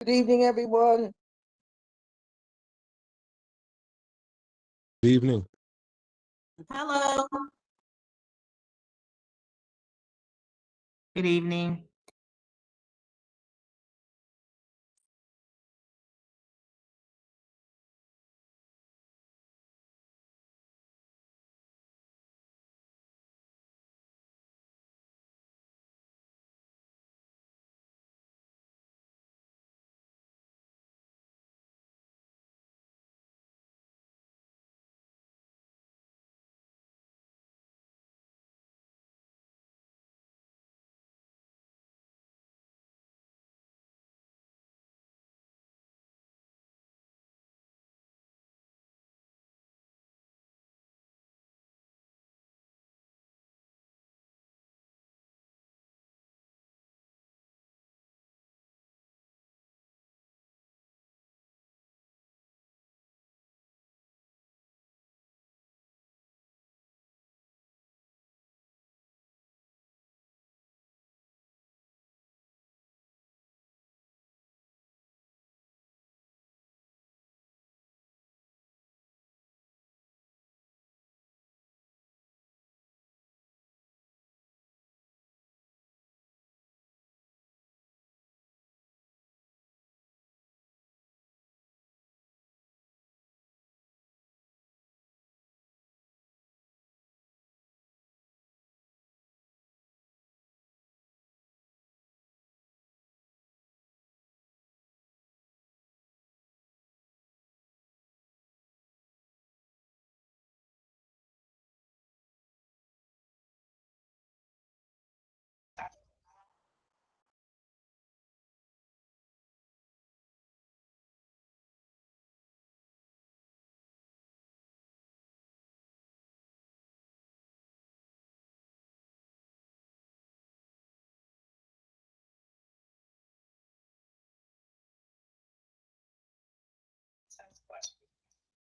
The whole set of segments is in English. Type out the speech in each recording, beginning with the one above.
Good evening, everyone. Good evening. Hello. Good evening.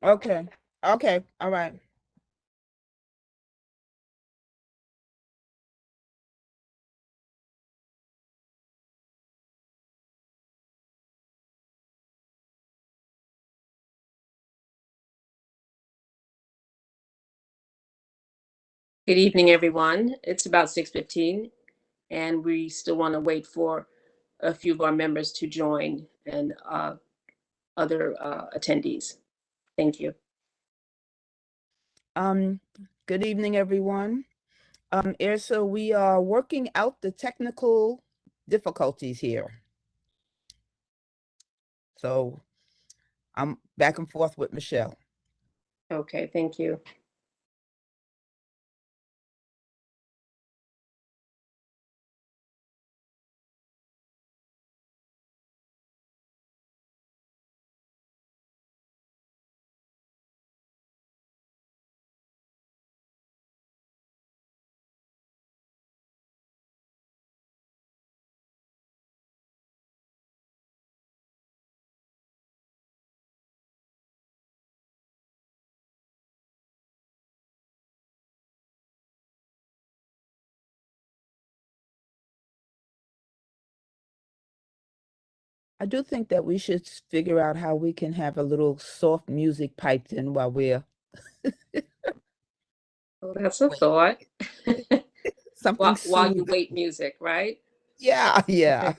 Okay. Okay. All right. Good evening, everyone. It's about 6:15, and we still want to wait for a few of our members to join and other attendees. Thank you. Um, Good evening, everyone. So we are working out the technical difficulties here. So I'm back and forth with Michelle. Okay, thank you. I do think that we should figure out how we can have a little soft music piped in while we're Well, that's a waiting. thought. Something While you soothing. wait music, right? Yeah, yeah.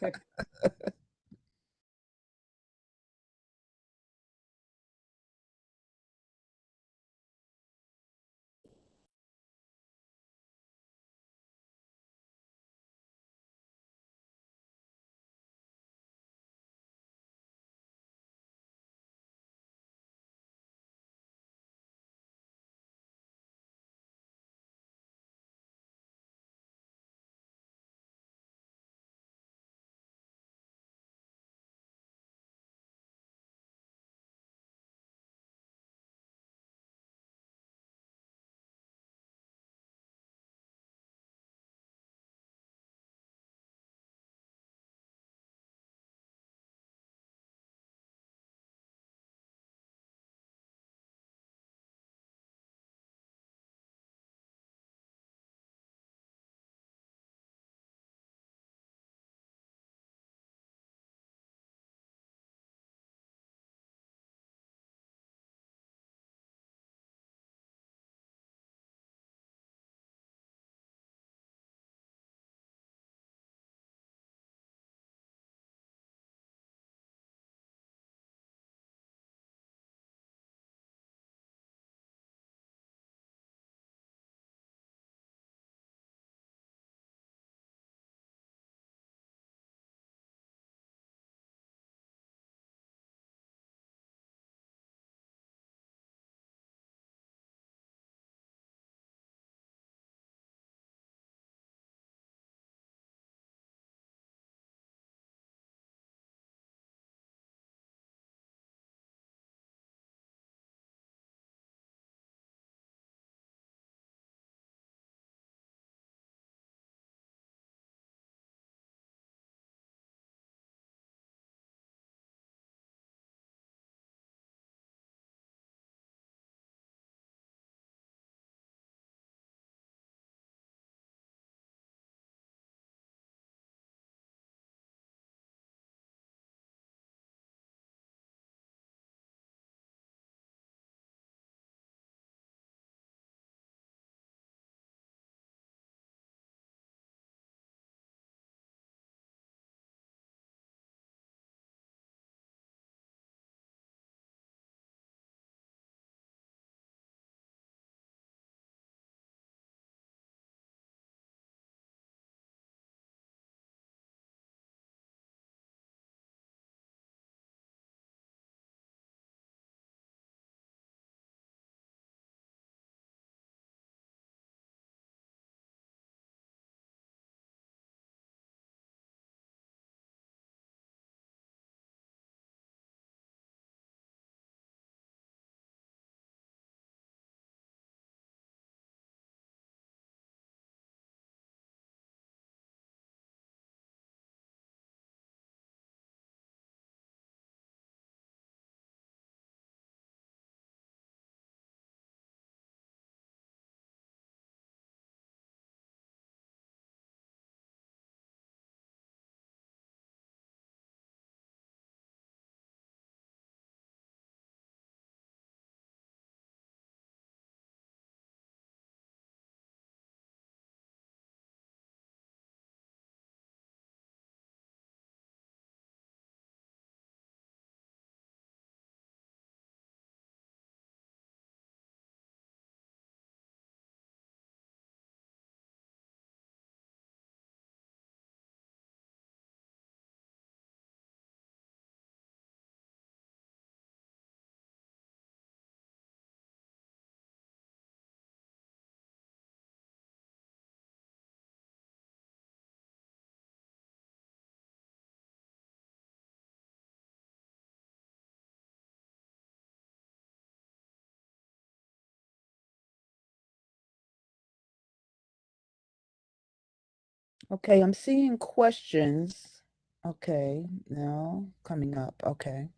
Okay, I'm seeing questions. Okay, no, coming up. Okay.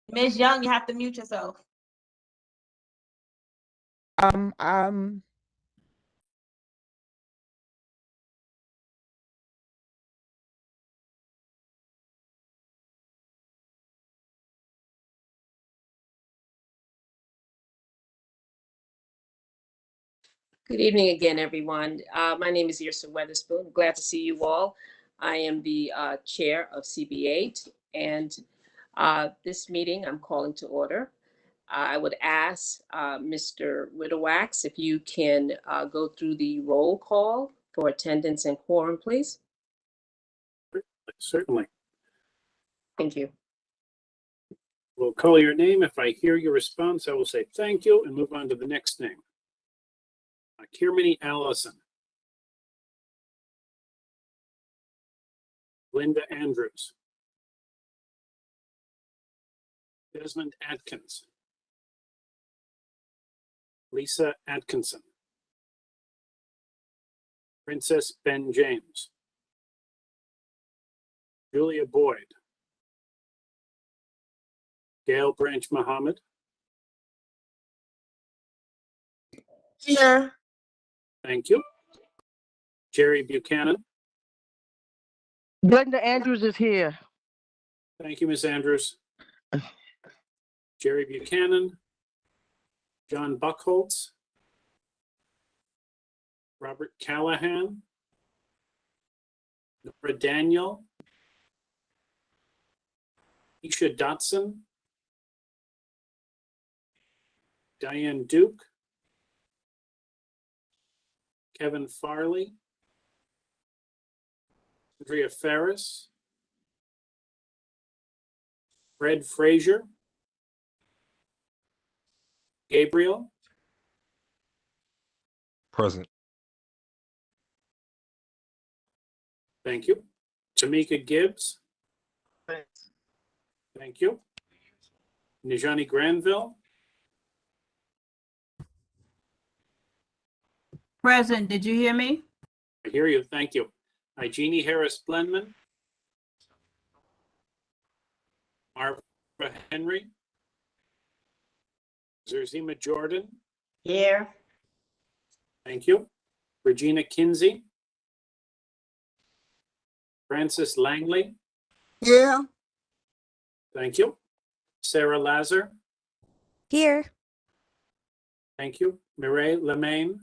Ms. Young, you have to mute yourself. Um, Good evening again, everyone. My name is Irsa Weatherspoon. Glad to see you all. I am the chair of CB8, and this meeting I'm calling to order. I would ask Mr. Widowax if you can go through the roll call for attendance and quorum, please. Certainly. Thank you. We'll call your name. If I hear your response, I will say thank you and move on to the next name. Kirmany Allison. Linda Andrews. Desmond Atkins. Lisa Atkinson. Princess Ben James. Julia Boyd. Gail Branch Muhammad. Here. Thank you. Jerry Buchanan. Glenda Andrews is here. Thank you, Ms. Andrews. Jerry Buchanan. John Buckholtz. Robert Callahan. Nora Daniel. Isha Dotson. Diane Duke. Kevin Farley. Andrea Ferris. Fred Frazier. Gabriel. Present. Thank you. Tamika Gibbs. Thank you. Nijani Granville. Present, did you hear me? I hear you. Thank you. Jeannie Harris Blenman. Marva Henry. Zerzima Jordan. Here. Thank you. Regina Kinsey. Francis Langley. Yeah. Thank you. Sarah Lazar. Here. Thank you. Mireille Lemaine.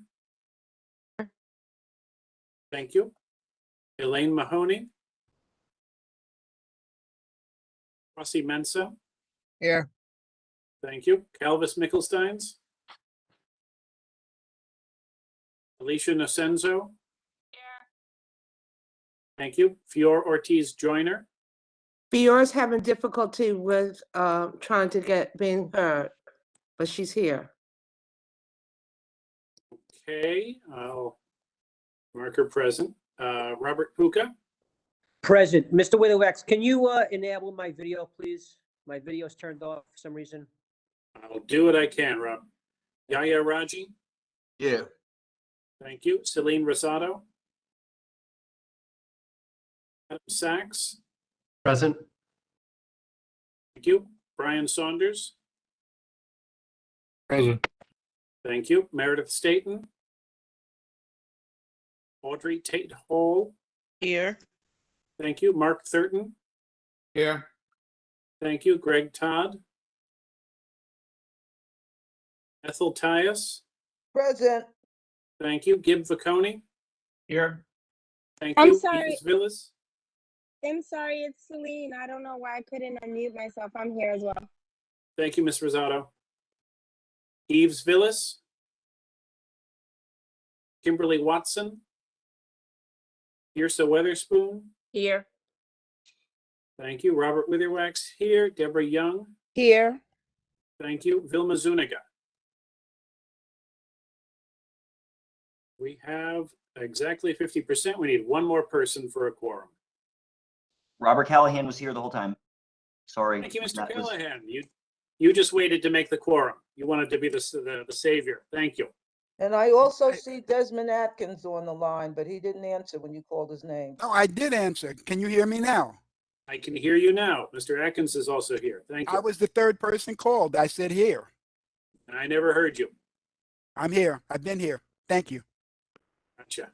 Thank you. Elaine Mahoney. Rossi Mensa. Here. Thank you. Calvis Mickelsteins. Alicia Nocenzo. Thank you. Fior Ortiz Joyner. Fiora's having difficulty with trying to being heard, but she's here. Okay, I'll mark her present. Robert Puka. Present. Mr. Widowax, can you enable my video, please? My video's turned off for some reason. I'll do what I can, Rob. Yaya Raji. Yeah. Thank you. Celine Rosado. Adam Sachs. Present. Thank you. Brian Saunders. Present. Thank you. Meredith Staten. Audrey Tate Hall. Here. Thank you. Mark Thurton. Here. Thank you. Greg Todd. Ethel Tyus. Present. Thank you. Gib Vaconi. Here. Thank I'm you. sorry. Edith Villas. I'm sorry, it's Celine. I don't know why I couldn't unmute myself. I'm here as well. Thank you, Ms. Rosado. Eves Villas. Kimberly Watson. Irsa Weatherspoon. Here. Thank you. Robert Witherwax here. Deborah Young. here. Thank you. Vilma Zuniga. We have exactly 50%. We need one more person for a quorum. Robert Callahan was here the whole time. Sorry. Thank you, Mr. That was- Callahan. You You just waited to make the quorum. You wanted to be the savior. Thank you. And I also see Desmond Atkins on the line, but he didn't answer when you called his name. No, I did answer. Can you hear me now? I can hear you now. Mr. Atkins is also here. Thank I you. was the third person called. I said here. I never heard you. I'm here. I've been here. Thank you. Gotcha.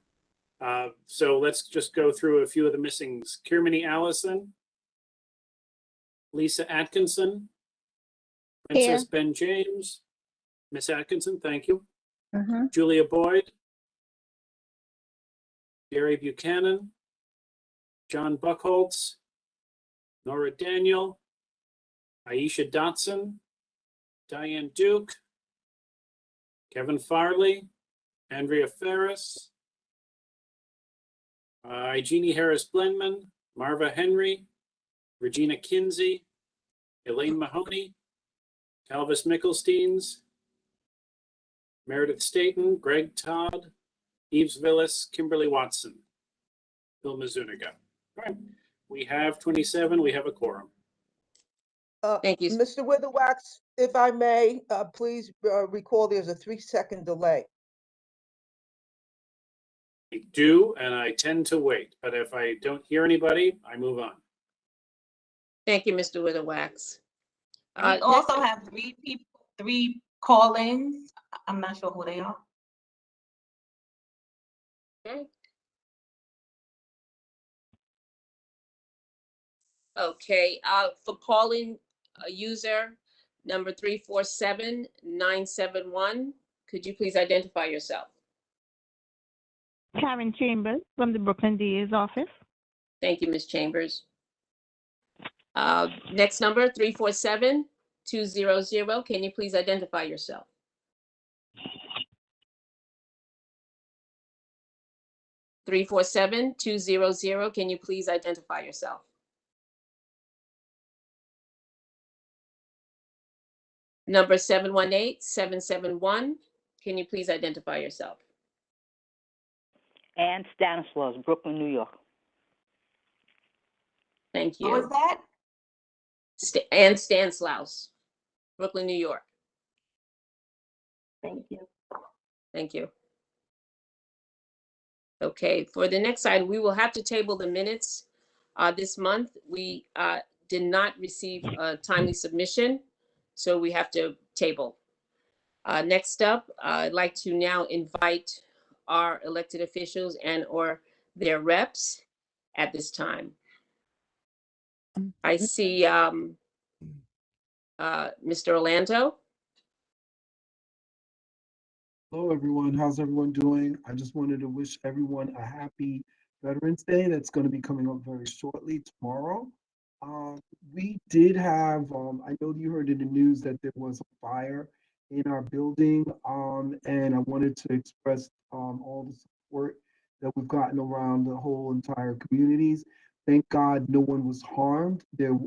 So let's just go through a few of the missings. Kirmany Allison, Lisa Atkinson, Princess Ben James, Miss Atkinson, thank you. Julia Boyd, Gary Buchanan, John Buckholtz, Nora Daniel, Aisha Dotson, Diane Duke, Kevin Farley, Andrea Ferris, Jeannie Harris Blenman, Marva Henry, Regina Kinsey, Elaine Mahoney, Calvis Mickelsteins, Meredith Staten, Greg Todd, Eves Villas, Kimberly Watson, Vilma Zuniga. All right, we have 27, we have a quorum. Thank you. Mr. Witherwax, if I may, please recall there's a 3-second delay. I do, and I tend to wait, but if I don't hear anybody, I move on. Thank you, Mr. Witherwax. We also have 3 people, 3 call-ins. I'm not sure who they are. Okay, for calling user number 347971, could you please identify yourself? Karen Chambers from the Brooklyn DA's office. Thank you, Ms. Chambers. Next number, 347200, can you please identify yourself? Three, 47200, can you please identify yourself? Number 718771, can you please identify yourself? And Stanislaus, Brooklyn, New York. Thank you. Who was that? And Stanislaus, Brooklyn, New York. Thank you. Thank you. Okay, for the next item, we will have to table the minutes this month. We did not receive a timely submission, so we have to table. Next up, I'd like to now invite our elected officials and or their reps at this time. I see Mr. Orlando. Hello, everyone. How's everyone doing? I just wanted to wish everyone a happy Veterans Day. That's going to be coming up very shortly tomorrow. We did have, I know you heard in the news that there was a fire in our building, and I wanted to express all the support that we've gotten around the whole entire communities. Thank God no one was harmed. There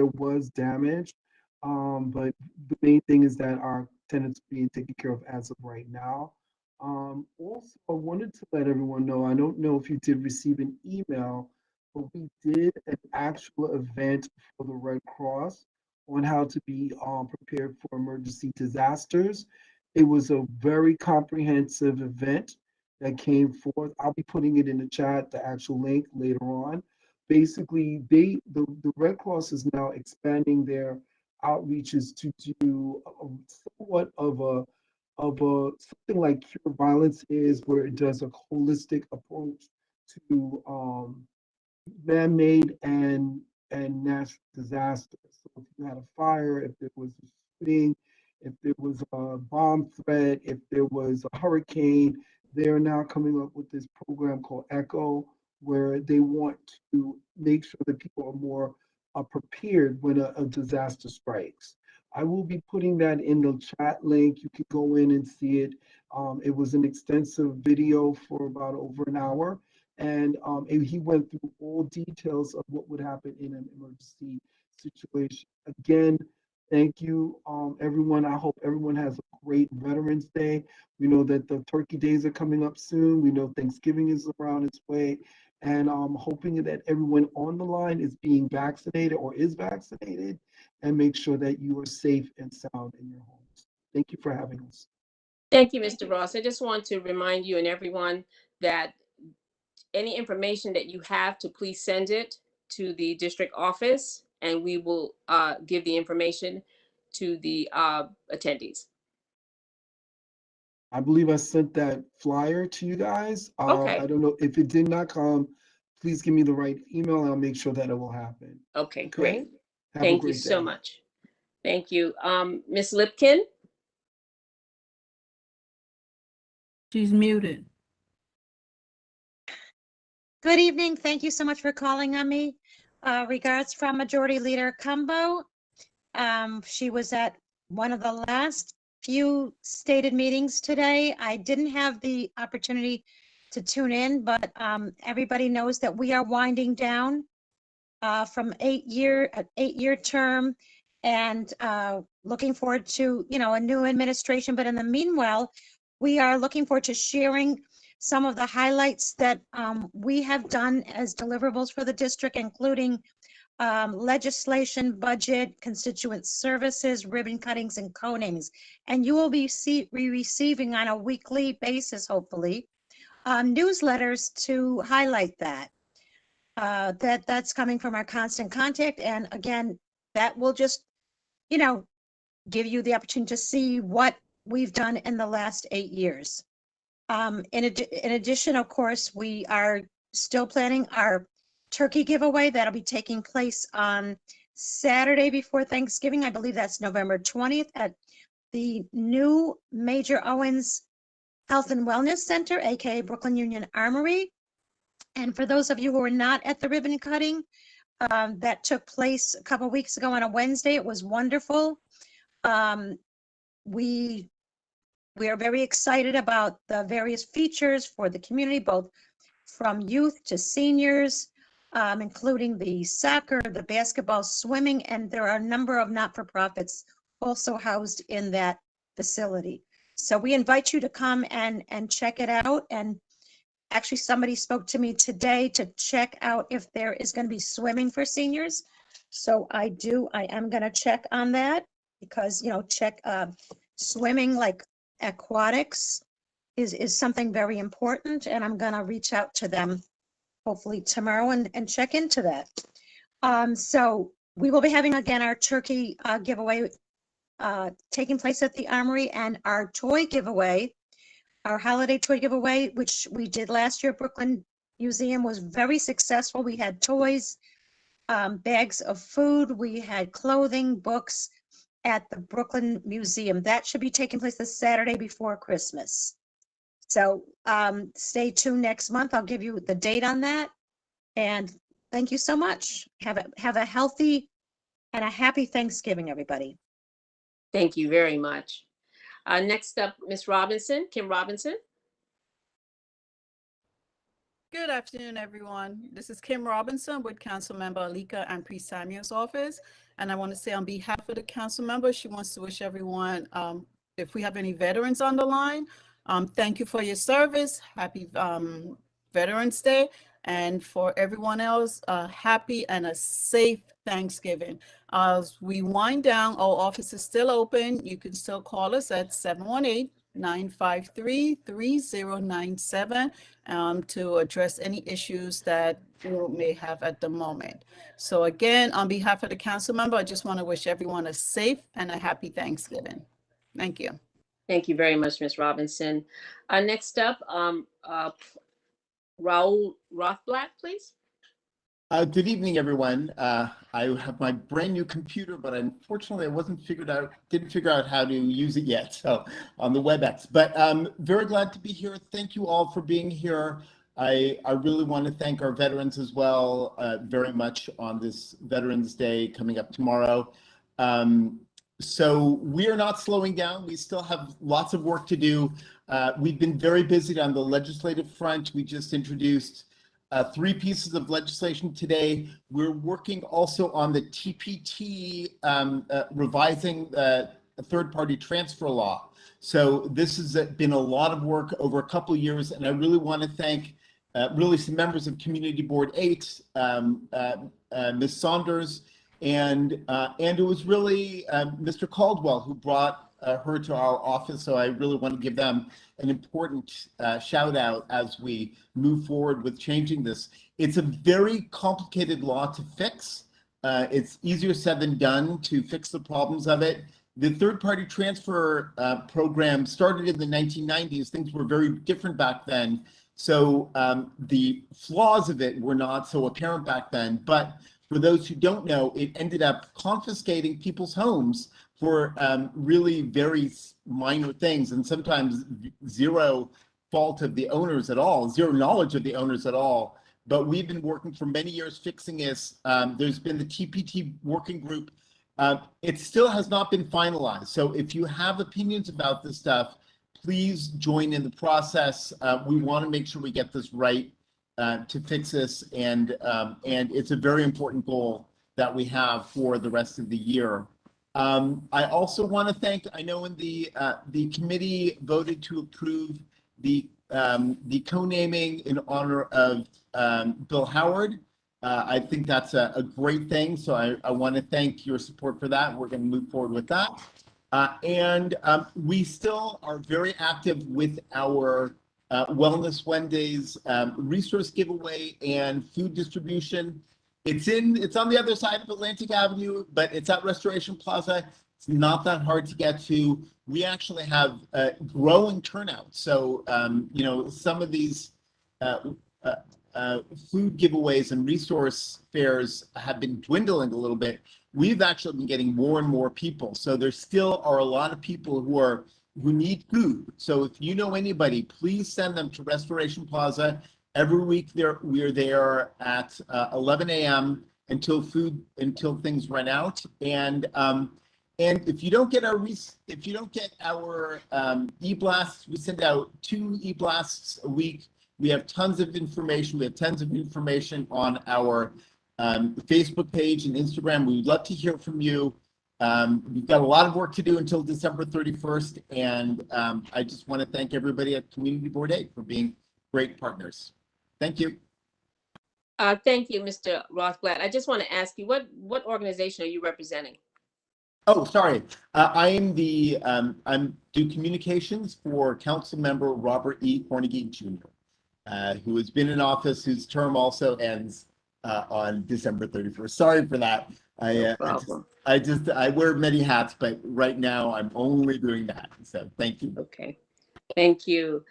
was damage, but the main thing is that our tenants are being taken care of as of right now. Also, I wanted to let everyone know, I don't know if you did receive an email, but we did an actual event for the Red Cross on how to be prepared for emergency disasters. It was a very comprehensive event that came forth. I'll be putting it in the chat, the actual link later on. Basically, the Red Cross is now expanding their outreaches to do somewhat of something like Cure Violence is, where it does a holistic approach to man-made and natural disasters. So if you had a fire, if there was a shooting, if there was a bomb threat, if there was a hurricane, they're now coming up with this program called ECHO, where they want to make sure that people are more prepared when a disaster strikes. I will be putting that in the chat link. You can go in and see it. It was an extensive video for about over an hour. And he went through all details of what would happen in an emergency situation. Again, thank you, everyone. I hope everyone has a great Veterans Day. We know that the turkey days are coming up soon. We know Thanksgiving is around its way. And I'm hoping that everyone on the line is being vaccinated or is vaccinated. and make sure that you are safe and sound in your homes. Thank you for having us. Thank you, Mr. Ross. I just want to remind you and everyone that any information that you have to please send it to the district office, and we will give the information to the attendees. I believe I sent that flyer to you guys. Okay. I don't know if it did not come. Please give me the right email. I'll make sure that it will happen. Okay, great. Have a Thank you great so day. much. Thank you. Ms. Lipkin? She's muted. Good evening. Thank you so much for calling on me. Regards from Majority Leader Cumbo. She was at one of the last few stated meetings today. I didn't have the opportunity to tune in, but everybody knows that we are winding down from an 8-year term, and looking forward to, a new administration. But in the meanwhile, we are looking forward to sharing some of the highlights that we have done as deliverables for the district, including legislation, budget, constituent services, ribbon cuttings, and co-namings. And you will be receiving on a weekly basis, hopefully, newsletters to highlight that. That's coming from our constant contact. And again, that will just, give you the opportunity to see what we've done in the last 8 years. In addition, of course, we are still planning our turkey giveaway that'll be taking place on Saturday before Thanksgiving. I believe that's November 20th at the new Major Owens Health and Wellness Center, aka Brooklyn Union Armory. And for those of you who are not at the ribbon cutting, that took place a couple weeks ago on a Wednesday, it was wonderful. We are very excited about the various features for the community, both from youth to seniors, including the soccer, the basketball, swimming, and there are a number of not-for-profits also housed in that facility. So we invite you to come and check it out. And actually, somebody spoke to me today to check out if there is going to be swimming for seniors. So I am going to check on that, because, swimming, like aquatics, is something very important. And I'm going to reach out to them hopefully tomorrow and check into that. So we will be having, again, our turkey giveaway taking place at the Armory, and our toy giveaway, our holiday toy giveaway, which we did last year at Brooklyn Museum, was very successful. We had toys, bags of food, we had clothing, books at the Brooklyn Museum. That should be taking place the Saturday before Christmas. So stay tuned next month. I'll give you the date on that. And thank you so much. Have a healthy and a happy Thanksgiving, everybody. Thank you very much. Next up, Ms. Robinson, Kim Robinson. Good afternoon, everyone. This is Kim Robinson with Councilmember Alika and Priest Samuel's office. And I want to say on behalf of the council member, she wants to wish everyone, if we have any veterans on the line, thank you for your service. Happy Veterans Day. And for everyone else, happy and a safe Thanksgiving. As we wind down, our office is still open. You can still call us at 718-953-3097 to address any issues that you may have at the moment. So again, on behalf of the council member, I just want to wish everyone a safe and a happy Thanksgiving. Thank you. Thank you very much, Ms. Robinson. Next up, Raul Rothblatt, please. Good evening, everyone. I have my brand new computer, but unfortunately I didn't figure out how to use it yet, so on the WebEx. But very glad to be here. Thank you all for being here. I really want to thank our veterans as well, very much on this Veterans Day coming up tomorrow. So we are not slowing down. We still have lots of work to do. We've been very busy on the legislative front. We just introduced 3 pieces of legislation today. We're working also on the TPT, revising the third-party transfer law. So this has been a lot of work over a couple of years, and I really want to thank really some members of Community Board 8, Ms. Saunders, And it was really Mr. Caldwell who brought her to our office. So I really want to give them an important shout out as we move forward with changing this. It's a very complicated law to fix. It's easier said than done to fix the problems of it. The third-party transfer program started in the 1990s. Things were very different back then. So the flaws of it were not so apparent back then. But for those who don't know, it ended up confiscating people's homes for really very minor things, and sometimes zero fault of the owners at all, zero knowledge of the owners at all. But we've been working for many years fixing this. There's been the TPT working group. It still has not been finalized. So if you have opinions about this stuff, please join in the process. We want to make sure we get this right to fix this, and it's a very important goal that we have for the rest of the year. I also want to thank, I know in the committee voted to approve the co-naming in honor of Bill Howard. I think that's a great thing. So I want to thank your support for that. We're going to move forward with that. And we still are very active with our Wellness Wednesdays resource giveaway and food distribution. It's on the other side of Atlantic Avenue, but it's at Restoration Plaza. It's not that hard to get to. We actually have a growing turnout. So, you know, some of these food giveaways and resource fairs have been dwindling a little bit. We've actually been getting more and more people. So there still are a lot of people who need food. So if you know anybody, please send them to Restoration Plaza. Every week we're there at 11 a.m. until things run out. And if you don't get our e-blasts, we send out 2 e-blasts a week. We have tons of information. We have tons of information on our Facebook page and Instagram. We would love to hear from you. We've got a lot of work to do until December 31st. And I just want to thank everybody at Community Board 8 for being great partners. Thank you. Thank you, Mr. Rothblatt. I just want to ask you, what organization are you representing? Oh, sorry. I am I'm do communications for Council Member Robert E. Cornegie Jr., who has been in office, whose term also ends on December 31st. Sorry for that. No problem. I wear many hats, but right now I'm only doing that. So thank you. Okay. Thank you.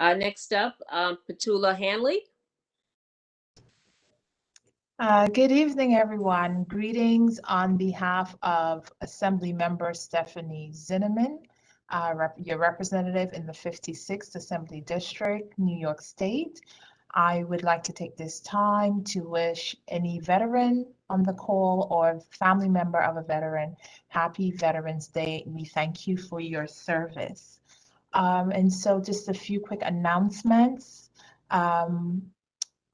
Next up, Petula Hanley. Good evening, everyone. Greetings on behalf of Assembly Member Stephanie Zinneman, your representative in the 56th Assembly District, New York State. I would like to take this time to wish any veteran on the call or family member of a veteran happy Veterans Day. We thank you for your service. And so just a few quick announcements.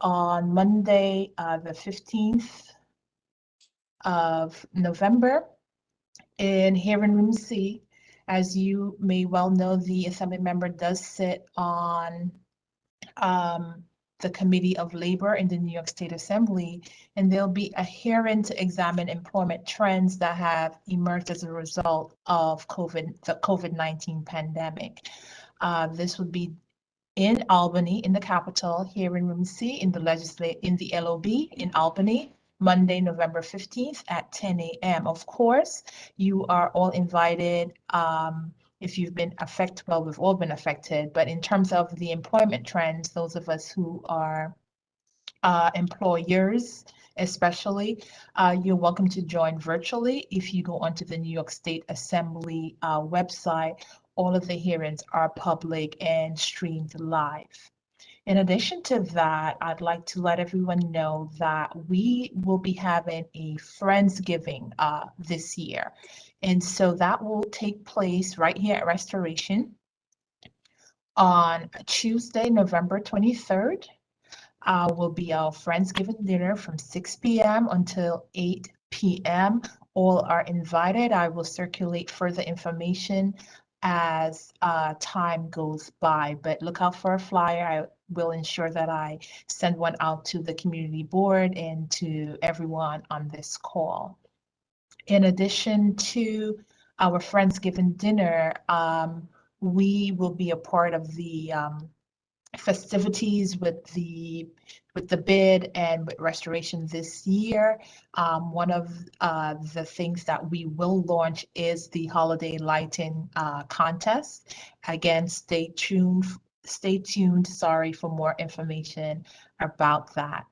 On Monday, the 15th of November, in Hearing Room C, as you may well know, the Assembly member does sit on the Committee of Labor in the New York State Assembly, and there'll be a hearing to examine employment trends that have emerged as a result of the COVID-19 pandemic. This would be in Albany, in the Capitol, here in Room C, in the LOB in Albany, Monday, November 15th at 10 a.m. Of course, you are all invited. If you've been affected, well, we've all been affected, but in terms of the employment trends, those of us who are employers, especially, you're welcome to join virtually. If you go onto the New York State Assembly website, all of the hearings are public and streamed live. In addition to that, I'd like to let everyone know that we will be having a Friendsgiving this year. And so that will take place right here at Restoration on Tuesday, November 23rd. Will be our Friendsgiving dinner from 6 p.m. until 8 p.m. All are invited. I will circulate further information as time goes by, but look out for a flyer. will ensure that I send one out to the community board and to everyone on this call. In addition to our Friendsgiving dinner, we will be a part of the festivities with the bid and with restoration this year. One of the things that we will launch is the holiday lighting contest. Again, stay tuned, sorry, for more information about that.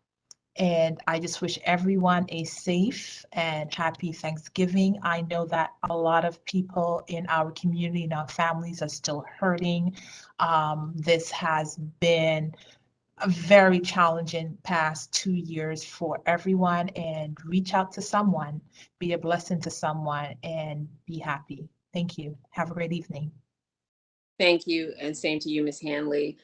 And I just wish everyone a safe and happy Thanksgiving. I know that a lot of people in our community and our families are still hurting. This has been a very challenging past 2 years for everyone, and reach out to someone, be a blessing to someone, and be happy. Thank you. Have a great evening. Thank you, and same to you, Ms. Hanley.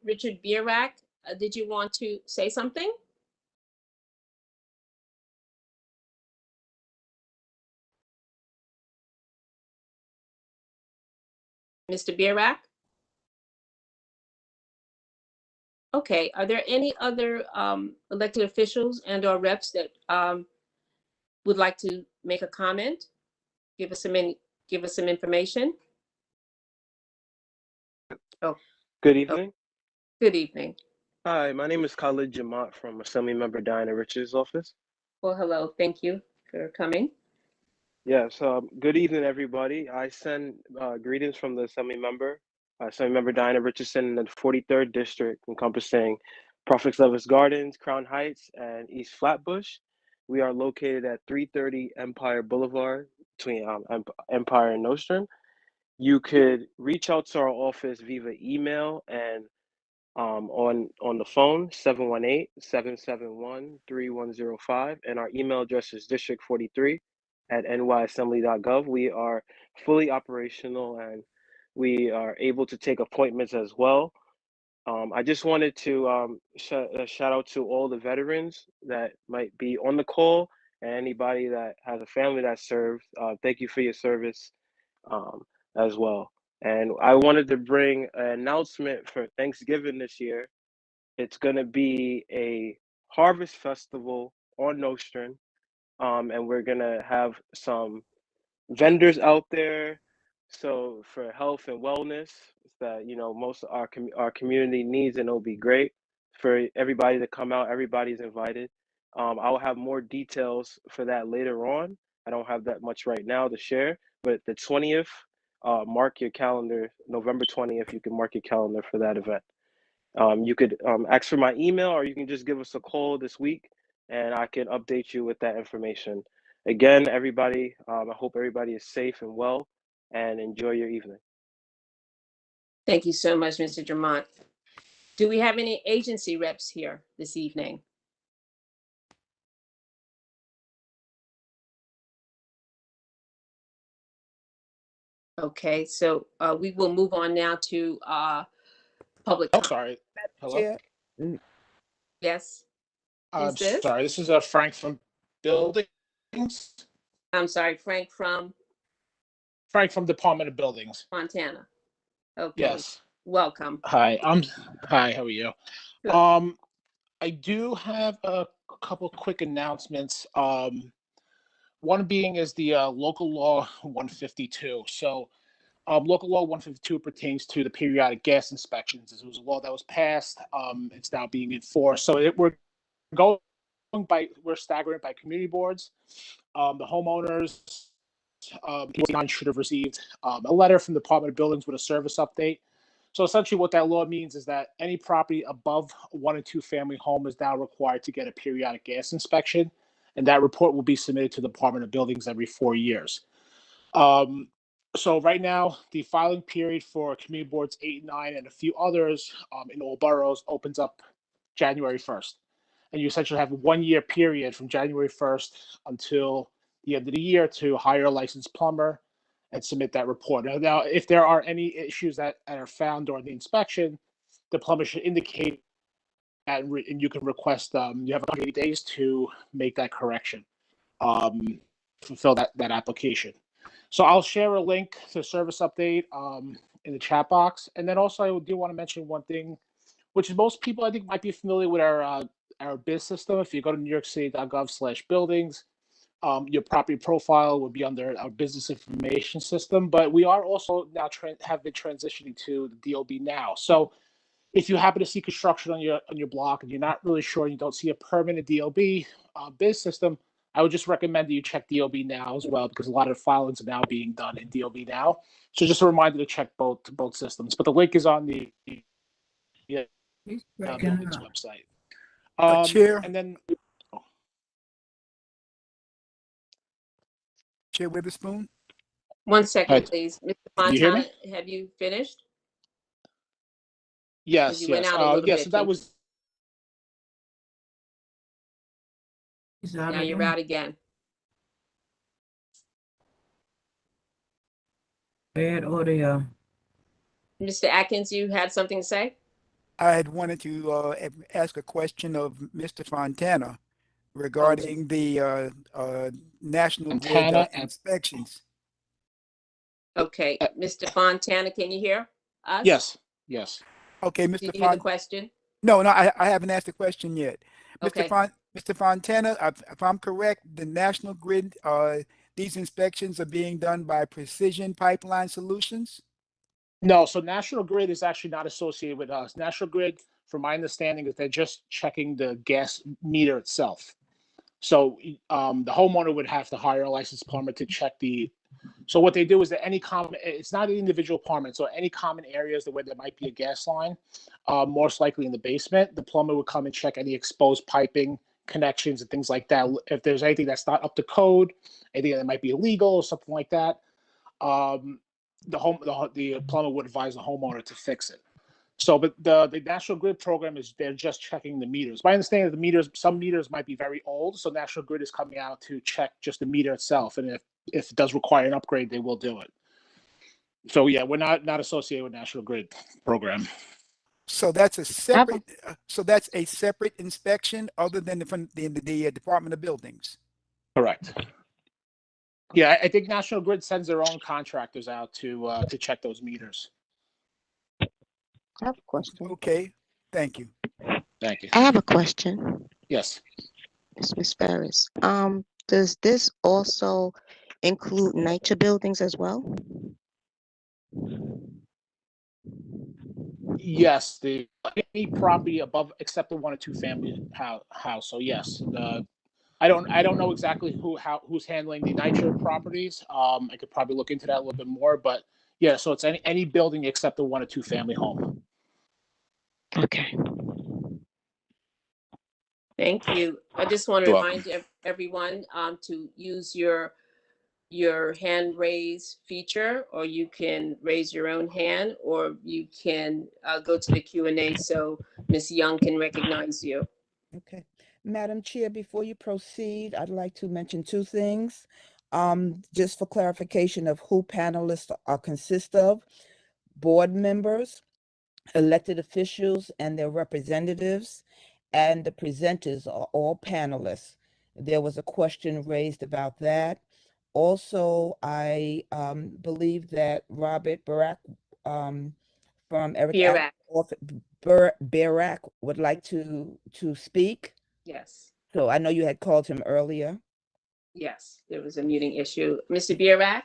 Richard Bierak, did you want to say something? Mr. Bierak? Okay, are there any other elected officials and or reps that would like to make a comment? Give us some information? Oh. Good evening. Good evening. Hi, my name is Khalid Jamat from Assemblymember Diana Rich's office. Well, hello. Thank you for coming. Yes, good evening, everybody. I send greetings from the Assemblymember Diana Richardson in the 43rd District, encompassing Prophet's Lovers Gardens, Crown Heights, and East Flatbush. We are located at 330 Empire Boulevard between Empire and Nostrand. You could reach out to our office via email and on the phone, 718-771-3105, and our email address is district43@nyassembly.gov. We are fully operational and we are able to take appointments as well. I just wanted to shout out to all the veterans that might be on the call and anybody that has a family that served. Thank you for your service as well. And I wanted to bring an announcement for Thanksgiving this year. It's going to be a harvest festival on Nostrand, and we're going to have some vendors out there. So for health and wellness, that most of our community needs, and it'll be great for everybody to come out. Everybody's invited. I'll have more details for that later on. I don't have that much right now to share, but the 20th, mark your calendar. November 20th, you can mark your calendar for that event. You could ask for my email, or you can just give us a call this week and I can update you with that information. Again, everybody, I hope everybody is safe and well, and enjoy your evening. Thank you so much, Mr. Jamont. Do we have any agency reps here this evening? Okay, so we will move on now to public. Oh, sorry. Hello. Yes. I'm Who's this? sorry. This is Frank from Buildings. I'm sorry, Frank from Department of Buildings. Montana. Okay. Yes. Welcome. Hi. Hi. How are you? Good. I do have a couple quick announcements. One being is the local law 152. So, local law 152 pertains to the periodic gas inspections. This was a law that was passed. It's now being enforced. So we're staggering by community boards. The homeowners should have received a letter from the Department of Buildings with a service update. So essentially what that law means is that any property above a 1 and 2 family home is now required to get a periodic gas inspection, and that report will be submitted to the Department of Buildings every 4 years. So right now, the filing period for community boards 8 and 9 and a few others in all boroughs opens up January 1st. And you essentially have a 1-year period from January 1st until the end of the year to hire a licensed plumber and submit that report. Now, if there are any issues that are found during the inspection, the plumber should indicate that, and you can request, you have 180 days to make that correction, fulfill that application. So I'll share a link to the service update in the chat box. And then also I do want to mention one thing. which is most people I think might be familiar with our BIS system. If you go to newyorkcity.gov/buildings, your property profile would be under our business information system. But we are also now have been transitioning to the DOB now. So if you happen to see construction on your block and you're not really sure, and you don't see a permanent DOB BIS system, I would just recommend that you check DOB now as well, because a lot of filings are now being done in DOB now. So just a reminder to check both systems. But the link is on the buildings website. Chair, And then Chair Witherspoon. 1 second, Right. please. Mr. You hear me? Fontana, have you finished? Yes, You went yes. out a little Yes, bit. so that was. Now you're out again. Bad audio. Mr. Atkins, you had something to say? I had wanted to ask a question of Mr. Fontana regarding the National Grid Fontana inspections. Okay, Mr. Fontana, can you hear us? Yes, yes. Okay, Did Mr. you hear the question? No, I haven't asked the question yet. Okay. Mr. Fontana, if I'm correct, the National Grid, these inspections are being done by Precision Pipeline Solutions? No, so National Grid is actually not associated with us. National Grid, from my understanding, is they're just checking the gas meter itself. So the homeowner would have to hire a licensed plumber to check the. So what they do is that it's not an individual apartment. So any common areas where there might be a gas line, most likely in the basement, the plumber would come and check any exposed piping connections and things like that. If there's anything that's not up to code, anything that might be illegal or something like that, the plumber would advise the homeowner to fix it. So, but the National Grid program is they're just checking the meters. My understanding is some meters might be very old, so National Grid is coming out to check just the meter itself, and if it does require an upgrade, they will do it. So yeah, we're not associated with National Grid program. So that's a separate. So that's a separate inspection other than the Department of Buildings. Correct. Yeah, I think National Grid sends their own contractors out to check those meters. I have a question. Okay, thank you. Thank you. I have a question. Yes. It's Ms. Ferris. Does this also include NYCHA buildings as well? Yes, any property above except the 1 or 2 family house. So yes, I don't know exactly who's handling the NYCHA properties. I could probably look into that a little bit more, but yeah, so it's any building except the 1 or 2 family home. Okay. Thank you. I just want to You're remind everyone to use your hand raise feature, or you can raise your own hand, or you can go to the Q&A so Ms. Young can recognize you. Okay. Madam Chair, before you proceed, I'd like to mention 2 things. Just for clarification of who panelists consist of: board members, elected officials and their representatives, and the presenters are all panelists. There was a question raised about that. Also, I believe that Robert Barak from Eric Bierak. Barak would like to speak. Yes. So I know you had called him earlier. Yes, there was a muting issue. Mr. Bierak?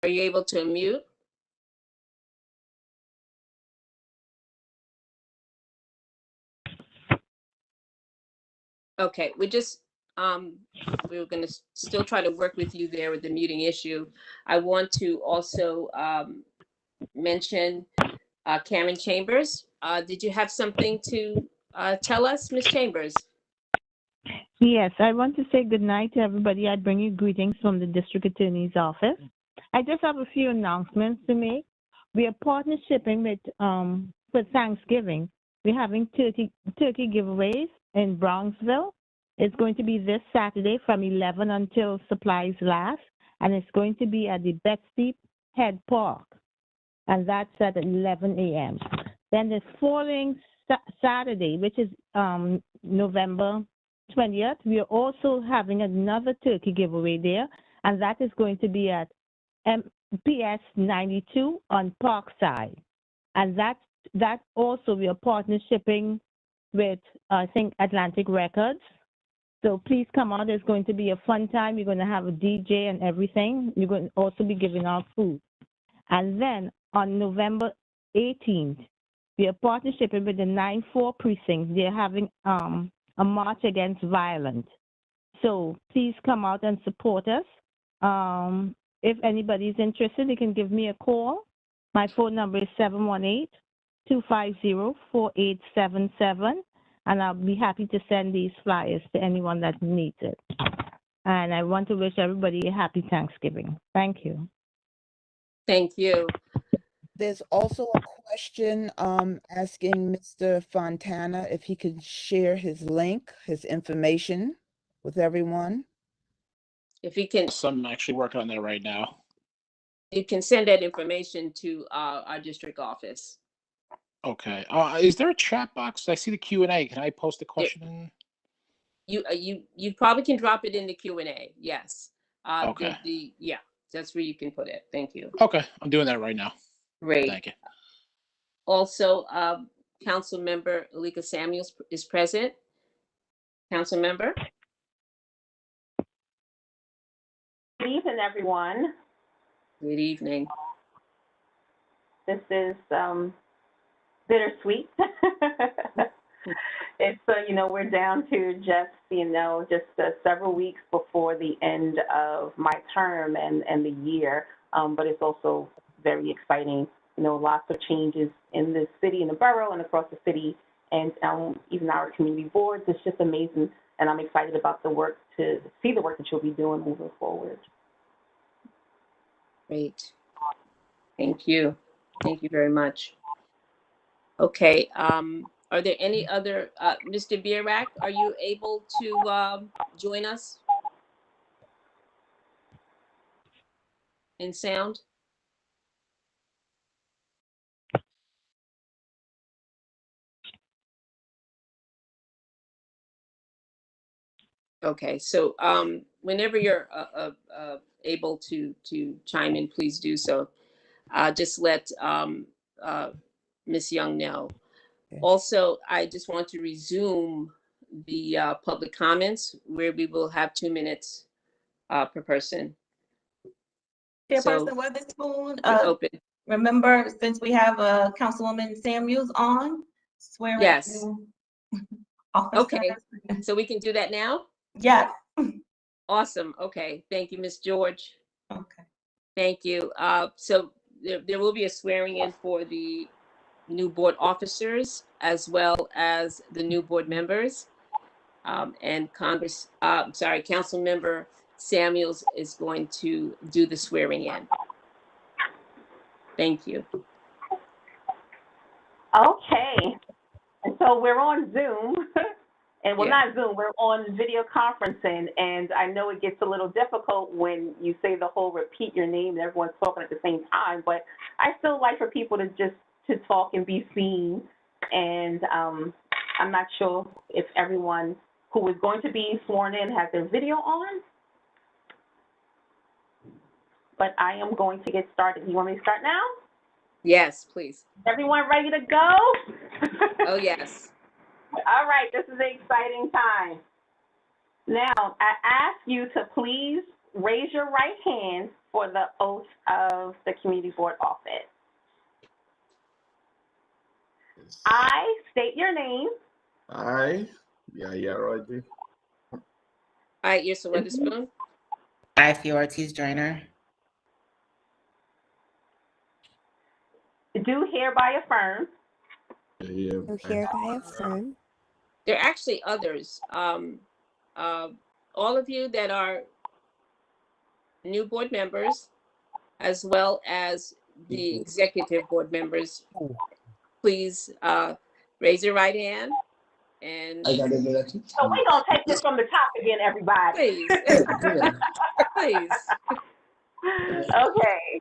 Are you able to unmute? Okay, we were going to still try to work with you there with the muting issue. I want to also mention Karen Chambers. Did you have something to tell us, Ms. Chambers? Yes, I want to say good night to everybody. I bring you greetings from the District Attorney's Office. I just have a few announcements to make. We are partnering with for Thanksgiving. We're having turkey giveaways in Brownsville. It's going to be this Saturday from 11 until supplies last, and it's going to be at the Betsy Head Park, and that's at 11 a.m. Then the following Saturday, which is November 20th, we are also having another turkey giveaway there, and that is going to be at PS 92 on Parkside. And that also we are partnershiping with, I think, Atlantic Records. So please come out. It's going to be a fun time. You're going to have a DJ and everything. You're going to also be giving out food. And then on November 18th, we are partnershiping with the 9-4 precinct. They're having a march against violence. So please come out and support us. If anybody's interested, they can give me a call. My phone number is 718-250-4877, and I'll be happy to send these flyers to anyone that needs it. And I want to wish everybody a happy Thanksgiving. Thank you. Thank you. There's also a question asking Mr. Fontana if he could share his link, his information with everyone. If you can, So I'm actually working on that right now. you can send that information to our district office. Okay. Is there a chat box? I see the Q&A. Can I post a question in? You probably can drop it in the Q&A. Yes. Okay. Yeah, that's where you can put it. Thank you. Okay, I'm doing that right now. Great. Thank you. Also, Council Member Alika Samuels is present. Council Member. Good evening, everyone. Good evening. This is bittersweet. It's we're down to just several weeks before the end of my term and the year, but it's also very exciting. Lots of changes in the city, in the borough, and across the city, and even our community boards. It's just amazing, and I'm excited about the work that you'll be doing moving forward. Great. Thank you. Thank you very much. Okay. Are there any other, Mr. Bierak, are you able to join us in sound? Okay, so whenever you're able to chime in, please do so. Just let Ms. Young know. Okay. Also, I just want to resume the public comments where we will have 2 minutes per person. Chairperson Weatherspoon, Open. remember, since we have Councilwoman Samuels on, swearing. Yes. Officer. Okay, so we can do that now? Yes. Awesome. Okay, thank you, Ms. George. Okay. Thank you. So there will be a swearing in for the new board officers as well as the new board members. And Council Member Samuels is going to do the swearing in. Thank you. Okay. And so we're on Zoom. And not Zoom, we're on video conferencing, and I know it gets a little difficult when you say the whole repeat your name and everyone's talking at the same time, but I still like for people to talk and be seen, and I'm not sure if everyone who is going to be sworn in has their video on, but I am going to get started. You want me to start now? Yes, please. Everyone ready to go? Oh, yes. All right, this is an exciting time. Now, I ask you to please raise your right hand for the oath of the Community Board Office. I state your name. I, Roger. I, Issa Weatherspoon. I, Theo Ortiz Joyner. Do hereby affirm. Do hereby affirm. There are actually others. All of you that are new board members, as well as the executive board members, please raise your right hand. And So we're going to take this from the top again, everybody. Please. Please. Okay.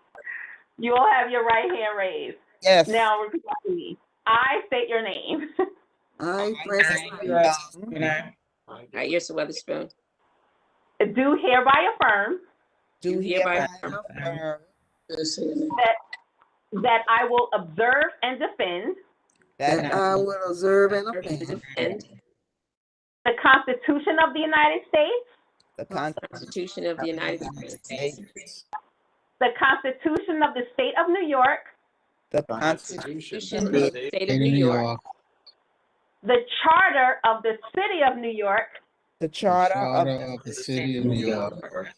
You all have your right hand raised. Yes. Now repeat after me. I state your name. I, Francis Joyner. Issa Weatherspoon. Do hereby affirm. do hereby hereby affirm that I will observe and defend that I will observe and defend defend the Constitution of the United States, the Constitution of the United States, the Constitution of the State of New York, the Constitution of the State of New York, the Charter of the City of New York, the Charter of the City of New York,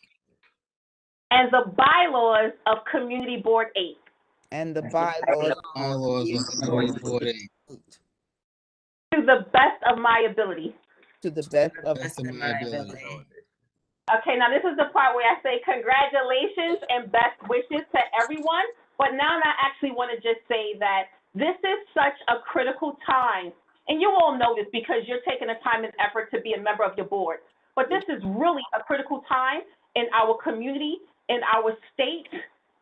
and the bylaws of Community Board 8. and the bylaws of Community Board 8. To the best of my ability. To the best of my ability. Okay, now this is the part where I say congratulations and best wishes to everyone. But now I actually want to just say that this is such a critical time. And you all know this because you're taking the time and effort to be a member of your board. But this is really a critical time in our community, in our state.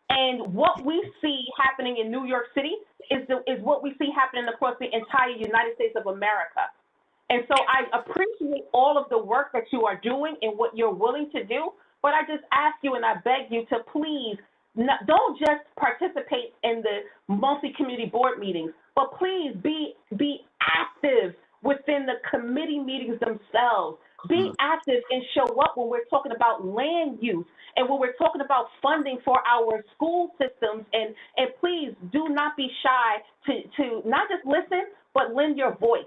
And what we see happening in New York City is what we see happening across the entire United States of America. And so I appreciate all of the work that you are doing and what you're willing to do. But I just ask you and I beg you to please don't just participate in the monthly community board meetings, but please be active within the committee meetings themselves. Be active and show up when we're talking about land use and when we're talking about funding for our school systems. And please do not be shy to not just listen, but lend your voice.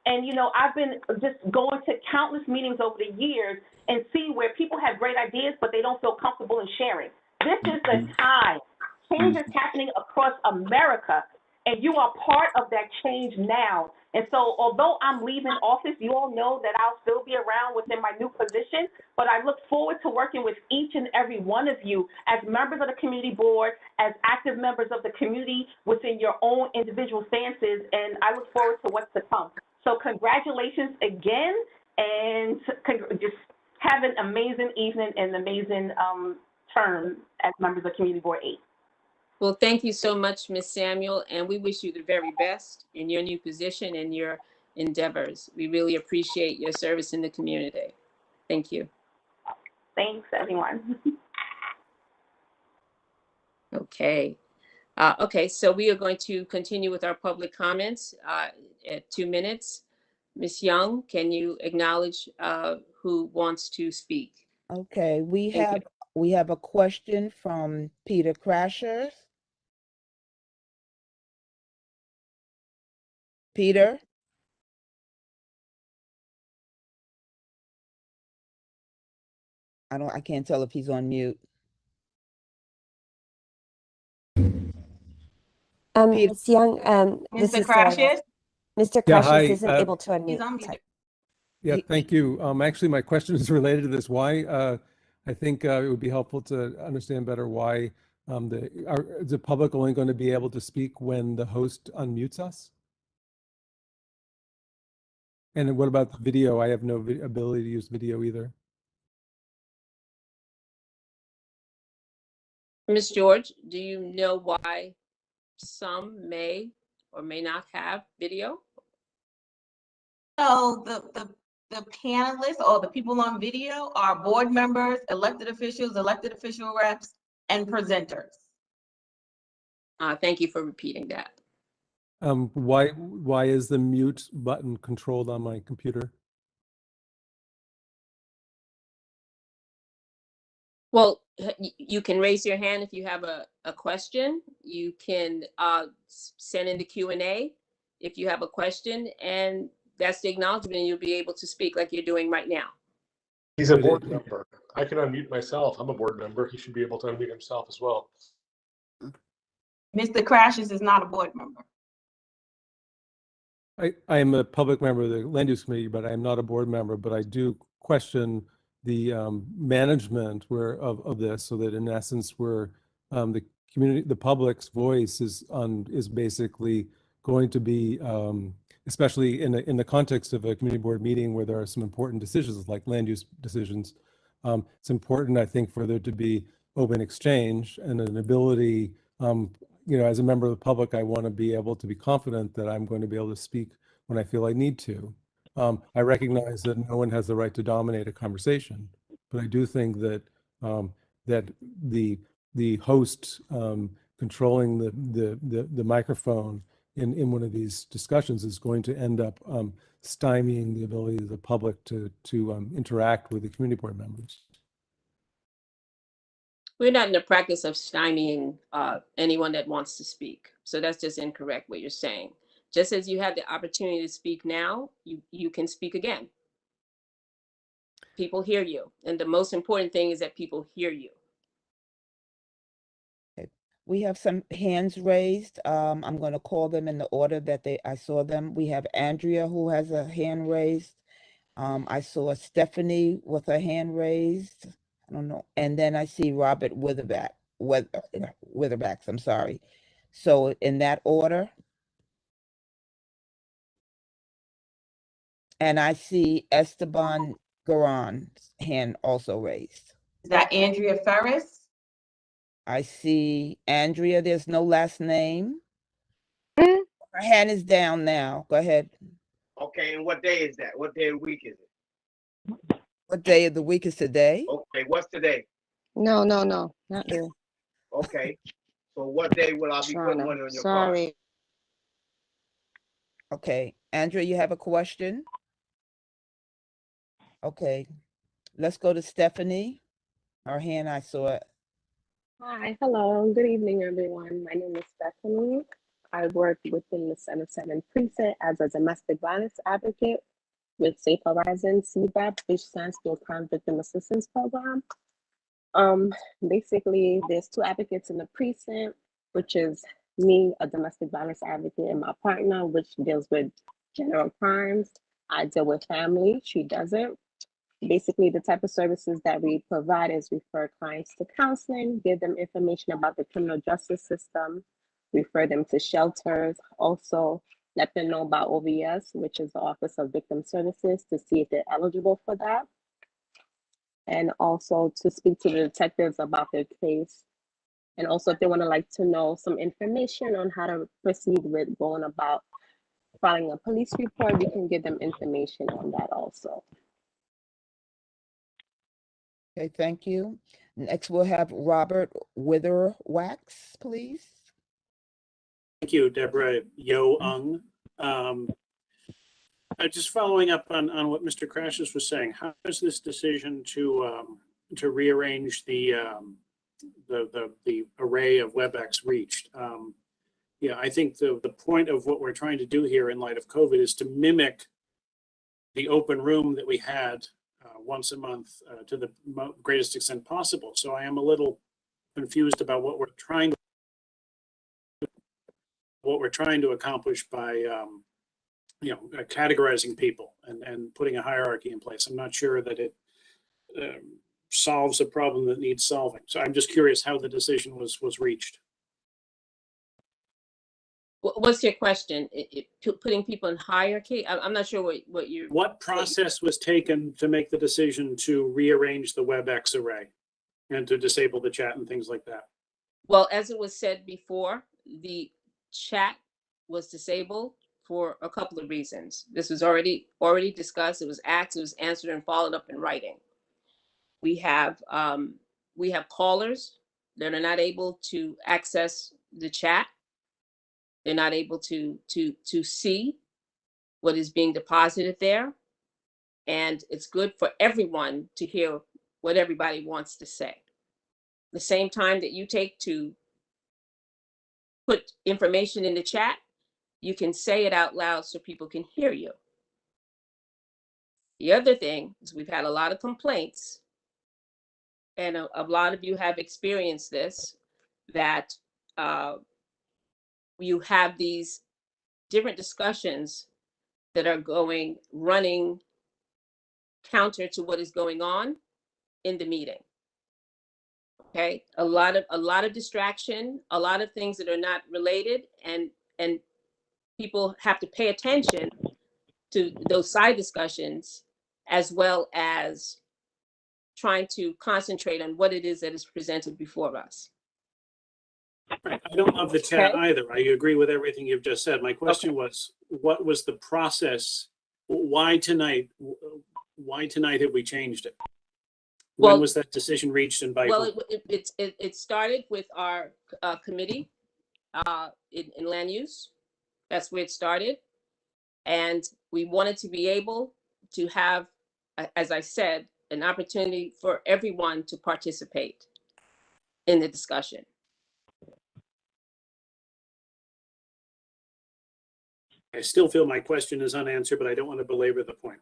And, you know, I've been just going to countless meetings over the years and see where people have great ideas, but they don't feel comfortable in sharing. This is the time. Change is happening across America, and you are part of that change now. And so although I'm leaving office, you all know that I'll still be around within my new position, but I look forward to working with each and every one of you as members of the community board, as active members of the community within your own individual stances, and I look forward to what's to come. So congratulations again, and just have an amazing evening and amazing term as members of Community Board 8. Well, thank you so much, Ms. Samuel, and we wish you the very best in your new position and your endeavors. We really appreciate your service in the community. Thank you. Thanks, everyone. Okay. Okay, so we are going to continue with our public comments at 2 minutes. Ms. Young, can you acknowledge who wants to speak? Okay, we have a question from Peter Crashers. Peter? I can't tell if he's on mute. Ms. Young, this Mr. is Crashes? Mr. Yeah, Crashes hi, isn't able to He's unmute. on mute. Yeah, thank you. Actually, my question is related to this. Why, I think it would be helpful to understand better why is the public only going to be able to speak when the host unmutes us? And what about the video? I have no ability to use video either. Ms. George, do you know why some may or may not have video? So the panelists or the people on video are board members, elected officials, elected official reps, and presenters. Thank you for repeating that. Why is the mute button controlled on my computer? Well, you can raise your hand if you have a question. You can send in the Q&A if you have a question, and that's the acknowledgement, and you'll be able to speak like you're doing right now. He's a board member. I can unmute myself. I'm a board member. He should be able to unmute himself as well. Mr. Crashes is not a board member. I am a public member of the Land Use Committee, but I am not a board member, but I do question the management of this, so that in essence we're the community, the public's voice is basically going to be, especially in the context of a community board meeting where there are some important decisions like land use decisions. It's important, I think, for there to be open exchange and an ability, you know, as a member of the public, I want to be able to be confident that I'm going to be able to speak when I feel I need to. I recognize that no one has the right to dominate a conversation, but I do think that that the host controlling the microphone in one of these discussions is going to end up stymieing the ability of the public to interact with the community board members. We're not in the practice of stymieing anyone that wants to speak. So that's just incorrect what you're saying. Just as you have the opportunity to speak now, you can speak again. People hear you. And the most important thing is that people hear you. We have some hands raised. I'm going to call them in the order that I saw them. We have Andrea who has a hand raised. I saw Stephanie with her hand raised. I don't know. And then I see Robert Witherbacks, I'm sorry. So in that order. And I see Esteban Garon's hand also raised. Is that Andrea Ferris? I see Andrea, there's no last name. Her hand is down now. Go ahead. Okay, and what day is that? What day of the week is it? What day of the week is today? Okay, what's today? No, not you. Okay, so what day will I be putting money on your card? Sorry. Okay, Andrea, you have a question? Okay, let's go to Stephanie. Her hand, I saw it. Hi, hello, good evening, everyone. My name is Stephanie. I work within the 77 precinct as a domestic violence advocate with Safe Horizon CBAP, which stands for Crime Victim Assistance Program. Basically, there's 2 advocates in the precinct, which is me, a domestic violence advocate, and my partner, which deals with general crimes. I deal with family, she doesn't. Basically, the type of services that we provide is refer clients to counseling, give them information about the criminal justice system, refer them to shelters, also let them know about OVS, which is the Office of Victim Services, to see if they're eligible for that. And also to speak to the detectives about their case. And also if they want to like to know some information on how to proceed with going about filing a police report, we can give them information on that also. Okay, thank you. Next, we'll have Robert Witherwax, please. Thank you, Deborah Yo-Ung. Just following up on what Mr. Crashes was saying, how is this decision to rearrange the array of WebEx reached? Yeah, I think the point of what we're trying to do here in light of COVID is to mimic the open room that we had once a month to the greatest extent possible. So I am a little confused about what we're trying to accomplish by categorizing people and putting a hierarchy in place. I'm not sure that it solves a problem that needs solving. So I'm just curious how the decision was reached. What's your question? Putting people in hierarchy? I'm not sure what you're... What process was taken to make the decision to rearrange the WebEx array and to disable the chat and things like that? Well, as it was said before, the chat was disabled for a couple of reasons. This was already discussed. It was asked, it was answered, and followed up in writing. We have callers that are not able to access the chat. They're not able to see what is being deposited there. And it's good for everyone to hear what everybody wants to say. The same time that you take to put information in the chat, you can say it out loud so people can hear you. The other thing is we've had a lot of complaints, and a lot of you have experienced this, that you have these different discussions that are running counter to what is going on in the meeting. Okay, a lot of distraction, a lot of things that are not related, and people have to pay attention to those side discussions as well as trying to concentrate on what it is that is presented before us. Right. I don't love the chat either. I agree with everything you've just said. My question was, what was the process? Why tonight? Why tonight have we changed it? When was that decision reached and by Well, whom? it started with our committee in land use. That's where it started. And we wanted to be able to have, as I said, an opportunity for everyone to participate in the discussion. I still feel my question is unanswered, but I don't want to belabor the point.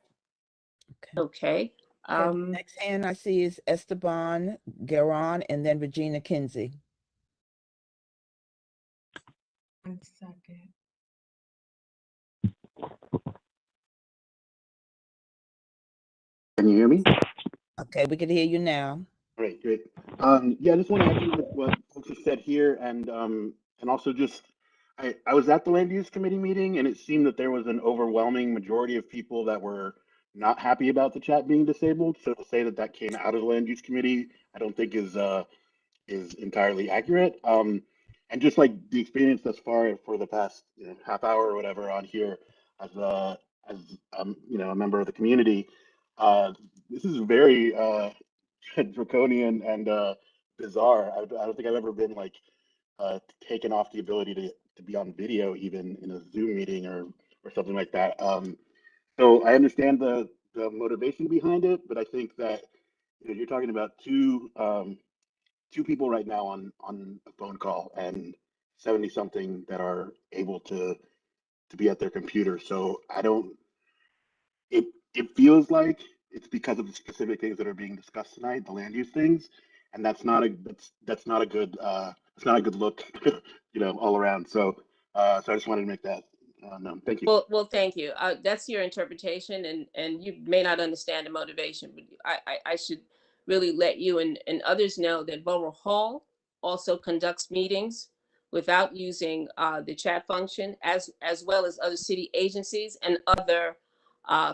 Okay. Okay, the next hand I see is Esteban Garon and then Regina Kinsey. 1 second. Can you hear me? Okay, we can hear you now. Great, great. Yeah, I just want to echo what folks have said here, and also just I was at the land use committee meeting, and it seemed that there was an overwhelming majority of people that were not happy about the chat being disabled. So to say that that came out of the land use committee, I don't think is entirely accurate. And just like the experience thus far for the past half hour or whatever on here as a member of the community, this is very draconian and bizarre. I don't think I've ever been like taken off the ability to be on video even in a Zoom meeting or something like that. So I understand the motivation behind it, but I think that you're talking about two people right now on a phone call and 70 something that are able to be at their computer. So I don't. It feels like it's because of the specific things that are being discussed tonight, the land use things, and that's not a good look, all around. So so I just wanted to make that known. Thank you. Well, thank you. That's your interpretation, and you may not understand the motivation, but I should really let you and others know that Borough Hall also conducts meetings without using the chat function, as well as other city agencies and other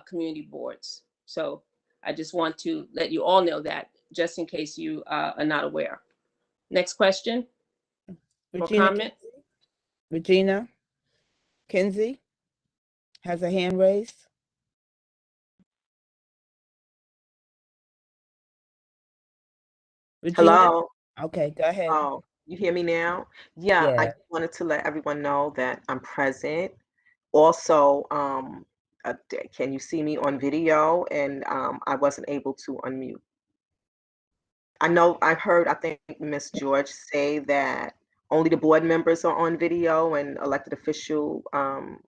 community boards. So I just want to let you all know that, just in case you are not aware. Next question or comment? Regina Kinsey has a hand raised. Regina? Hello. Okay, go ahead. Oh, you hear me now? Yeah, I Yeah. just wanted to let everyone know that I'm present. Also, can you see me on video? And I wasn't able to unmute. I think Miss George say that only the board members are on video and elected official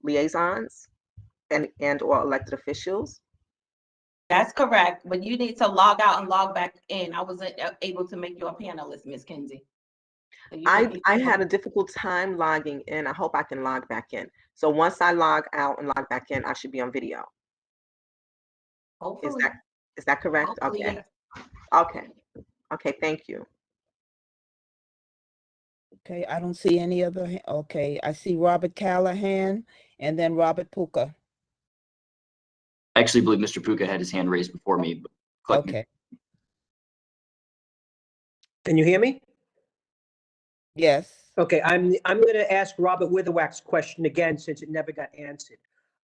liaisons and or elected officials. That's correct, but you need to log out and log back in. I wasn't able to make you a panelist, Ms. Kinsey. So I had a difficult time logging in. I hope I can log back in. So once I log out and log back in, I should be on video. Hopefully. Is that correct? Hopefully, Okay. yes. Okay. Okay, thank you. Okay, I don't see any other. Okay, I see Robert Callahan and then Robert Puka. I actually believe Mr. Puka had his hand raised before me. But okay. Can you hear me? Yes. Okay, I'm going to ask Robert Witherwack's question again since it never got answered.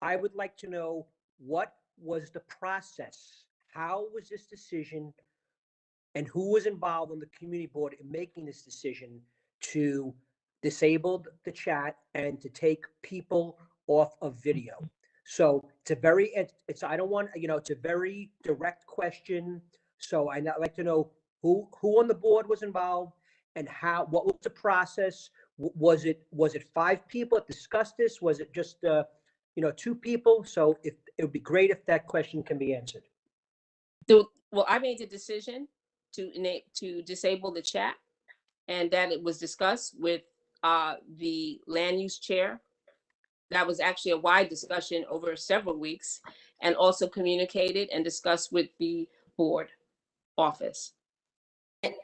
I would like to know, what was the process? How was this decision, and who was involved on the community board in making this decision to disable the chat and to take people off of video? So it's a very, I don't want, it's a very direct question. So I'd like to know who on the board was involved and what was the process? Was it 5 people that discussed this? Was it just, 2 people? So it would be great if that question can be answered. Well, I made the decision to disable the chat, and that it was discussed with the land use chair. That was actually a wide discussion over several weeks, and also communicated and discussed with the board office.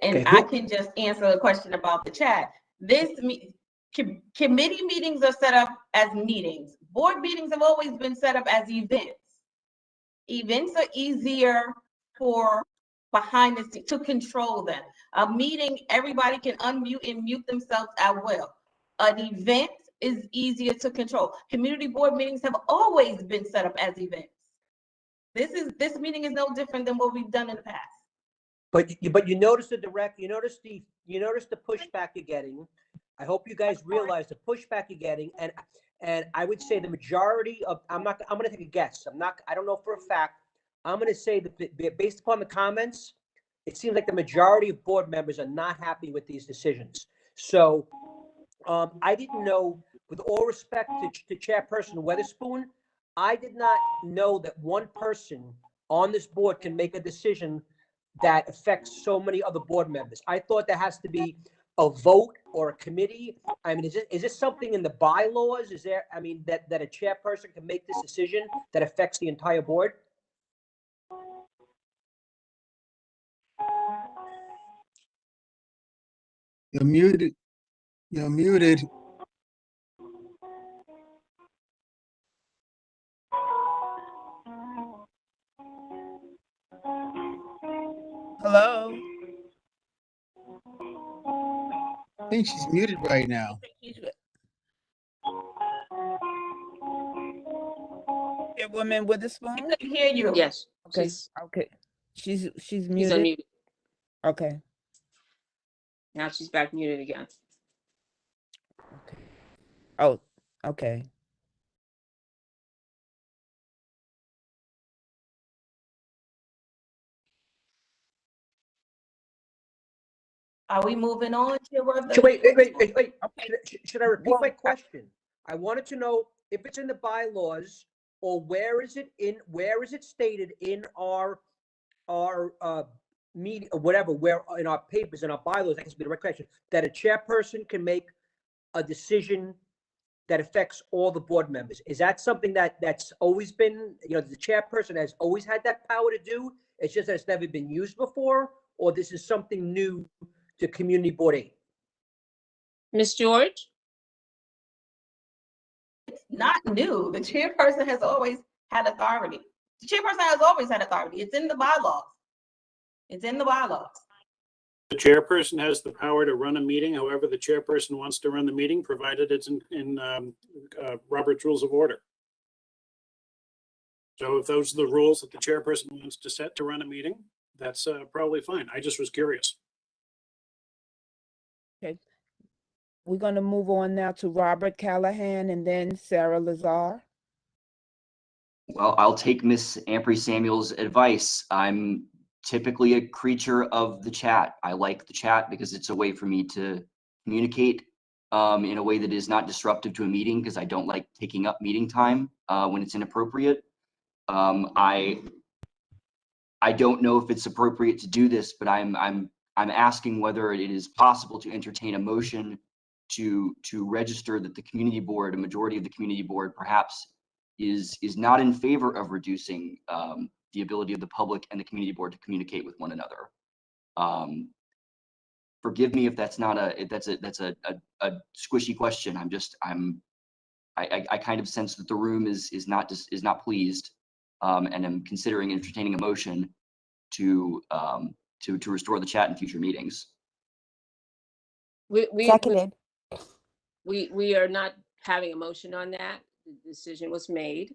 And I can just answer the question about the chat. Committee meetings are set up as meetings. Board meetings have always been set up as events. Events are easier for behind the scenes to control them. A meeting, everybody can unmute and mute themselves at will. An event is easier to control. Community board meetings have always been set up as events. This meeting is no different than what we've done in the past. But you notice you notice the pushback you're getting. I hope you guys realize the pushback you're getting, and I would say the majority of, I'm going to take a guess. I don't know for a fact. I'm going to say that based upon the comments, it seems like the majority of board members are not happy with these decisions. So I didn't know, with all respect to Chairperson Weatherspoon, I did not know that one person on this board can make a decision that affects so many other board members. I thought there has to be a vote or a committee. I mean, is this something in the bylaws? Is there, I mean, that a chairperson can make this decision that affects the entire board? You're muted. You're muted. Hello? I think she's muted right now. Chairwoman Witherspoon? I couldn't hear you. Yes. Okay. Okay. She's She's muted. unmuted. Okay. Now she's back muted again. Okay. Oh, okay. Are we moving on to Wait. Should I repeat my question? I wanted to know if it's in the bylaws, or where is it stated in our meeting, or whatever, where in our papers, in our bylaws, that has to be the right question, that a chairperson can make a decision that affects all the board members. Is that something that's always been, the chairperson has always had that power to do? It's just that it's never been used before, or this is something new to Community Board 8? Ms. George? It's not new. The chairperson has always had authority. The chairperson has always had authority. It's in the bylaws. It's in the bylaws. The chairperson has the power to run a meeting however the chairperson wants to run the meeting, provided it's in Robert's Rules of Order. So if those are the rules that the chairperson wants to set to run a meeting, that's probably fine. I just was curious. Okay. We're going to move on now to Robert Callahan and then Sarah Lazar. Well, I'll take Miss Ampry Samuel's advice. I'm typically a creature of the chat. I like the chat because it's a way for me to communicate in a way that is not disruptive to a meeting, because I don't like taking up meeting time when it's inappropriate. I don't know if it's appropriate to do this, but I'm asking whether it is possible to entertain a motion to register that the community board, a majority of the community board, perhaps is not in favor of reducing the ability of the public and the community board to communicate with one another. Forgive me if that's not that's a squishy question. I kind of sense that the room is not pleased, and I'm considering entertaining a motion to restore the chat in future meetings. Seconded. We are not having a motion on that. The decision was made,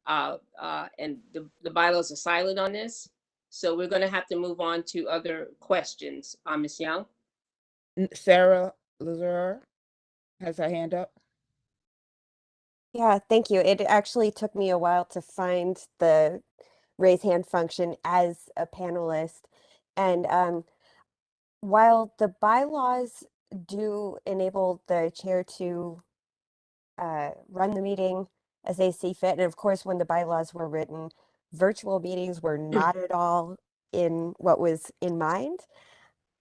and the bylaws are silent on this. So we're going to have to move on to other questions. Ms. Young? Sarah Lazar has her hand up. Yeah, thank you. It actually took me a while to find the raise hand function as a panelist. And while the bylaws do enable the chair to run the meeting as they see fit, and of course, when the bylaws were written, virtual meetings were not at all in what was in mind.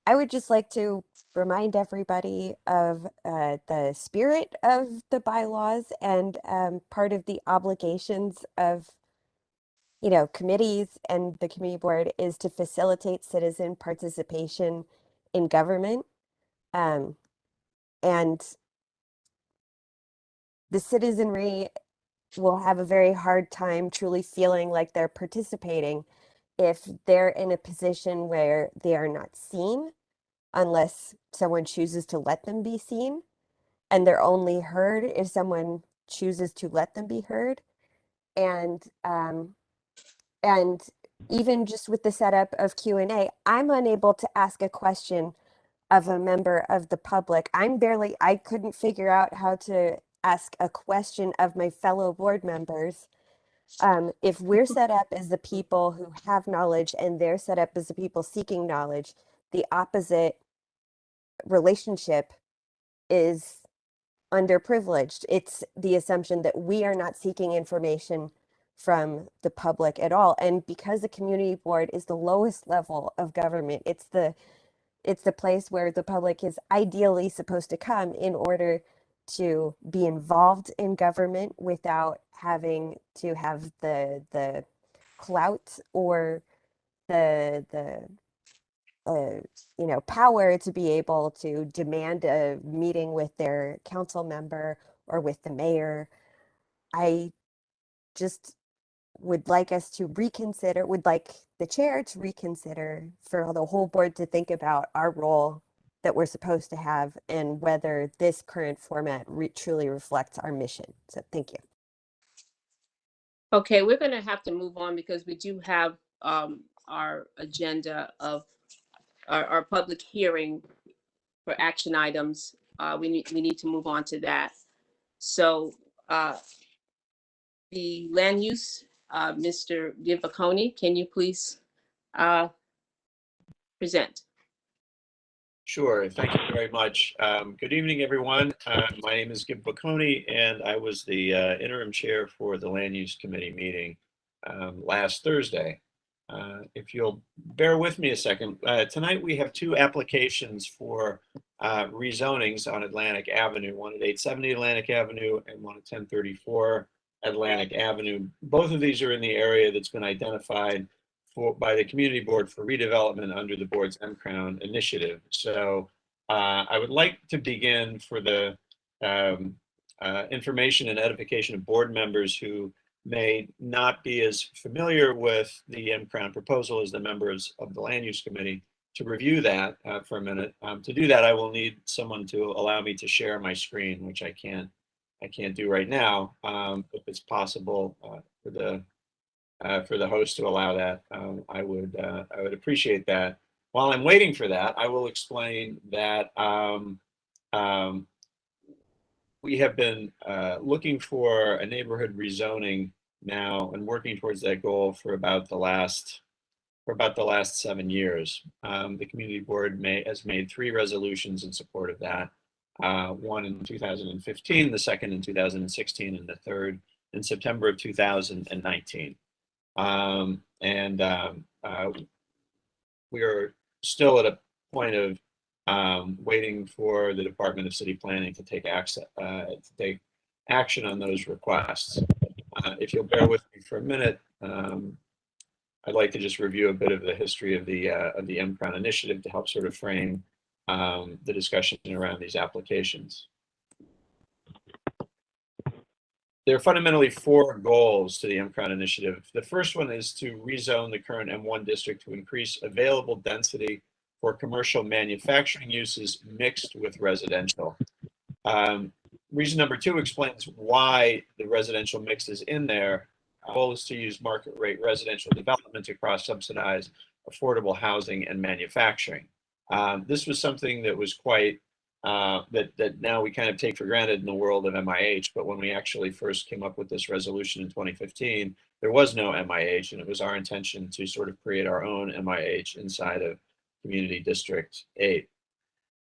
I would just like to remind everybody of the spirit of the bylaws and part of the obligations of, committees and the community board is to facilitate citizen participation in government. And the citizenry will have a very hard time truly feeling like they're participating if they're in a position where they are not seen unless someone chooses to let them be seen, and they're only heard if someone chooses to let them be heard. And even just with the setup of Q&A, I'm unable to ask a question of a member of the public. I couldn't figure out how to ask a question of my fellow board members. If we're set up as the people who have knowledge and they're set up as the people seeking knowledge, the opposite relationship is underprivileged. It's the assumption that we are not seeking information from the public at all. And because the community board is the lowest level of government, it's the place where the public is ideally supposed to come in order to be involved in government without having to have the clout or the power to be able to demand a meeting with their council member or with the mayor. I just would like us to reconsider, would like the chair to reconsider, for the whole board to think about our role that we're supposed to have and whether this current format truly reflects our mission. So thank you. Okay, we're going to have to move on because we do have our agenda of our public hearing for action items. We need to move on to that. So the land use, Mr. Givaconi, can you please present? Sure, thank you very much. Good evening, everyone. My name is Gib Bocconi, and I was the interim chair for the Land Use Committee meeting last Thursday. If you'll bear with me a second, tonight we have two applications for rezonings on Atlantic Avenue, one at 870 Atlantic Avenue and one at 1034 Atlantic Avenue. Both of these are in the area that's been identified by the community board for redevelopment under the board's M-Crown initiative. So I would like to begin for the information and edification of board members who may not be as familiar with the M-Crown proposal as the members of the Land Use Committee, to review that for a minute. To do that, I will need someone to allow me to share my screen, which I can't do right now. If it's possible for the host to allow that, I would appreciate that. While I'm waiting for that, I will explain that we have been looking for a neighborhood rezoning now and working towards that goal for about the last 7 years. The community board has made 3 resolutions in support of that. One in 2015, the second in 2016, and the third in September of 2019. We are still at a point of waiting for the Department of City Planning to take action on those requests. If you'll bear with me for a minute, I'd like to just review a bit of the history of the M-Crown initiative to help sort of frame the discussion around these applications. There are fundamentally 4 goals to the M-Crown initiative. The first one is to rezone the current M1 district to increase available density for commercial manufacturing uses mixed with residential. Reason number 2 explains why the residential mix is in there. Our goal is to use market rate residential development to cross-subsidize affordable housing and manufacturing. This was something that was quite that now we kind of take for granted in the world of MIH, but when we actually first came up with this resolution in 2015, there was no MIH, and it was our intention to sort of create our own MIH inside of Community District 8.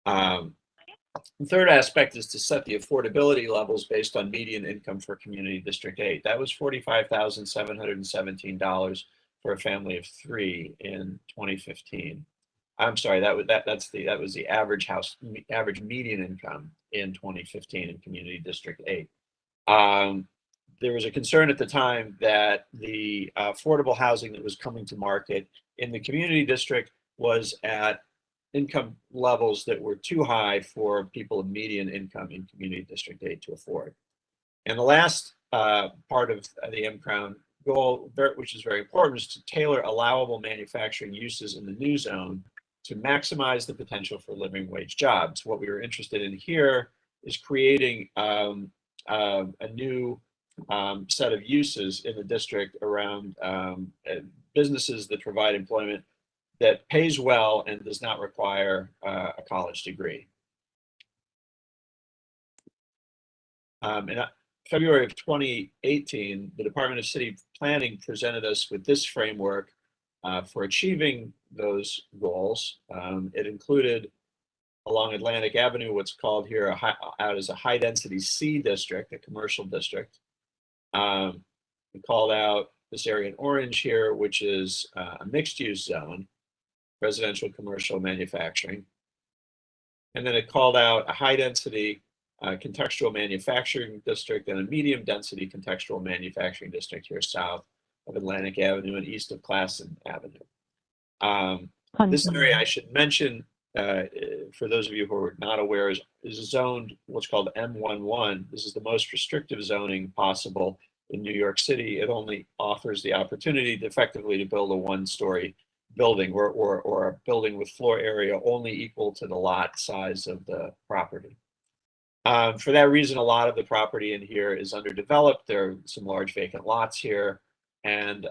The third aspect is to set the affordability levels based on median income for Community District 8. That was $45,717 for a family of 3 in 2015. I'm sorry, that was the average median income in 2015 in Community District 8. There was a concern at the time that the affordable housing that was coming to market in the community district was at income levels that were too high for people of median income in Community District 8 to afford. And the last part of the M-Crown goal, which is very important, is to tailor allowable manufacturing uses in the new zone to maximize the potential for living wage jobs. What we were interested in here is creating a new set of uses in the district around businesses that provide employment that pays well and does not require a college degree. In February of 2018, the Department of City Planning presented us with this framework for achieving those goals. It included along Atlantic Avenue, what's called here out as a high density C district, a commercial district. We called out this area in orange here, which is a mixed use zone, residential, commercial, manufacturing. And then it called out a high density contextual manufacturing district and a medium density contextual manufacturing district here south of Atlantic Avenue and east of Classen Avenue. This area, I should mention, for those of you who are not aware, is zoned what's called M11. This is the most restrictive zoning possible in New York City. It only offers the opportunity to effectively to build a one-story building or a building with floor area only equal to the lot size of the property. For that reason, a lot of the property in here is underdeveloped. There are some large vacant lots here, and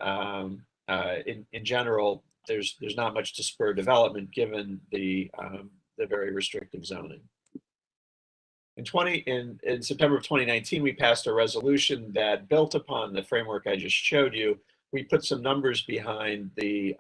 in general, there's not much to spur development given the very restrictive zoning. In September of 2019, we passed a resolution that built upon the framework I just showed you. We put some numbers behind the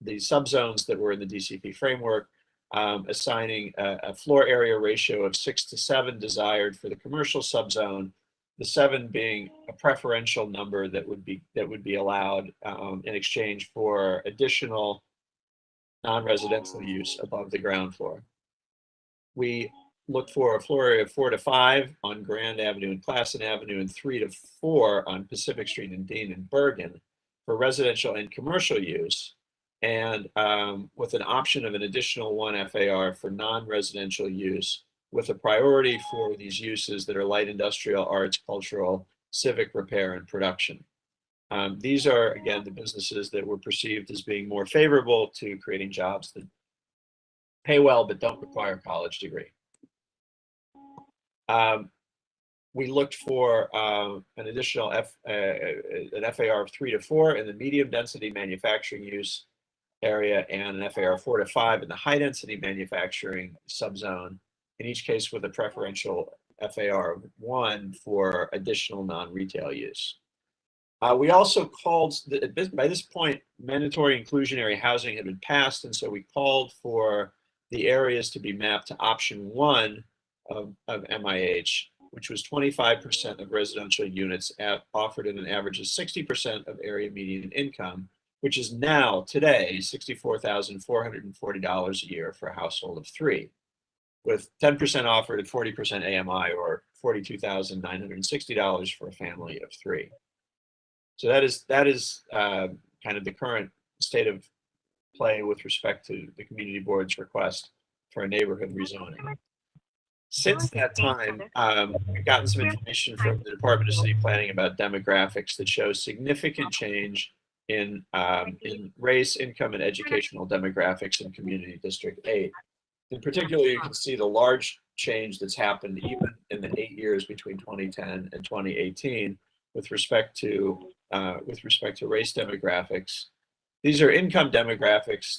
subzones that were in the DCP framework, assigning a floor area ratio of 6 to 7 desired for the commercial subzone, the 7 being a preferential number that would be allowed in exchange for additional non-residential use above the ground floor. We looked for a floor area of 4 to 5 on Grand Avenue and Classen Avenue and 3 to 4 on Pacific Street and Dean and Bergen for residential and commercial use, and with an option of an additional 1 FAR for non-residential use, with a priority for these uses that are light industrial, arts, cultural, civic repair, and production. These are, again, the businesses that were perceived as being more favorable to creating jobs that pay well but don't require a college degree. We looked for an additional an FAR of 3 to 4 in the medium density manufacturing use area and an FAR 4 to 5 in the high density manufacturing subzone, in each case with a preferential FAR of 1 for additional non-retail use. We also called, by this point, mandatory inclusionary housing had been passed, and so we called for the areas to be mapped to option 1 of MIH, which was 25% of residential units offered at an average of 60% of area median income, which is now, today, $64,440 a year for a household of 3, with 10% offered at 40% AMI or $42,960 for a family of 3. So that is kind of the current state of play with respect to the community board's request for a neighborhood rezoning. Since that time, we've gotten some information from the Department of City Planning about demographics that shows significant change in race, income, and educational demographics in Community District 8. In particular, you can see the large change that's happened even in the 8 years between 2010 and 2018 with respect to race demographics. These are income demographics.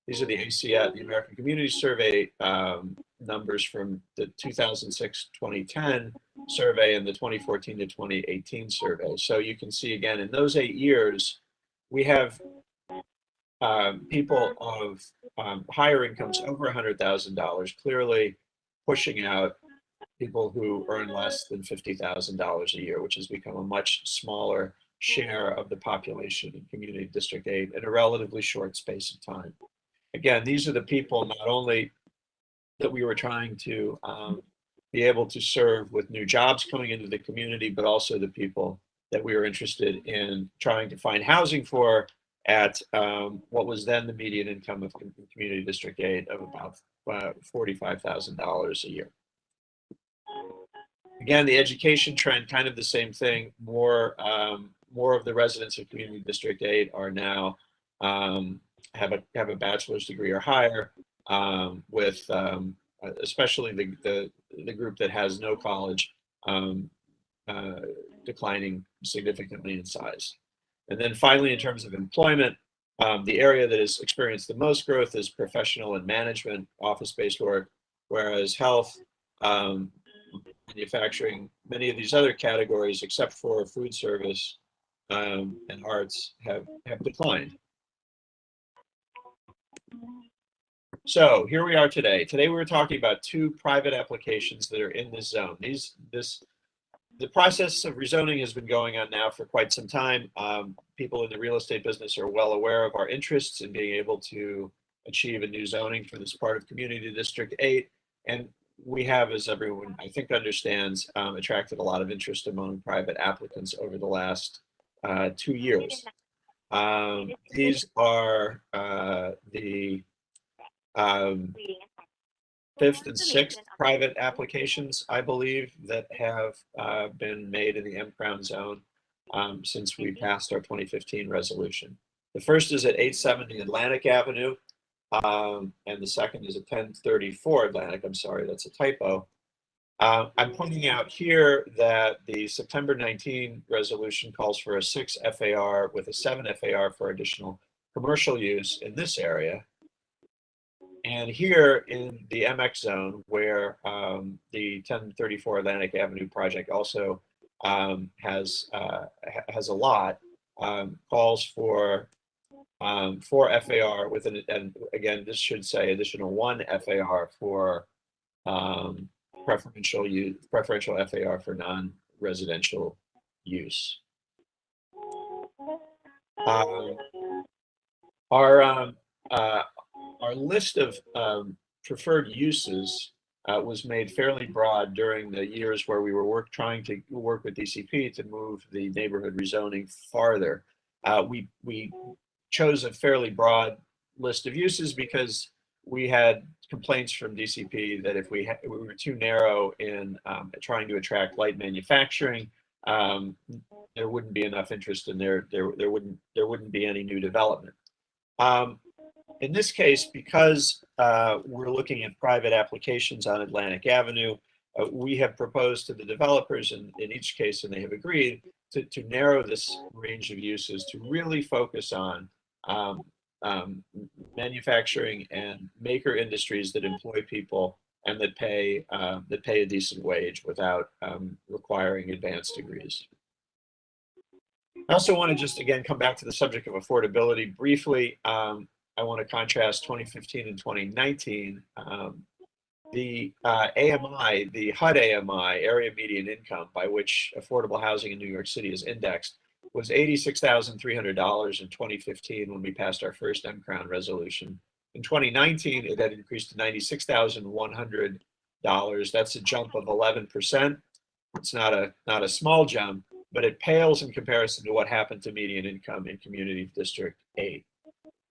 These are the ACS, the American Community Survey numbers from the 2006-2010 survey and the 2014 to 2018 survey. So you can see again, in those 8 years, we have people of higher incomes over $100,000, clearly pushing out people who earn less than $50,000 a year, which has become a much smaller share of the population in Community District 8 in a relatively short space of time. Again, these are the people not only that we were trying to be able to serve with new jobs coming into the community, but also the people that we were interested in trying to find housing for at what was then the median income of Community District 8 of about $45,000 a year. Again, the education trend, kind of the same thing. More of the residents of Community District 8 are now have a bachelor's degree or higher, with especially the group that has no college declining significantly in size. And then finally, in terms of employment, the area that has experienced the most growth is professional and management, office-based work, whereas health, manufacturing, many of these other categories, except for food service and arts, have declined. So here we are today. Today we're talking about two private applications that are in this zone. The process of rezoning has been going on now for quite some time. People in the real estate business are well aware of our interests in being able to achieve a new zoning for this part of Community District 8. And we have, as everyone I think understands, attracted a lot of interest among private applicants over the last 2 years. These are the fifth and sixth private applications, I believe, that have been made in the M-Crown zone since we passed our 2015 resolution. The first is at 870 Atlantic Avenue, and the second is at 1034 Atlantic. I'm sorry, that's a typo. I'm pointing out here that the September 19 resolution calls for a 6 FAR with a 7 FAR for additional commercial use in this area. And here in the MX zone, where the 1034 Atlantic Avenue project also has a lot, calls for 4 FAR with and again, this should say additional 1 FAR for preferential FAR for non-residential use. Our list of preferred uses was made fairly broad during the years where we were trying to work with DCP to move the neighborhood rezoning farther. We chose a fairly broad list of uses because we had complaints from DCP that if we were too narrow in trying to attract light manufacturing, there wouldn't be enough interest in there wouldn't be any new development. In this case, because we're looking at private applications on Atlantic Avenue, we have proposed to the developers in each case, and they have agreed to narrow this range of uses to really focus on manufacturing and maker industries that employ people and that pay a decent wage without requiring advanced degrees. I also want to just again come back to the subject of affordability briefly. I want to contrast 2015 and 2019. The AMI, the HUD AMI, area median income, by which affordable housing in New York City is indexed, was $86,300 in 2015 when we passed our first M-Crown resolution. In 2019, it had increased to $96,100. That's a jump of 11%. It's not a small jump, but it pales in comparison to what happened to median income in Community District 8.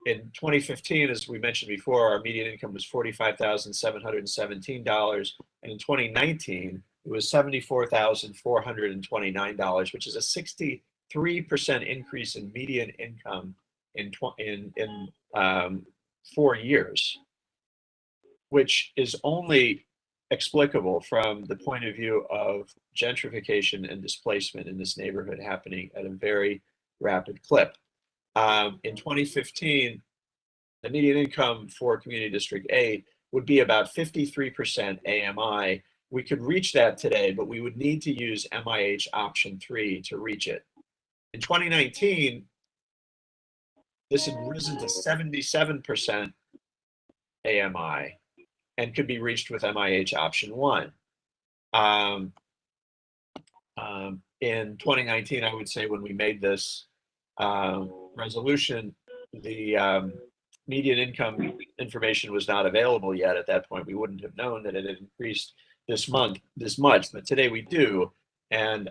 In 2015, as we mentioned before, our median income was $45,717, and in 2019, it was $74,429, which is a 63% increase in median income in 4 years, which is only explicable from the point of view of gentrification and displacement in this neighborhood happening at a very rapid clip. In 2015, the median income for Community District 8 would be about 53% AMI. We could reach that today, but we would need to use MIH option 3 to reach it. In 2019, this had risen to 77% AMI and could be reached with MIH option 1. In 2019, I would say when we made this resolution, the median income information was not available yet. At that point, we wouldn't have known that it had increased this much, but today we do. And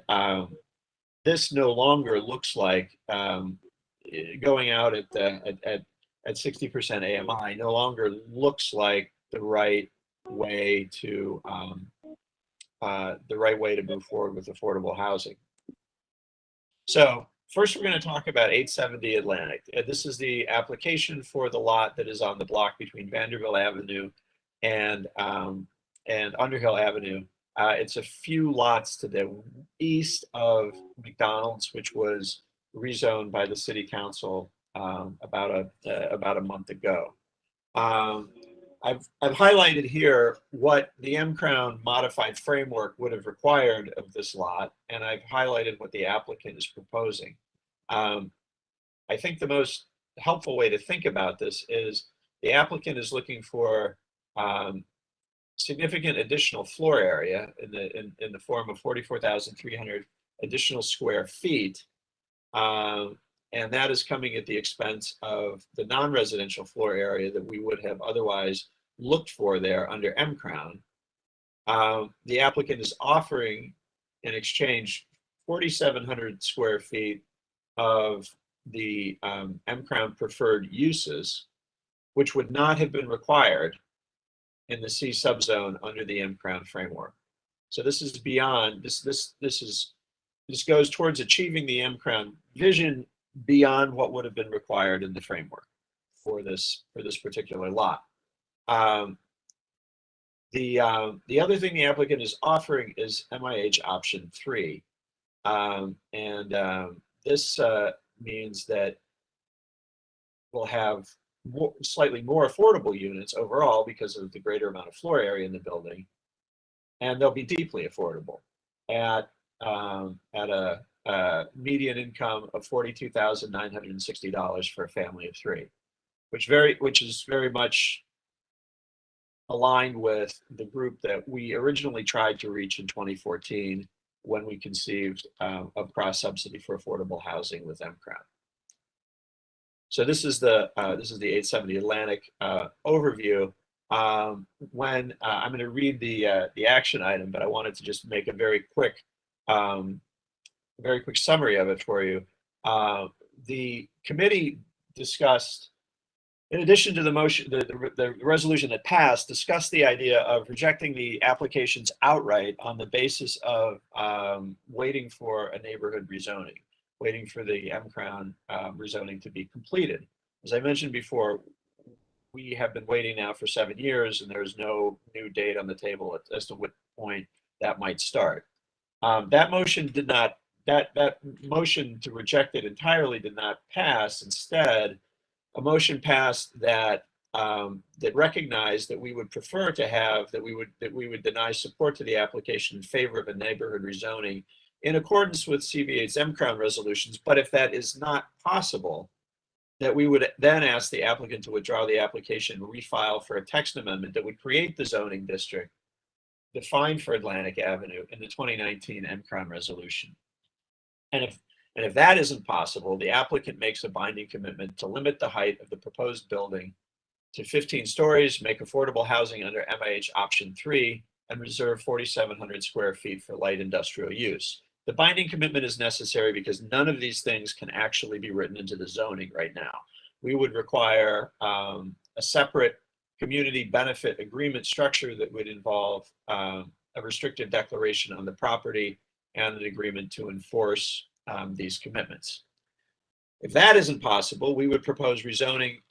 this no longer looks like going out at 60% AMI no longer looks like the right way to move forward with affordable housing. So first, we're going to talk about 870 Atlantic. This is the application for the lot that is on the block between Vanderbilt Avenue and Underhill Avenue. It's a few lots to the east of McDonald's, which was rezoned by the city council about a month ago. I've highlighted here what the M-Crown modified framework would have required of this lot, and I've highlighted what the applicant is proposing. I think the most helpful way to think about this is the applicant is looking for significant additional floor area in the form of 44,300 additional square feet. And that is coming at the expense of the non-residential floor area that we would have otherwise looked for there under M-Crown. The applicant is offering in exchange 4,700 square feet of the M-Crown preferred uses, which would not have been required in the C subzone under the M-Crown framework. So this is beyond, this goes towards achieving the M-Crown vision beyond what would have been required in the framework for this particular lot. The other thing the applicant is offering is MIH option 3. This means that we'll have slightly more affordable units overall because of the greater amount of floor area in the building, and they'll be deeply affordable at a median income of $42,960 for a family of 3, which is very much aligned with the group that we originally tried to reach in 2014 when we conceived of cross subsidy for affordable housing with M-Crown. So this is the 870 Atlantic overview. I'm going to read the action item, but I wanted to just make a very quick summary of it for you. The committee discussed, in addition to the motion, the resolution that passed, discussed the idea of rejecting the applications outright on the basis of waiting for a neighborhood rezoning, waiting for the M-Crown rezoning to be completed. As I mentioned before, we have been waiting now for 7 years, and there's no new date on the table as to what point that might start. That motion did not. That motion to reject it entirely did not pass. Instead, a motion passed that that recognized that we would prefer to have that we would deny support to the application in favor of a neighborhood rezoning in accordance with CB8's M-Crown resolutions. But if that is not possible, that we would then ask the applicant to withdraw the application and refile for a text amendment that would create the zoning district defined for Atlantic Avenue in the 2019 M-Crown resolution. And if that isn't possible, the applicant makes a binding commitment to limit the height of the proposed building to 15 stories, make affordable housing under MIH option 3, and reserve 4,700 square feet for light industrial use. The binding commitment is necessary because none of these things can actually be written into the zoning right now. We would require a separate community benefit agreement structure that would involve a restrictive declaration on the property and an agreement to enforce these commitments. If that isn't possible, we would propose rezoning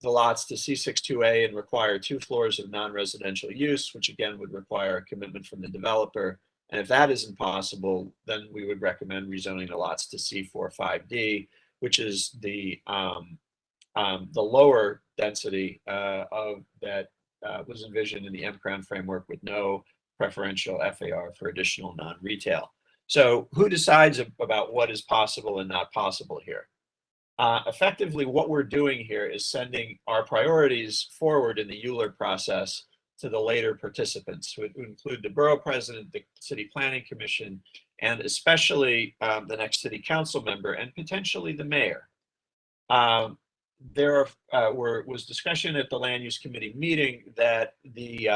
the lots to C62A and require 2 floors of non-residential use, which again would require a commitment from the developer. And if that isn't possible, then we would recommend rezoning the lots to C45D, which is the lower density of that was envisioned in the M-Crown framework with no preferential FAR for additional non-retail. So who decides about what is possible and not possible here? Effectively, what we're doing here is sending our priorities forward in the Euler process to the later participants, who include the borough president, the city planning commission, and especially the next city council member and potentially the mayor. There was discussion at the land use committee meeting that the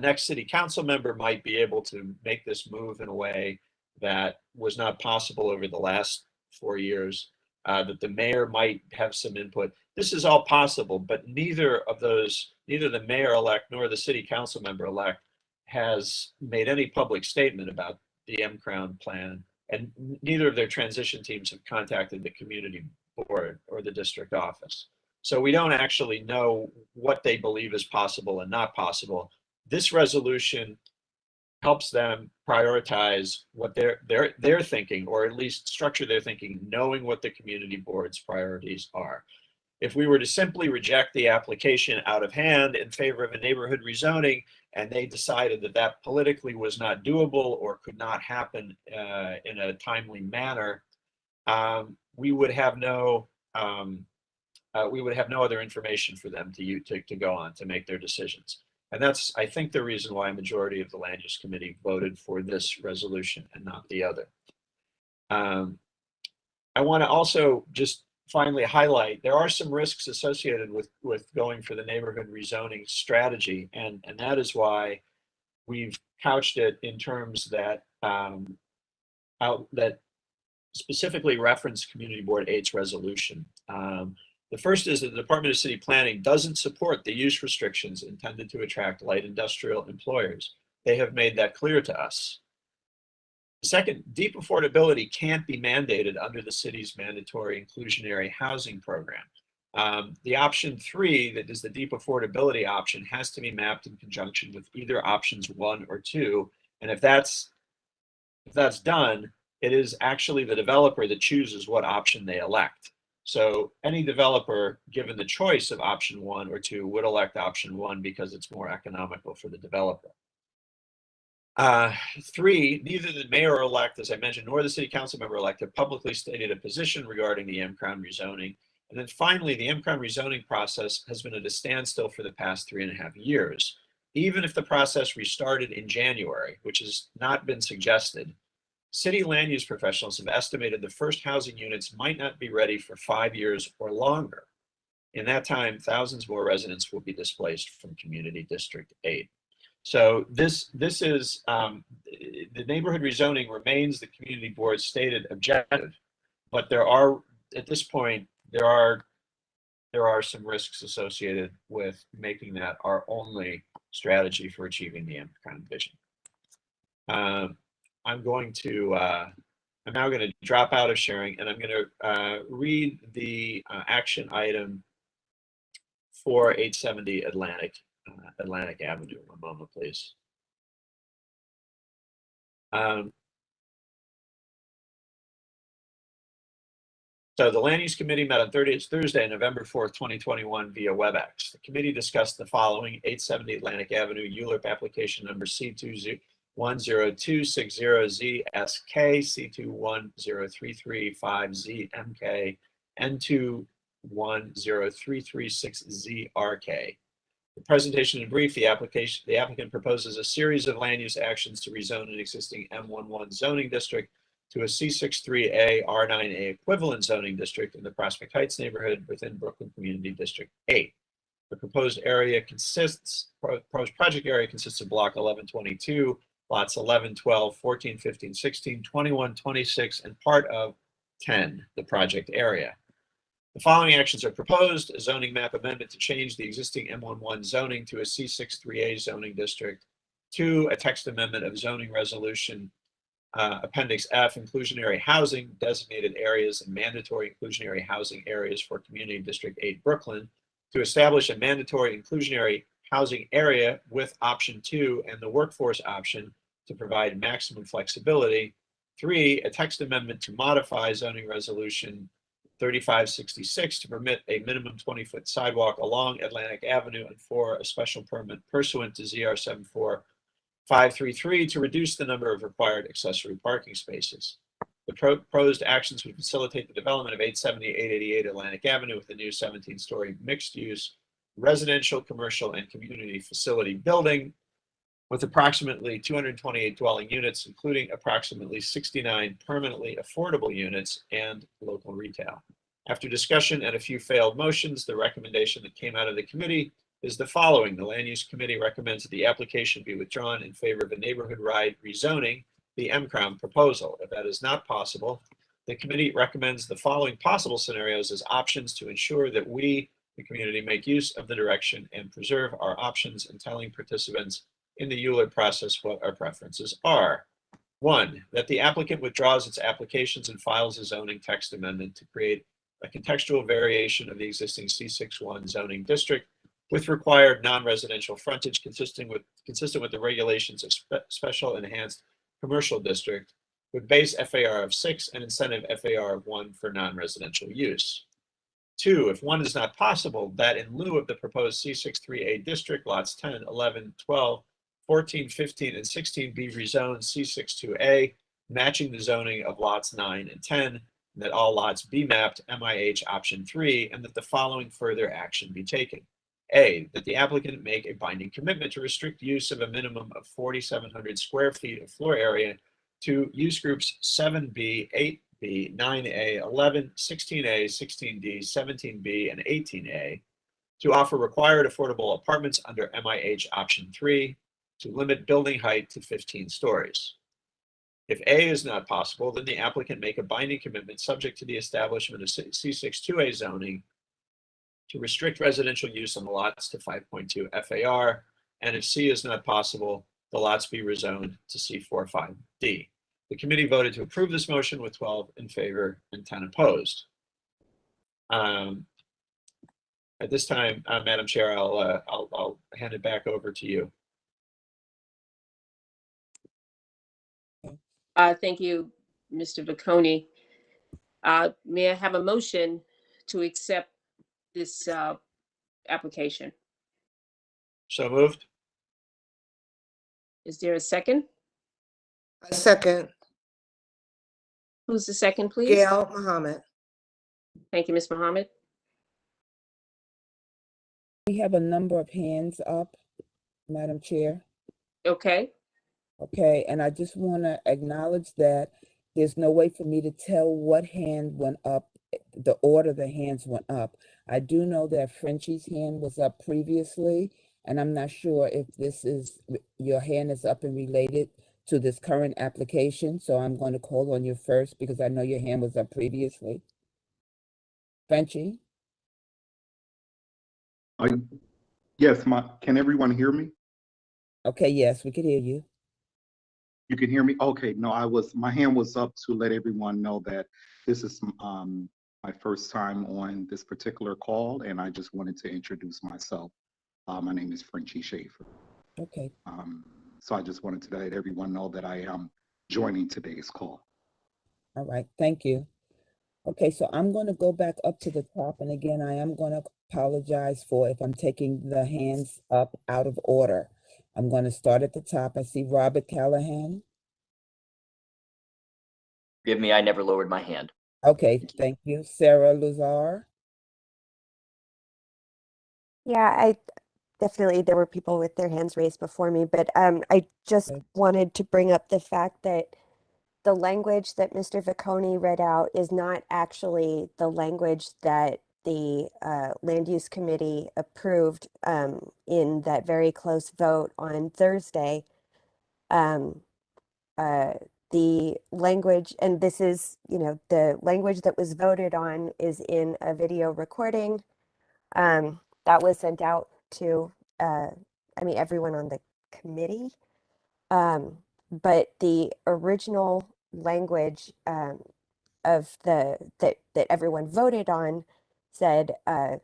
next city council member might be able to make this move in a way that was not possible over the last 4 years, that the mayor might have some input. This is all possible, but neither the mayor-elect nor the city council member-elect has made any public statement about the M-Crown plan, and neither of their transition teams have contacted the community board or the district office. So we don't actually know what they believe is possible and not possible. This resolution helps them prioritize what they're thinking, or at least structure their thinking, knowing what the community board's priorities are. If we were to simply reject the application out of hand in favor of a neighborhood rezoning, and they decided that that politically was not doable or could not happen in a timely manner, we would have no other information for them to go on to make their decisions. And that's, I think, the reason why a majority of the Land Use Committee voted for this resolution and not the other. I want to also just finally highlight, there are some risks associated with going for the neighborhood rezoning strategy, and that is why we've couched it in terms that that specifically reference Community Board 8's resolution. The first is that the Department of City Planning doesn't support the use restrictions intended to attract light industrial employers. They have made that clear to us. Second, deep affordability can't be mandated under the city's mandatory inclusionary housing program. The option 3, that is the deep affordability option, has to be mapped in conjunction with either options 1 or 2. And if that's done, it is actually the developer that chooses what option they elect. So any developer, given the choice of option 1 or 2, would elect option 1 because it's more economical for the developer. 3, neither the mayor-elect, as I mentioned, nor the city council member-elect have publicly stated a position regarding the M-Crown rezoning. And then finally, the M-Crown rezoning process has been at a standstill for the past 3.5 years. Even if the process restarted in January, which has not been suggested, city land use professionals have estimated the first housing units might not be ready for 5 years or longer. In that time, thousands more residents will be displaced from Community District 8. So this is, the neighborhood rezoning remains the community board's stated objective, but there are, at this point, there are some risks associated with making that our only strategy for achieving the M-Crown vision. I'm now going to drop out of sharing, and I'm going to read the action item for 870 Atlantic Avenue. One moment, please. So the Land Use Committee met on Thursday, November 4th, 2021 via WebEx. The committee discussed the following: 870 Atlantic Avenue, ULURP application number C21060ZSK, C210335ZMK, N210336ZRK. The presentation in brief, the applicant proposes a series of land use actions to rezone an existing M11 zoning district to a C63A R9A equivalent zoning district in the Prospect Heights neighborhood within Brooklyn Community District 8. The proposed project area consists of block 1122, lots 11, 12, 14, 15, 16, 21, 26, and part of 10, the project area. The following actions are proposed: a zoning map amendment to change the existing M11 zoning to a C63A zoning district. 2, a text amendment of zoning resolution Appendix F, inclusionary housing, designated areas and mandatory inclusionary housing areas for Community District 8 Brooklyn, to establish a mandatory inclusionary housing area with option 2 and the workforce option to provide maximum flexibility. 3, a text amendment to modify zoning resolution 3566 to permit a minimum 20-foot sidewalk along Atlantic Avenue, and 4, a special permit pursuant to ZR 74533 to reduce the number of required accessory parking spaces. The proposed actions would facilitate the development of 870-888 Atlantic Avenue with a new 17-story mixed-use residential, commercial, and community facility building with approximately 228 dwelling units, including approximately 69 permanently affordable units and local retail. After discussion and a few failed motions, the recommendation that came out of the committee is the following. The Land Use Committee recommends that the application be withdrawn in favor of a neighborhood rezoning, the M-Crown proposal. If that is not possible, the committee recommends the following possible scenarios as options to ensure that we, the community, make use of the direction and preserve our options in telling participants in the ULURP process what our preferences are. 1, that the applicant withdraws its applications and files a zoning text amendment to create a contextual variation of the existing C61 zoning district with required non-residential frontage consistent with the regulations of special enhanced commercial district, with base FAR of 6 and incentive FAR of 1 for non-residential use. 2, if 1 is not possible, that in lieu of the proposed C63A district, lots 10, 11, 12, 14, 15, and 16 be rezoned C62A, matching the zoning of lots 9 and 10, and that all lots be mapped MIH option 3, and that the following further action be taken. A, that the applicant make a binding commitment to restrict use of a minimum of 4,700 square feet of floor area to use groups 7B, 8B, 9A, 11, 16A, 16D, 17B, and 18A, to offer required affordable apartments under MIH option 3, to limit building height to 15 stories. If A is not possible, then the applicant make a binding commitment subject to the establishment of C62A zoning to restrict residential use on the lots to 5.2 FAR, and if C is not possible, the lots be rezoned to C45D. The committee voted to approve this motion with 12 in favor and 10 opposed. At this time, Madam Chair, I'll hand it back over to you. Thank you, Mr. Vacconi. May I have a motion to accept this application? So moved. Is there a second? A second. Who's the second, please? Gail Muhammad. Thank you, Ms. Muhammad. We have a number of hands up, Madam Chair. Okay. Okay, and I just want to acknowledge that there's no way for me to tell what hand went up, the order the hands went up. I do know that Frenchie's hand was up previously, and I'm not sure if this is, your hand is up and related to this current application, so I'm going to call on you first because I know your hand was up previously. Frenchie? Yes, can everyone hear me? Okay, yes, we can hear you. You can hear me? Okay, no, my hand was up to let everyone know that this is my first time on this particular call, and I just wanted to introduce myself. My name is Frenchie Schaefer. Okay. So I just wanted to let everyone know that I am joining today's call. All right, thank you. Okay, so I'm going to go back up to the top, and again, I am going to apologize for if I'm taking the hands up out of order. I'm going to start at the top. I see Robert Callahan. Forgive me, I never lowered my hand. Okay, thank you. Sarah Lazar. Yeah, I definitely, there were people with their hands raised before me, but I just wanted to bring up the fact that the language that Mr. Vacconi read out is not actually the language that the Land Use Committee approved in that very close vote on Thursday. The language, and this is, the language that was voted on is in a video recording that was sent out to, everyone on the committee. But the original language of that everyone voted on said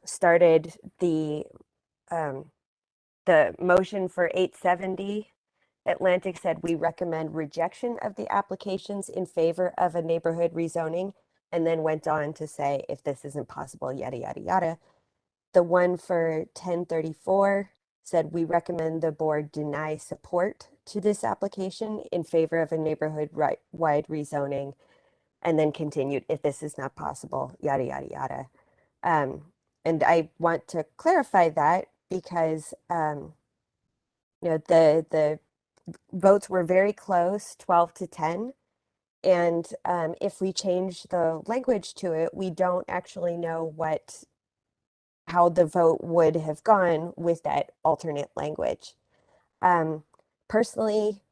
started the motion for 870. Atlantic said we recommend rejection of the applications in favor of a neighborhood rezoning, and then went on to say if this isn't possible, yada yada yada. The one for 1034 said we recommend the board deny support to this application in favor of a neighborhood-wide rezoning, and then continued if this is not possible, yada yada yada. And I want to clarify that because the votes were very close, 12 to 10. And if we change the language to it, we don't actually know how the vote would have gone with that alternate language. Personally,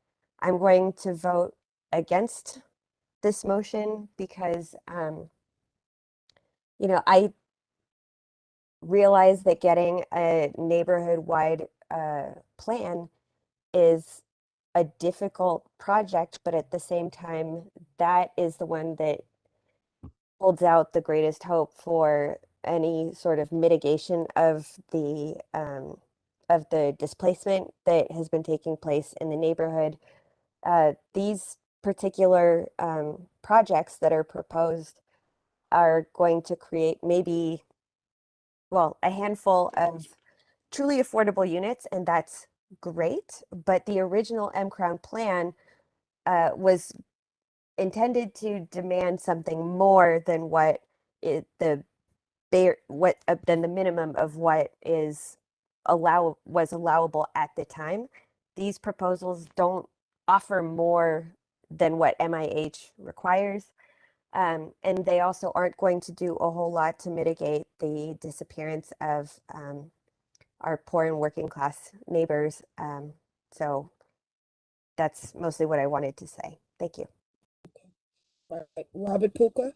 I'm going to vote against this motion because, I realize that getting a neighborhood-wide plan is a difficult project, but at the same time, that is the one that holds out the greatest hope for any sort of mitigation of the displacement that has been taking place in the neighborhood. These particular projects that are proposed are going to create maybe, well, a handful of truly affordable units, and that's great. But the original M-Crown plan was intended to demand something more than what than the minimum of what was allowable at the time. These proposals don't offer more than what MIH requires. And they also aren't going to do a whole lot to mitigate the disappearance of our poor and working class neighbors. So that's mostly what I wanted to say. Thank you. All right, Robert Puka.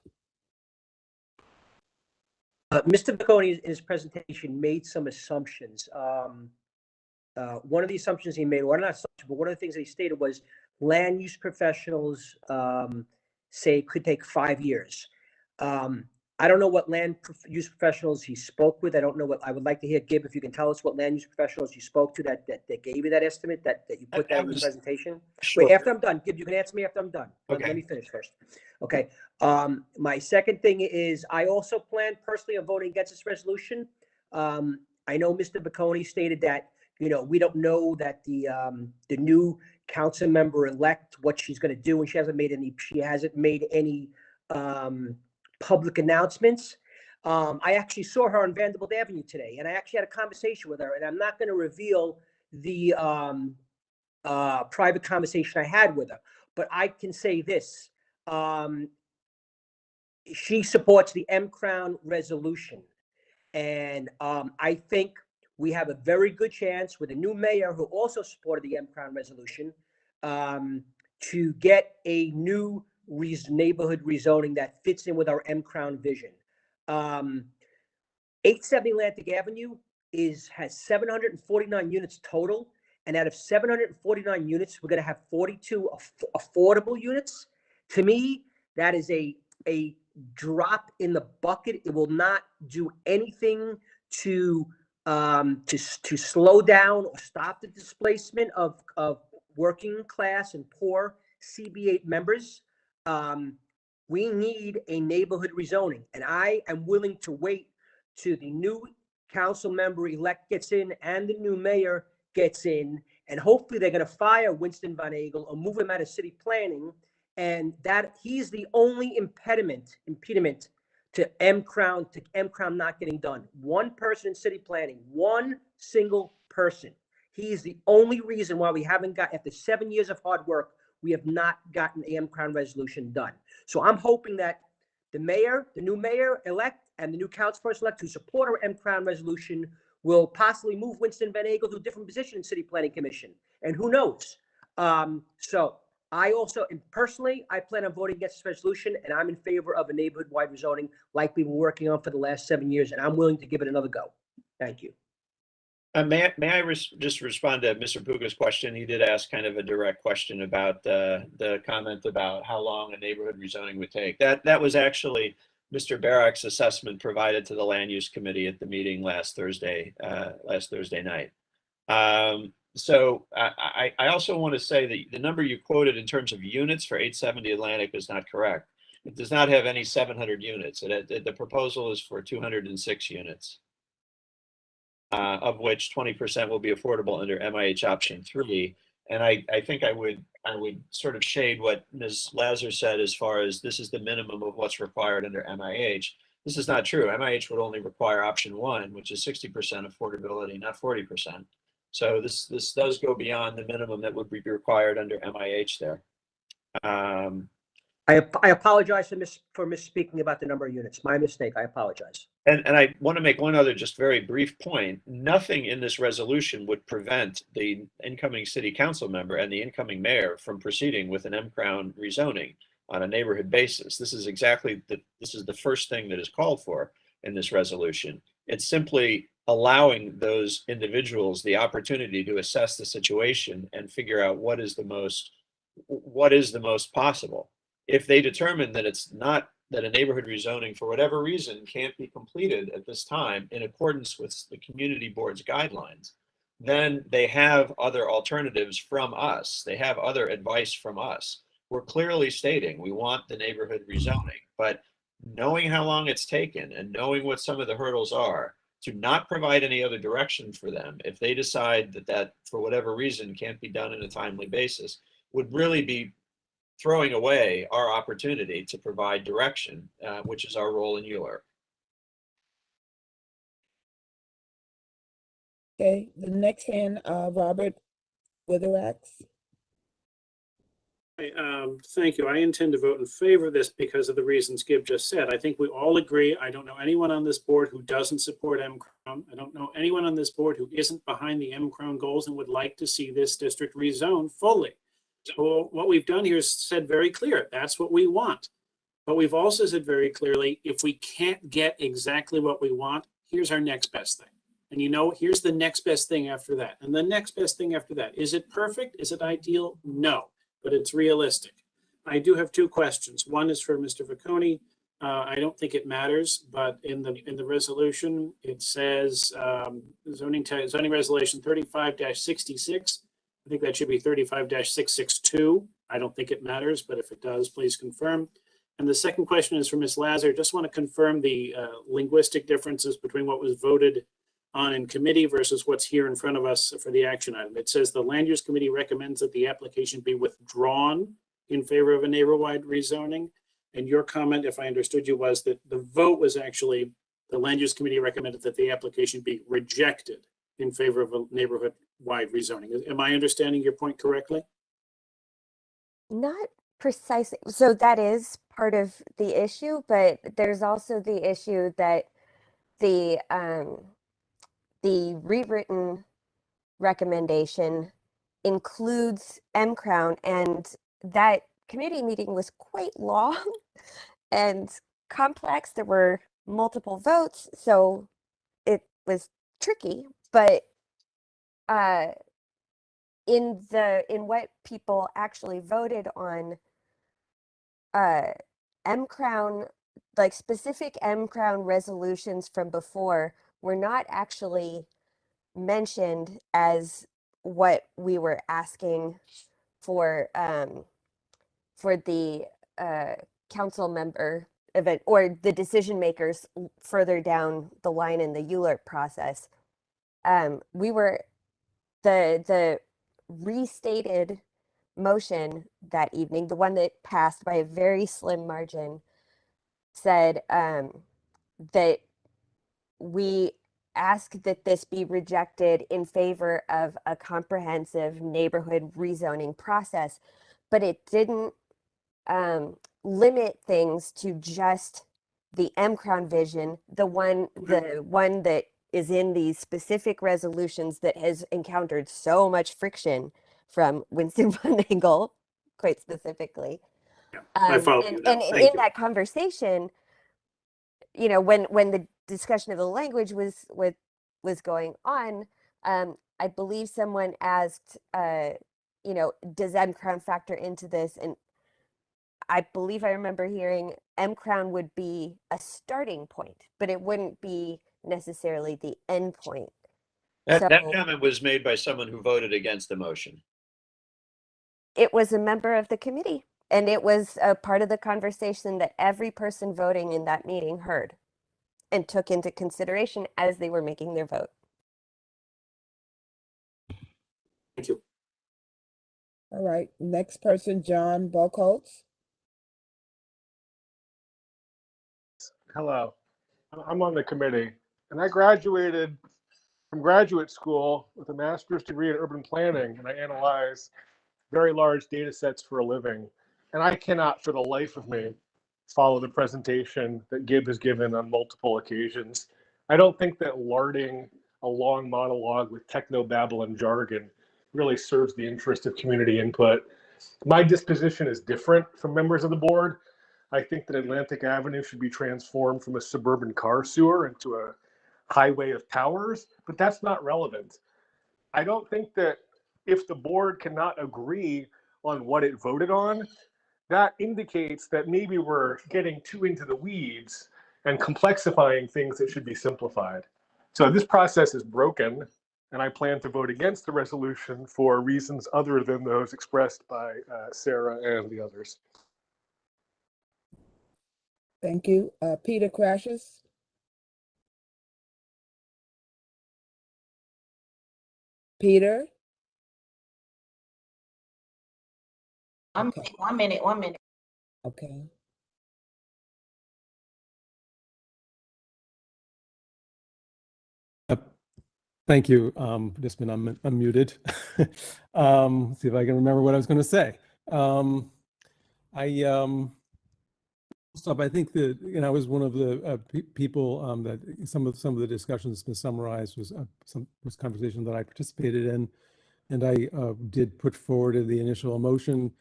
Mr. Bocconi in his presentation made some assumptions. One of the assumptions he made, or not assumption, but one of the things that he stated was land use professionals say it could take 5 years. I don't know what use professionals he spoke with. I don't know what, I would like to hear, Gib, if you can tell us what land use professionals you spoke to that gave you that estimate, that you put that in your presentation. Sure. Wait, after I'm done, Gib, you can answer me after I'm done. Okay. Let me finish first. Okay. My second thing is I also plan personally on voting against this resolution. I know Mr. Bocconi stated that, you know, we don't know that the new council member elect what she's going to do, and she hasn't made any public announcements. I actually saw her on Vanderbilt Avenue today, and I actually had a conversation with her, and I'm not going to reveal the private conversation I had with her, but I can say this. She supports the M-Crown resolution, and I think we have a very good chance with a new mayor who also supported the M-Crown resolution to get a new neighborhood rezoning that fits in with our M-Crown vision. 870 Atlantic Avenue has 749 units total, and out of 749 units, we're going to have 42 affordable units. To me, that is a drop in the bucket. It will not do anything to slow down or stop the displacement of working class and poor CB8 members. We need a neighborhood rezoning, and I am willing to wait till the new council member elect gets in and the new mayor gets in, and hopefully they're going to fire Winston Van Agel or move him out of city planning, and that he's the only impediment to M-Crown not getting done. One person in city planning, one single person. He is the only reason why we haven't got, after 7 years of hard work, we have not gotten the M-Crown resolution done. So I'm hoping that the mayor, the new mayor elect, and the new councilperson elect who support our M-Crown resolution will possibly move Winston Van Agel to a different position in City Planning Commission. And who knows? So I also, and personally, I plan on voting against this resolution, and I'm in favor of a neighborhood-wide rezoning like we've been working on for the last 7 years, and I'm willing to give it another go. Thank you. May I just respond to Mr. Puga's question? He did ask kind of a direct question about the comment about how long a neighborhood rezoning would take. That was actually Mr. Barrack's assessment provided to the Land Use Committee at the meeting last Thursday night. So I also want to say that the number you quoted in terms of units for 870 Atlantic is not correct. It does not have any 700 units. The proposal is for 206 units. Of which 20% will be affordable under MIH option 3. And I think I would sort of shade what Ms. Lazar said as far as this is the minimum of what's required under MIH. This is not true. MIH would only require option 1, which is 60% affordability, not 40%. So this does go beyond the minimum that would be required under MIH there. I apologize for misspeaking about the number of units. My mistake. I apologize. And I want to make one other just very brief point. Nothing in this resolution would prevent the incoming city council member and the incoming mayor from proceeding with an M-Crown rezoning on a neighborhood basis. This is the first thing that is called for in this resolution. It's simply allowing those individuals the opportunity to assess the situation and figure out what is the most possible. If they determine that it's not that a neighborhood rezoning, for whatever reason, can't be completed at this time in accordance with the community board's guidelines, then they have other alternatives from us. They have other advice from us. We're clearly stating we want the neighborhood rezoning, but knowing how long it's taken and knowing what some of the hurdles are, to not provide any other direction for them if they decide that for whatever reason can't be done in a timely basis, would really be throwing away our opportunity to provide direction, which is our role in ULURP. Okay, the next hand, Robert Witheracks. Thank you. I intend to vote in favor of this because of the reasons Gib just said. I think we all agree. I don't know anyone on this board who doesn't support M-Crown. I don't know anyone on this board who isn't behind the M-Crown goals and would like to see this district rezoned fully. So what we've done here is said very clear, that's what we want. But we've also said very clearly, if we can't get exactly what we want, here's our next best thing. And you know, here's the next best thing after that. And the next best thing after that. Is it perfect? Is it ideal? No, but it's realistic. I do have two questions. One is for Mr. Vacconi. I don't think it matters, but in the resolution, it says zoning resolution 35-66. I think that should be 35-662. I don't think it matters, but if it does, please confirm. And the second question is for Ms. Lazar. Just want to confirm the linguistic differences between what was voted on in committee versus what's here in front of us for the action item. It says the Land Use Committee recommends that the application be withdrawn in favor of a neighborhood rezoning. And your comment, if I understood you, was that the vote was actually the Land Use Committee recommended that the application be rejected in favor of a neighborhood-wide rezoning. Am I understanding your point correctly? Not precisely. So that is part of the issue, but there's also the issue that the rewritten recommendation includes M-Crown, and that committee meeting was quite long and complex. There were multiple votes, so it was tricky, but in what people actually voted on, M-Crown, like specific M-Crown resolutions from before were not actually mentioned as what we were asking for the council member event or the decision makers further down the line in the ULURP process. We were the restated motion that evening, the one that passed by a very slim margin, said that we ask that this be rejected in favor of a comprehensive neighborhood rezoning process, but it didn't limit things to just the M-Crown vision, the one that is in these specific resolutions that has encountered so much friction from Winston Van Engel, quite specifically. I follow you now. And Thank in you. that conversation, you know, when the discussion of the language was going on, I believe someone asked, you know, does M-Crown factor into this? And I believe I remember hearing M-Crown would be a starting point, but it wouldn't be necessarily the end point. That comment was made by someone who voted against the motion. It was a member of the committee, and it was a part of the conversation that every person voting in that meeting heard and took into consideration as they were making their vote. Thank you. All right, next person, John Volkov. Hello, I'm on the committee, and I graduated from graduate school with a master's degree in urban planning, and I analyze very large data sets for a living. And I cannot, for the life of me, follow the presentation that Gib has given on multiple occasions. I don't think that larding a long monologue with technobabble and jargon really serves the interest of community input. My disposition is different from members of the board. I think that Atlantic Avenue should be transformed from a suburban car sewer into a highway of towers, but that's not relevant. I don't think that if the board cannot agree on what it voted on, that indicates that maybe we're getting too into the weeds and complexifying things that should be simplified. So this process is broken, and I plan to vote against the resolution for reasons other than those expressed by Sarah and the others. Thank you. Peter Crashes. Peter? Okay. One minute. Okay. Thank you. Just been unmuted. See if I can remember what I was going to say. I think that, you know, I was one of the people that some of the discussions been summarized was conversation that I participated in, and I did put forward the initial motion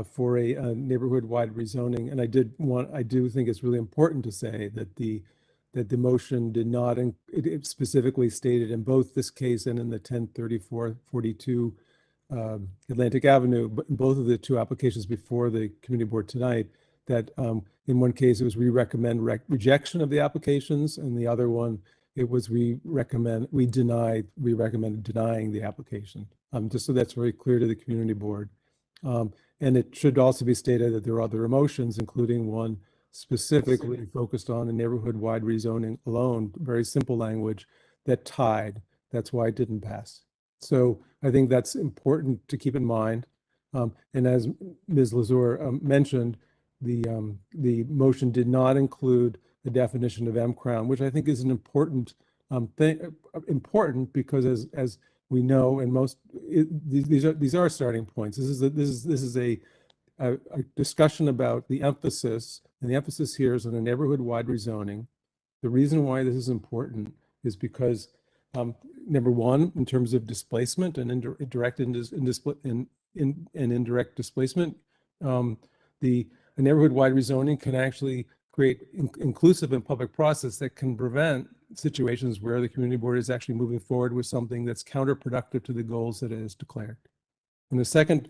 for a neighborhood-wide rezoning, and I do think it's really important to say that the motion did not, it specifically stated in both this case and in the 103442 Atlantic Avenue, but in both of the two applications before the community board tonight, that in one case it was we recommend rejection of the applications, and the other one it was we recommend denying the application. Just so that's very clear to the community board. And it should also be stated that there are other motions, including one specifically focused on a neighborhood-wide rezoning alone, very simple language, that tied. That's why it didn't pass. So I think that's important to keep in mind. And as Ms. Lazur mentioned, the motion did not include the definition of M-Crown, which I think is an important thing. Important because as we know, and these are starting points. This is a discussion about the emphasis, and the emphasis here is on a neighborhood-wide rezoning. The reason why this is important is because number one, in terms of displacement and indirect displacement, a neighborhood-wide rezoning can actually create inclusive and public process that can prevent situations where the community board is actually moving forward with something that's counterproductive to the goals that it has declared. And the second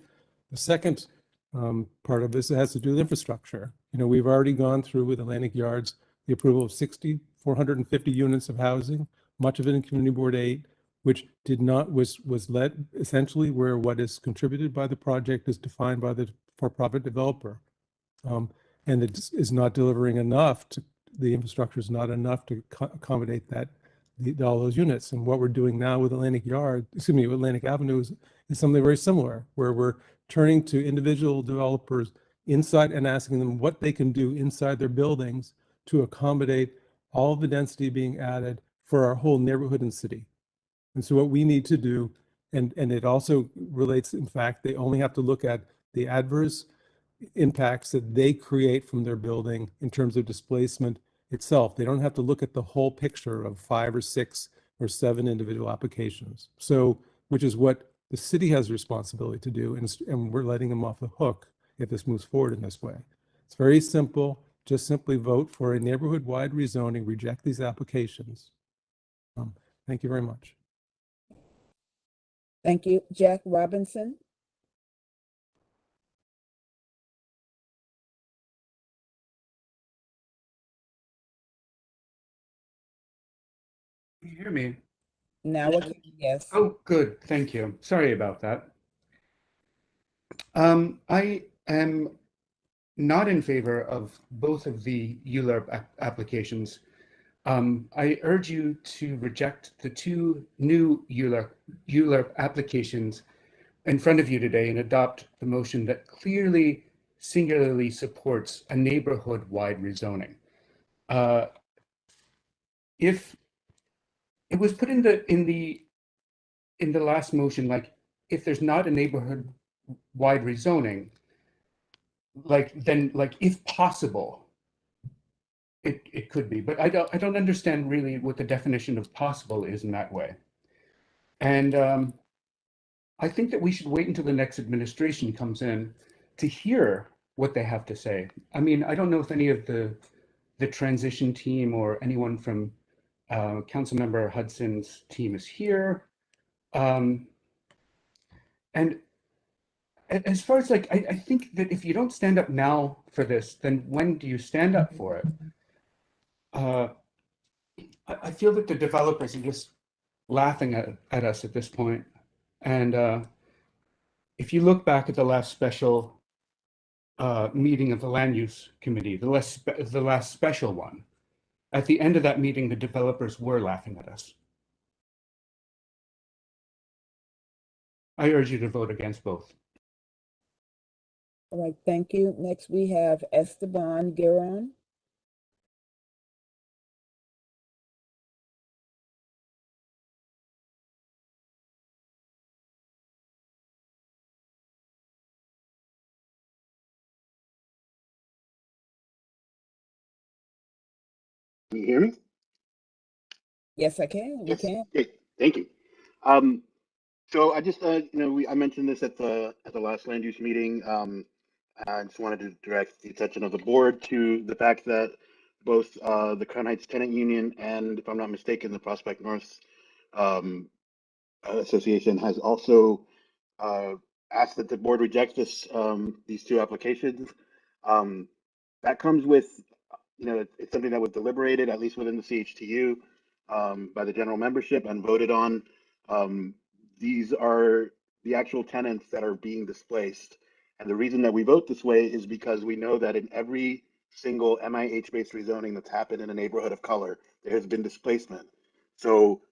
part of this has to do with infrastructure. You know, we've already gone through with Atlantic Yards the approval of 450 units of housing, much of it in Community Board 8, which was led essentially where what is contributed by the project is defined by the for-profit developer. And it is not delivering enough to, the infrastructure is not enough to accommodate all those units. And what we're doing now with Atlantic Avenue is something very similar, where we're turning to individual developers inside and asking them what they can do inside their buildings to accommodate all of the density being added for our whole neighborhood and city. And so what we need to do, and it also relates, in fact, they only have to look at the adverse impacts that they create from their building in terms of displacement itself. They don't have to look at the whole picture of 5 or 6 or 7 individual applications. So, which is what the city has a responsibility to do, and we're letting them off the hook if this moves forward in this way. It's very simple. Just simply vote for a neighborhood-wide rezoning, reject these applications. Thank you very much. Thank you. Jack Robinson. Can you hear me? Now, okay, yes. Oh, good. Thank you. Sorry about that. I am not in favor of both of the ULURP applications. I urge you to reject the 2 new ULURP applications in front of you today and adopt the motion that clearly, singularly supports a neighborhood-wide rezoning. If it was put in the last motion, like if there's not a neighborhood-wide rezoning, then if possible, it could be. But I don't understand really what the definition of possible is in that way. And I think that we should wait until the next administration comes in to hear what they have to say. I mean, I don't know if any of the transition team or anyone from Councilmember Hudson's team is here. And as far as like, I think that if you don't stand up now for this, then when do you stand up for it? I feel that the developers are just laughing at us at this point. And if you look back at the last special meeting of the land use committee, the last special one, at the end of that meeting, the developers were laughing at us. I urge you to vote against both. All right, thank you. Next, we have Esteban Giron. Can you hear me? Yes, I can. We Yes. can. Okay. Thank you. So I just, I mentioned this at the last land use meeting. I just wanted to direct the attention of the board to the fact that both the Crown Heights Tenant Union and, if I'm not mistaken, the Prospect North Association has also asked that the board reject these two applications. That comes with, it's something that was deliberated, at least within the CHTU, by the general membership and voted on. These are the actual tenants that are being displaced. And the reason that we vote this way is because we know that in every single MIH-based rezoning that's happened in a neighborhood of color, there has been displacement. So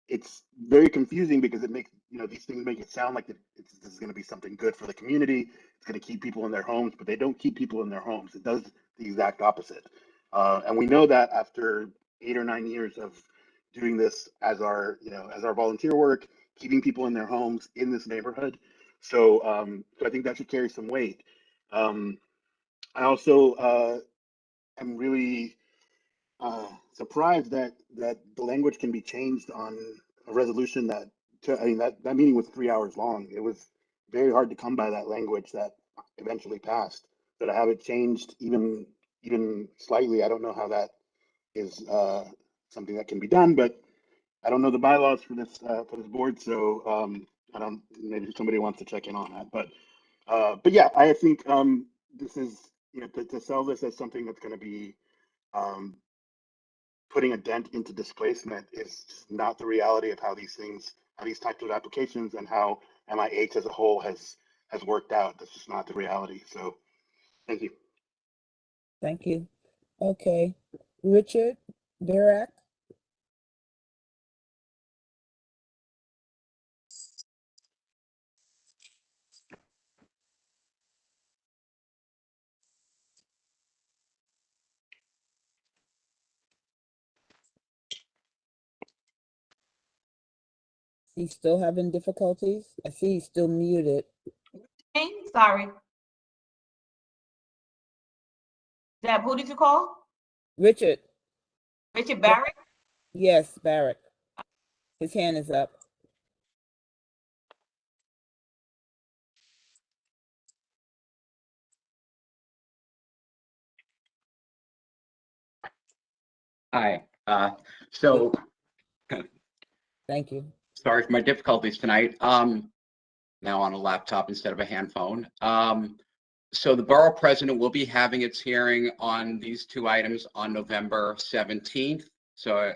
it's very confusing because it makes, these things make it sound like this is going to be something good for the community. It's going to keep people in their homes, but they don't keep people in their homes. It does the exact opposite. And we know that after 8 or 9 years of doing this as our volunteer work, keeping people in their homes in this neighborhood. So, so I think that should carry some weight. I also am really surprised that the language can be changed on a resolution that meeting was 3 hours long. It was very hard to come by that language that eventually passed. But to have it changed even slightly, I don't know how that is something that can be done. But I don't know the bylaws for this board, so I don't. Maybe somebody wants to check in on that. But yeah, I think this is to sell this as something that's going to be putting a dent into displacement is just not the reality of how these types of applications and how MIH as a whole has worked out. That's just not the reality. So thank you. Thank you. Okay. Richard Barak. He's still having difficulties. I see he's still muted. Hey, sorry. Deb, who did you call? Richard. Richard Barrett? Yes, Barak. His hand is up. Hi. So Thank you. sorry for my difficulties tonight. Now on a laptop instead of a hand phone. So the borough president will be having its hearing on these two items on November 17th. So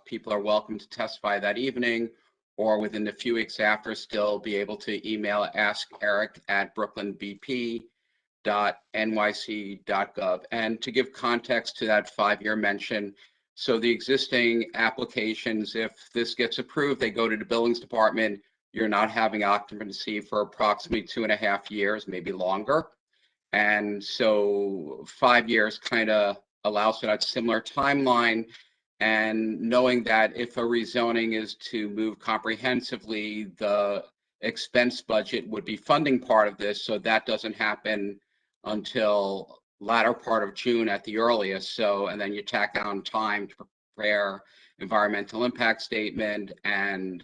people are welcome to testify that evening, or within the few weeks after, still be able to email askeric@brooklynbp.nyc.gov. And to give context to that 5-year mention, so the existing applications, if this gets approved, they go to the buildings department. You're not having occupancy for approximately 2.5 years, maybe longer. And so 5 years kind of allows for that similar timeline. And knowing that if a rezoning is to move comprehensively, the expense budget would be funding part of this. So that doesn't happen until latter part of June at the earliest. So, and then you tack on time to prepare environmental impact statement and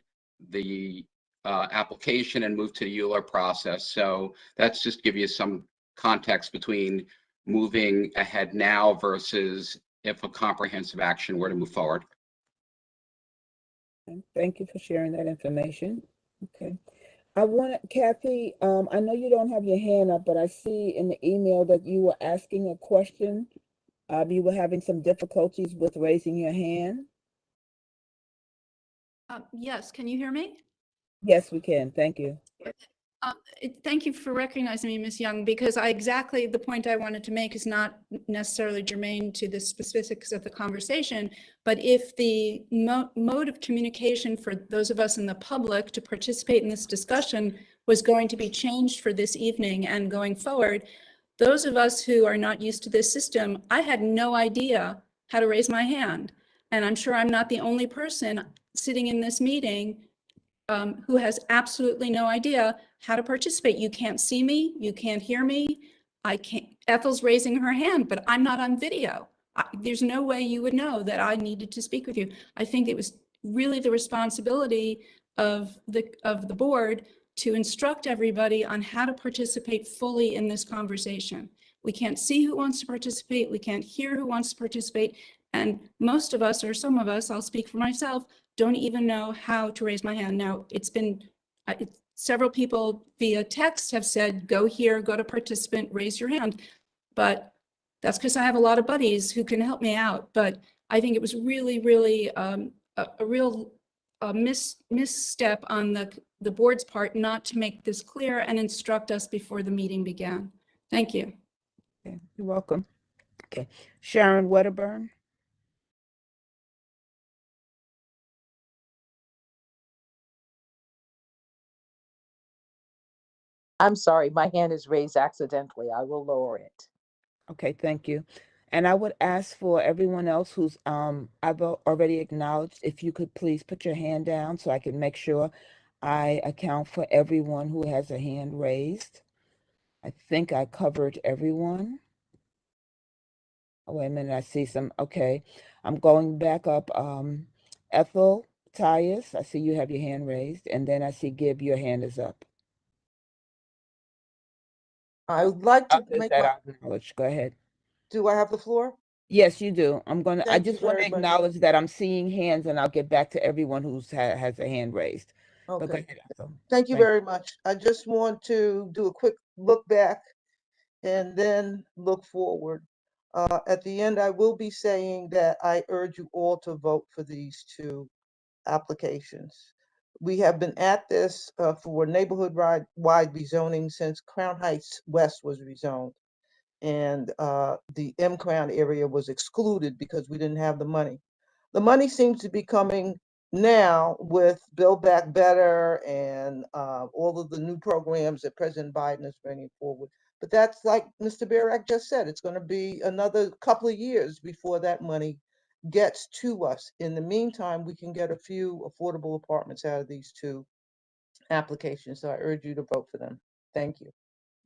the application and move to the ULURP process. So that's just give you some context between moving ahead now versus if a comprehensive action were to move forward. Thank you for sharing that information. Okay. I want to, Kathy, I know you don't have your hand up, but I see in the email that you were asking a question. You were having some difficulties with raising your hand. Yes, can you hear me? Yes, we can. Thank you. Thank you for recognizing me, Ms. Young, because exactly the point I wanted to make is not necessarily germane to the specifics of the conversation, but if the mode of communication for those of us in the public to participate in this discussion was going to be changed for this evening and going forward, those of us who are not used to this system, I had no idea how to raise my hand. And I'm sure I'm not the only person sitting in this meeting who has absolutely no idea how to participate. You can't see me, you can't hear me. I can't, Ethel's raising her hand, but I'm not on video. There's no way you would know that I needed to speak with you. I think it was really the responsibility of the board to instruct everybody on how to participate fully in this conversation. We can't see who wants to participate, we can't hear who wants to participate, and most of us, or some of us, I'll speak for myself, don't even know how to raise my hand. Now, it's been several people via text have said, go here, go to participant, raise your hand. But that's because I have a lot of buddies who can help me out. But I think it was really, really a real misstep on the board's part not to make this clear and instruct us before the meeting began. Thank you. Okay, you're welcome. Okay, Sharon Wedderburn. I'm sorry, my hand is raised accidentally. I will lower it. Okay, thank you. And I would ask for everyone else who's I've already acknowledged, if you could please put your hand down so I can make sure I account for everyone who has a hand raised. I think I covered everyone. Oh, wait a minute, I see some. Okay, I'm going back up. Ethel Tyus, I see you have your hand raised, and then I see Gib, your hand is up. I would like to Others make that my, I acknowledge. Go ahead. do I have the floor? Yes, you do. I Thank you just want to very much. acknowledge that I'm seeing hands, and I'll get back to everyone who's has a hand raised. But go Okay. ahead, Ethel. Thank you very much. I just want to do a quick look back and then look forward. At the end, I will be saying that I urge you all to vote for these two applications. We have been at this for neighborhood-wide rezoning since Crown Heights West was rezoned. And the M Crown area was excluded because we didn't have the money. The money seems to be coming now with Build Back Better and all of the new programs that President Biden is bringing forward. But that's like Mr. Barak just said, it's going to be another couple of years before that money gets to us. In the meantime, we can get a few affordable apartments out of these two applications. So I urge you to vote for them. Thank you.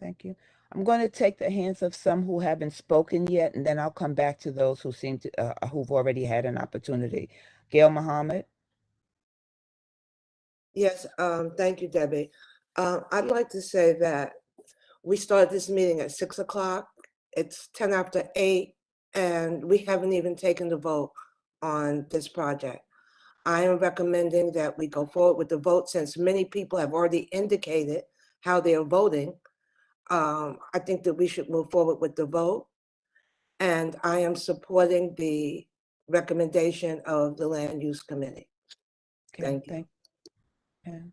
Thank you. I'm going to take the hands of some who haven't spoken yet, and then I'll come back to those who seem to who've already had an opportunity. Gail Muhammad. Yes, thank you, Debbie. I'd like to say that we started this meeting at 6 o'clock. It's 10 after 8, and we haven't even taken the vote on this project. I am recommending that we go forward with the vote since many people have already indicated how they are voting. I think that we should move forward with the vote, and I am supporting the recommendation of the Land Use Committee. Okay, Thank you.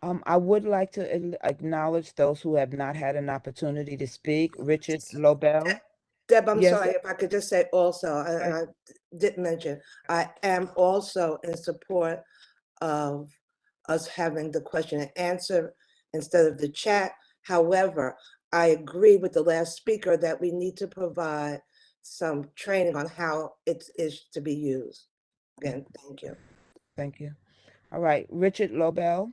I would like to acknowledge those who have not had an opportunity to speak. Richard Lobel. Deb, I'm Yes. sorry, if I could just say also, and I didn't mention, I am also in support of us having the question and answer instead of the chat. However, I agree with the last speaker that we need to provide some training on how it is to be used. Again, thank you. Thank you. All right, Richard Lobel.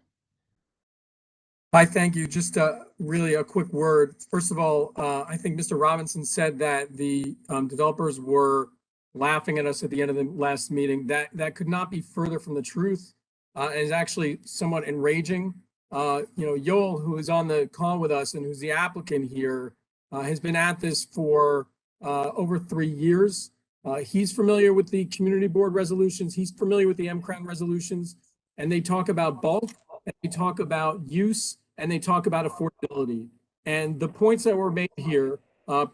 Hi, thank you. Just really a quick word. First of all, I think Mr. Robinson said that the developers were laughing at us at the end of the last meeting. That could not be further from the truth. And is actually somewhat enraging. You know, Yoel, who is on the call with us and who's the applicant here, has been at this for over 3 years. He's familiar with the community board resolutions. He's familiar with the MCRAN resolutions, and they talk about bulk. and they talk about use, and they talk about affordability. And the points that were made here,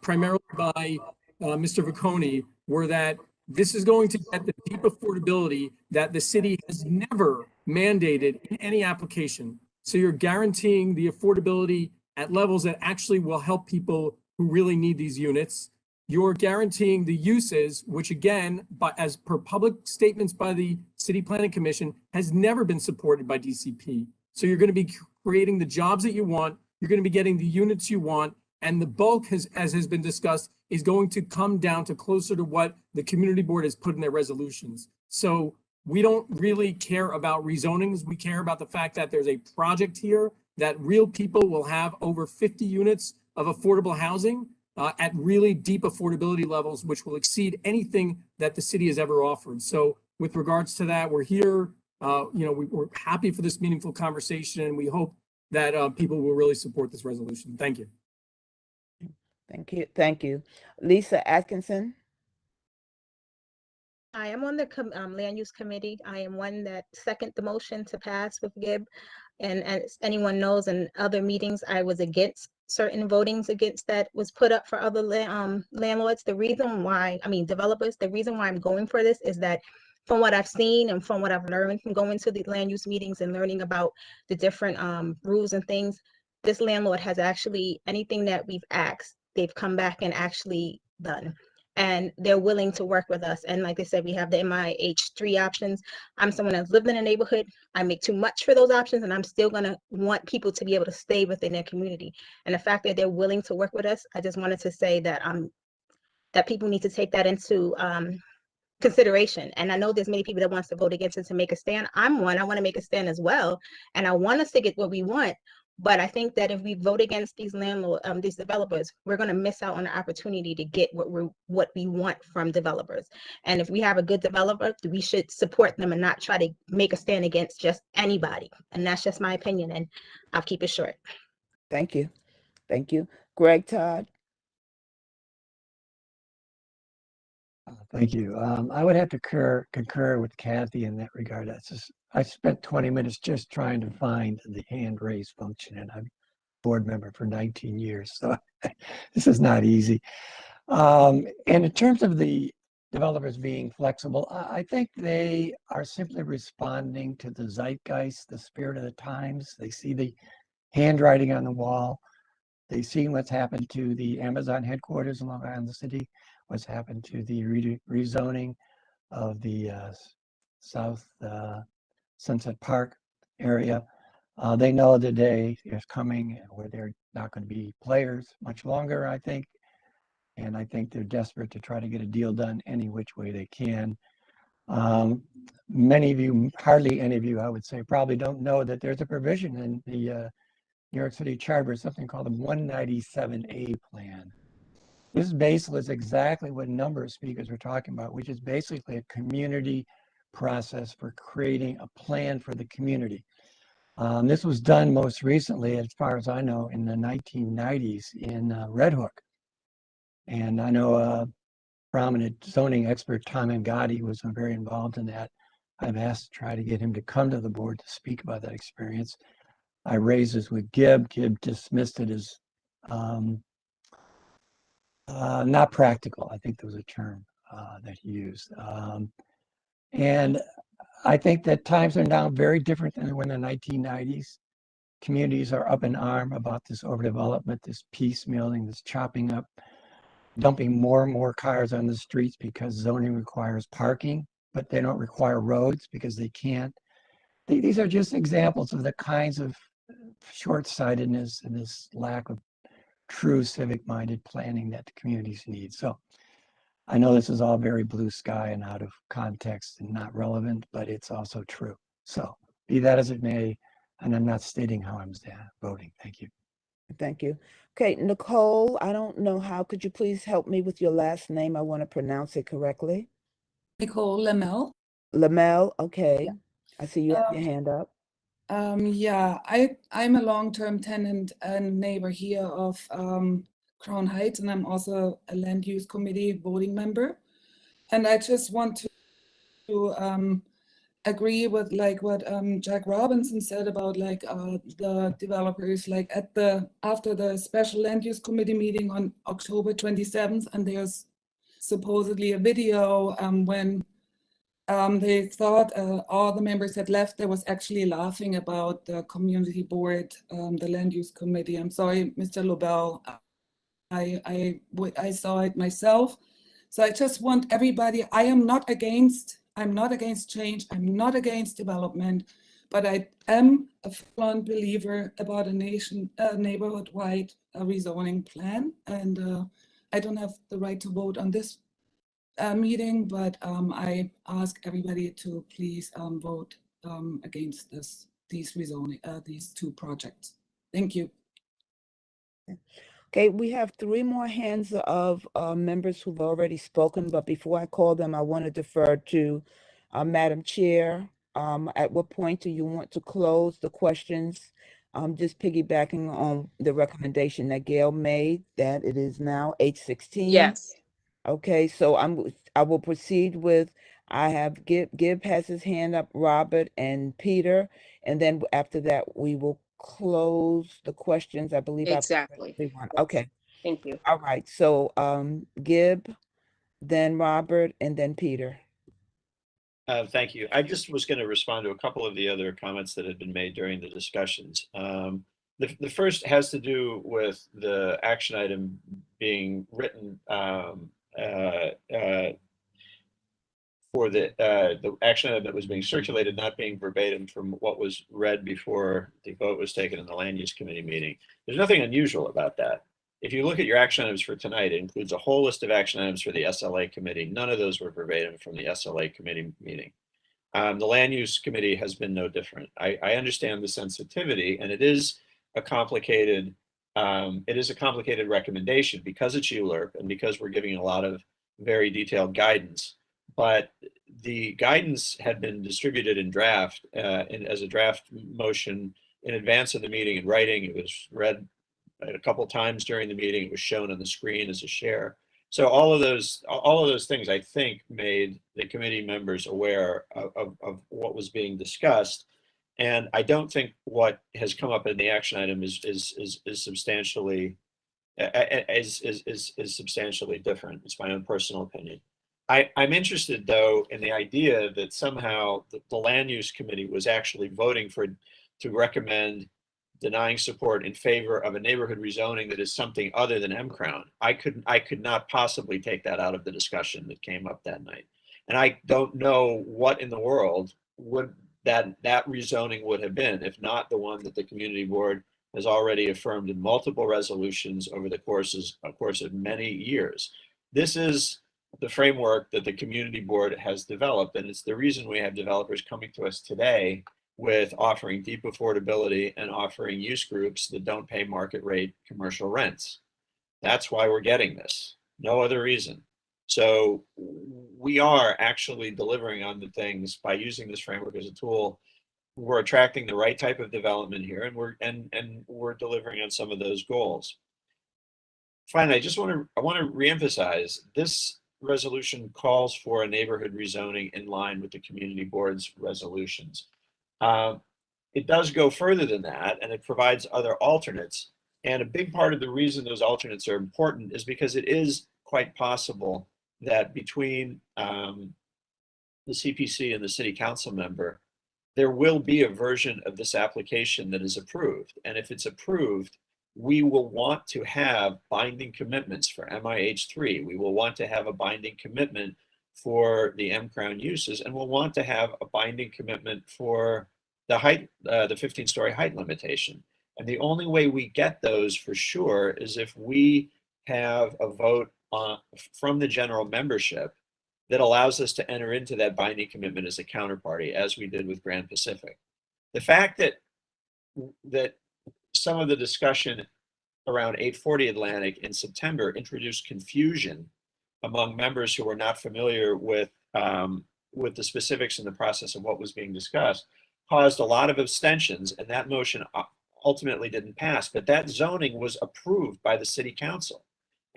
primarily by Mr. Vicconi, were that this is going to get the deep affordability that the city has never mandated in any application. So you're guaranteeing the affordability at levels that actually will help people who really need these units. You're guaranteeing the uses, which again, as per public statements by the City Planning Commission, has never been supported by DCP. So you're going to be creating the jobs that you want, you're going to be getting the units you want, and the bulk, as has been discussed, is going to come down to closer to what the community board has put in their resolutions. So we don't really care about rezonings. We care about the fact that there's a project here that real people will have over 50 units of affordable housing at really deep affordability levels, which will exceed anything that the city has ever offered. So with regards to that, we're here. We're happy for this meaningful conversation, and we hope that people will really support this resolution. Thank you. Thank you. Thank you. Lisa Atkinson. I am on the land use committee. I am one that seconded the motion to pass with Gibb. And as anyone knows, in other meetings, I was against certain votings against that was put up for other landlords. The reason why, developers, the reason why I'm going for this is that from what I've seen and from what I've learned from going to the land use meetings and learning about the different rules and things, this landlord has actually, anything that we've asked, they've come back and actually done. And they're willing to work with us. And like I said, we have the MIH3 options. I'm someone that's lived in a neighborhood. I make too much for those options, and I'm still gonna want people to be able to stay within their community. And the fact that they're willing to work with us, I just wanted to say that that people need to take that into consideration. And I know there's many people that wants to vote against it to make a stand. I'm one, I want to make a stand as well. And I want us to get what we want. But I think that if we vote against these these developers, we're going to miss out on the opportunity to get what we want from developers. And if we have a good developer, we should support them and not try to make a stand against just anybody. And that's just my opinion. And I'll keep it short. Thank you. Thank you. Greg Todd. Thank you. I would have to concur with Kathy in that regard. I spent 20 minutes just trying to find the hand raise function, and I'm a board member for 19 years, so this is not easy. And in terms of the developers being flexible, I think they are simply responding to the zeitgeist, the spirit of the times. They see the handwriting on the wall. They see what's happened to the Amazon headquarters in Long Island City, what's happened to the rezoning of the South Sunset Park area. They know the day is coming where they're not going to be players much longer, I think. And I think they're desperate to try to get a deal done any which way they can. Many of you, hardly any of you, I would say, probably don't know that there's a provision in the New York City Charter, something called the 197A plan. This basically is exactly what a number of speakers were talking about, which is basically a community process for creating a plan for the community. This was done most recently, as far as I know, in the 1990s in Red Hook. And I know prominent zoning expert Tom Angotti was very involved in that. I've asked to try to get him to come to the board to speak about that experience. I raised this with Gibb. Gibb dismissed it as not practical. I think there was a term that he used. And I think that times are now very different than they were in the 1990s. Communities are up in arms about this overdevelopment, this piecemealing, this chopping up, dumping more and more cars on the streets because zoning requires parking, but they don't require roads because they can't. These are just examples of the kinds of short-sightedness and this lack of true civic-minded planning that the communities need. So I know this is all very blue sky and out of context and not relevant, but it's also true. So be that as it may, and I'm not stating how I'm voting. Thank you. Thank you. Okay, Nicole, I don't know how. Could you please help me with your last name? I want to pronounce it correctly. Nicole Lamel. Lamel, okay. I see you have your hand up. Yeah, I'm a long-term tenant and neighbor here of Crown Heights, and I'm also a land use committee voting member. And I just want to agree with like what Jack Robinson said about like the developers, like after the special land use committee meeting on October 27th, and there's supposedly a video when they thought all the members had left. There was actually laughing about the community board, the land use committee. I'm sorry, Mr. Lobel, I saw it myself. So I just want everybody, I'm not against change, I'm not against development, but I am a full-on believer about a neighborhood-wide rezoning plan. And I don't have the right to vote on this meeting, but I ask everybody to please vote against these two projects. Thank you. Okay, we have 3 more hands of members who've already spoken, but before I call them, I want to defer to Madam Chair. At what point do you want to close the questions? Just piggybacking on the recommendation that Gail made, that it is now 8:16. Yes. Okay, so I will proceed with, I have Gib has his hand up, Robert and Peter, and then after that, we will close the questions. I believe Exactly. everyone. Yes. Okay. Thank you. All right. So Gib, then Robert, and then Peter. Thank you. I just was going to respond to a couple of the other comments that had been made during the discussions. The first has to do with the action item being written for the action item that was being circulated, not being verbatim from what was read before the vote was taken in the land use committee meeting. There's nothing unusual about that. If you look at your action items for tonight, it includes a whole list of action items for the SLA committee. None of those were verbatim from the SLA committee meeting. The land use committee has been no different. I understand the sensitivity, and it is a complicated recommendation because it's ULURP and because we're giving a lot of very detailed guidance. But the guidance had been distributed in draft as a draft motion in advance of the meeting in writing. It was read a couple times during the meeting. It was shown on the screen as a share. So all of those things, I think, made the committee members aware of what was being discussed. And I don't think what has come up in the action item is substantially substantially different. It's my own personal opinion. I'm interested, though, in the idea that somehow the land use committee was actually voting to recommend denying support in favor of a neighborhood rezoning that is something other than M-Crown. I could not possibly take that out of the discussion that came up that night. And I don't know what in the world would that rezoning would have been, if not the one that the community board has already affirmed in multiple resolutions over the course of many years. This is the framework that the community board has developed, and it's the reason we have developers coming to us today with offering deep affordability and offering use groups that don't pay market rate commercial rents. That's why we're getting this, no other reason. So we are actually delivering on the things by using this framework as a tool. We're attracting the right type of development here, and we're delivering on some of those goals. Finally, I want to reemphasize this resolution calls for a neighborhood rezoning in line with the community board's resolutions. It does go further than that, and it provides other alternates. And a big part of the reason those alternates are important is because it is quite possible that between the CPC and the city council member, there will be a version of this application that is approved. And if it's approved, we will want to have binding commitments for MIH3. We will want to have a binding commitment for the M-Crown uses, and we'll want to have a binding commitment for the height, the 15-story height limitation. And the only way we get those for sure is if we have a vote from the general membership that allows us to enter into that binding commitment as a counterparty, as we did with Grand Pacific. The fact that some of the discussion around 840 Atlantic in September introduced confusion among members who were not familiar with the specifics in the process of what was being discussed caused a lot of abstentions, and that motion ultimately didn't pass. But that zoning was approved by the city council.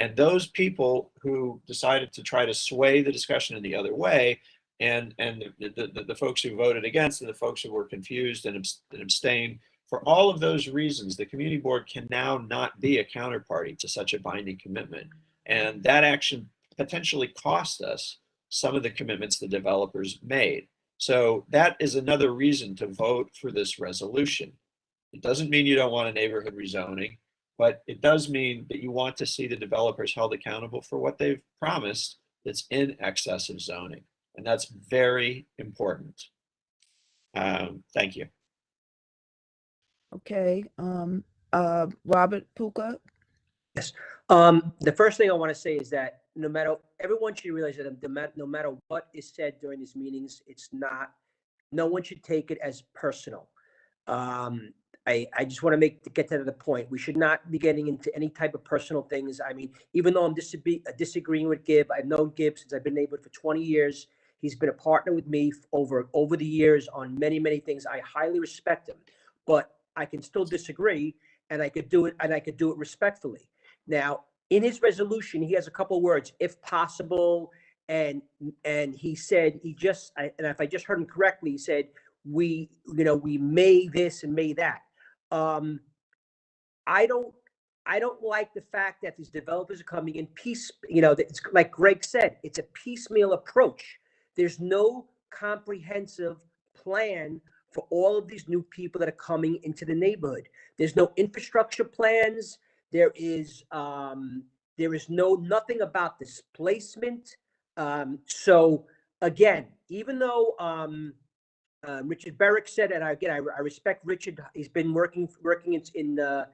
And those people who decided to try to sway the discussion in the other way and the folks who voted against and the folks who were confused and abstained. For all of those reasons, the community board can now not be a counterparty to such a binding commitment. And that action potentially cost us some of the commitments the developers made. So that is another reason to vote for this resolution. It doesn't mean you don't want a neighborhood rezoning, but it does mean that you want to see the developers held accountable for what they've promised that's in excess of zoning. And that's very important. Thank you. Okay, Robert Puka. Yes. The first thing I want to say is that everyone should realize that no matter what is said during these meetings, no one should take it as personal. I just want to get to the point. We should not be getting into any type of personal things. I mean, even though I'm disagreeing with Gib, I've known Gib since I've been neighborhood for 20 years. He's been a partner with me over the years on many, many things. I highly respect him, but I can still disagree, and I could do it respectfully. Now, in his resolution, he has a couple words, if possible, and he said and if I just heard him correctly, he said we may this and may that. I don't like the fact that these developers are coming in it's like Greg said, it's a piecemeal approach. There's no comprehensive plan for all of these new people that are coming into the neighborhood. There's no infrastructure plans. There is nothing about displacement. So again, even though Richard Berrick said, and I respect Richard. He's been working in the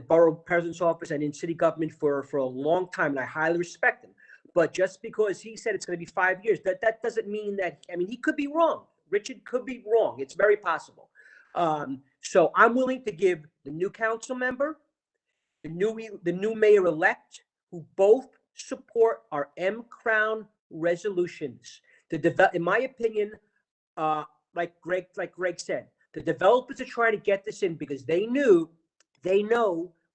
borough president's office and in city government for a long time, and I highly respect him. But just because he said it's going to be 5 years, that doesn't mean that. I mean, he could be wrong. Richard could be wrong. It's very possible. So I'm willing to give the new council member, the new mayor-elect, who both support our M-Crown resolutions. In my opinion, like Greg said, the developers are trying to get this in because they know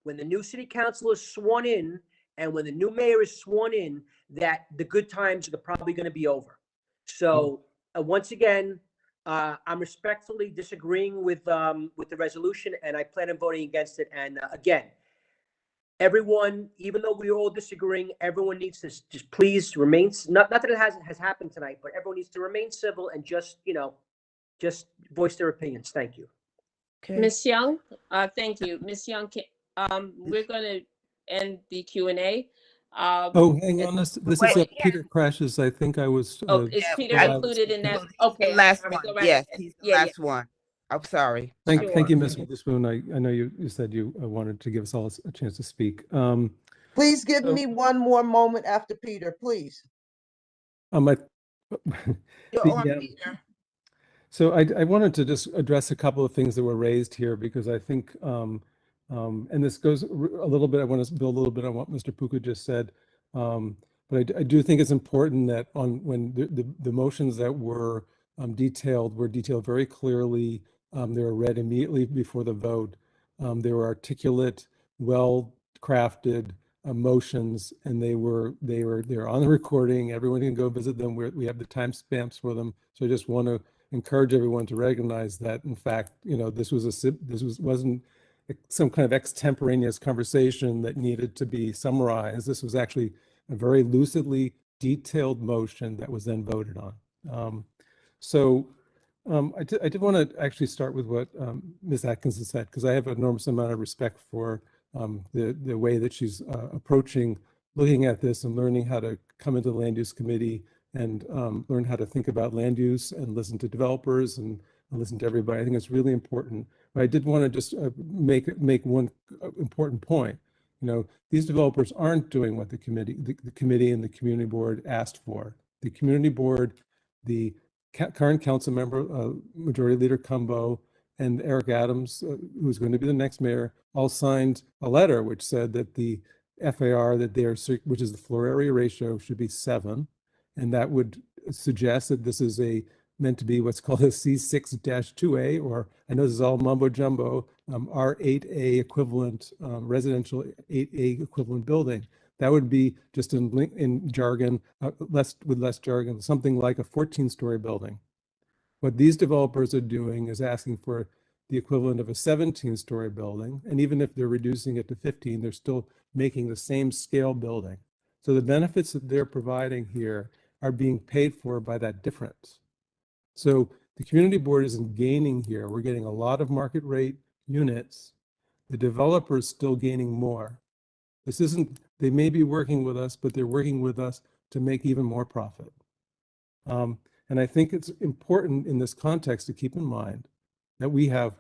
when the new city council is sworn in and when the new mayor is sworn in, that the good times are probably going to be over. So once again, I'm respectfully disagreeing with the resolution, and I plan on voting against it. And again, everyone, even though we're all disagreeing, everyone needs to just please remain, not that it has happened tonight, but everyone needs to remain civil and just voice their opinions. Thank you. Okay. Ms. Young, thank you. Ms. Young, we're going to end the Q&A. Oh, hang on. This is Peter Crashes. I think I was. Is Peter included in that? Okay. The last I'm sorry, one. go right Yes, ahead. he's the last one. I'm sorry. Thank you, Ms. Witherspoon. I know you said you wanted to give us all a chance to speak. Please give me one more moment after Peter, please. So I wanted to just address a couple of things that were raised here because I think, and this goes a little bit, I want to build a little bit on what Mr. Puka just said. But I do think it's important that when the motions that were detailed very clearly. They were read immediately before the vote. They were articulate, well-crafted motions, and they were on the recording. Everyone can go visit them. We have the timestamps for them. So I just want to encourage everyone to recognize that, in fact, this wasn't some kind of extemporaneous conversation that needed to be summarized. This was actually a very lucidly detailed motion that was then voted on. I did want to actually start with what Ms. Atkinson said, because I have an enormous amount of respect for the way that she's approaching looking at this and learning how to come into the land use committee and learn how to think about land use and listen to developers and listen to everybody. I think it's really important. But I did want to just make one important point. These developers aren't doing what the committee and the community board asked for. The community board, the current council member, Majority Leader Cumbo, and Eric Adams, who's going to be the next mayor, all signed a letter which said that the FAR that which is the floor area ratio, should be 7, and that would suggest that this is meant to be what's called a C6-2A, or I know this is all mumbo jumbo, R8A equivalent, residential 8A equivalent building. That would be just in jargon, with less jargon, something like a 14-story building. What these developers are doing is asking for the equivalent of a 17-story building. And even if they're reducing it to 15, they're still making the same scale building. So the benefits that they're providing here are being paid for by that difference. So the community board isn't gaining here. We're getting a lot of market rate units. The developer is still gaining more. This isn't, they may be working with us, but they're working with us to make even more profit. And I think it's important in this context to keep in mind that we have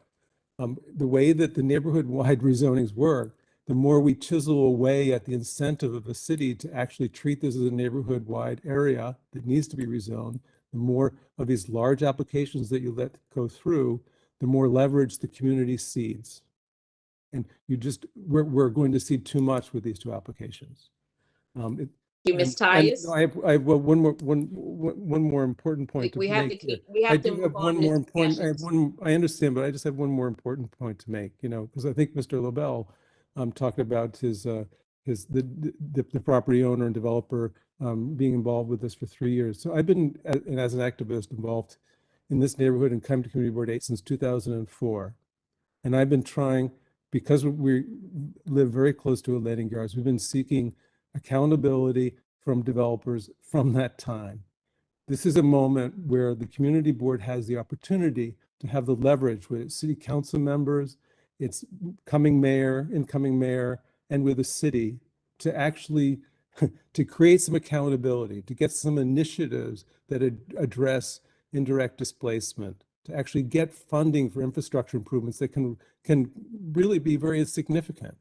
the way that the neighborhood-wide rezonings work, the more we chisel away at the incentive of a city to actually treat this as a neighborhood-wide area that needs to be rezoned, the more of these large applications that you let go through, the more leverage the community cedes. And we're going to see too much with these two applications. Thank you, Ms. Tyus. I have one more important point to We have make. to move on. I understand, but I just have one more important point to make, because I think Mr. LaBelle talked about the property owner and developer being involved with this for 3 years. So I've been, as an activist, involved in this neighborhood and come to Community Board 8 since 2004. And I've been trying, because we live very close to a landing yards, we've been seeking accountability from developers from that time. This is a moment where the community board has the opportunity to have the leverage with city council members, its incoming mayor, and with the city to actually to create some accountability, to get some initiatives that address indirect displacement, to actually get funding for infrastructure improvements that can really be very significant.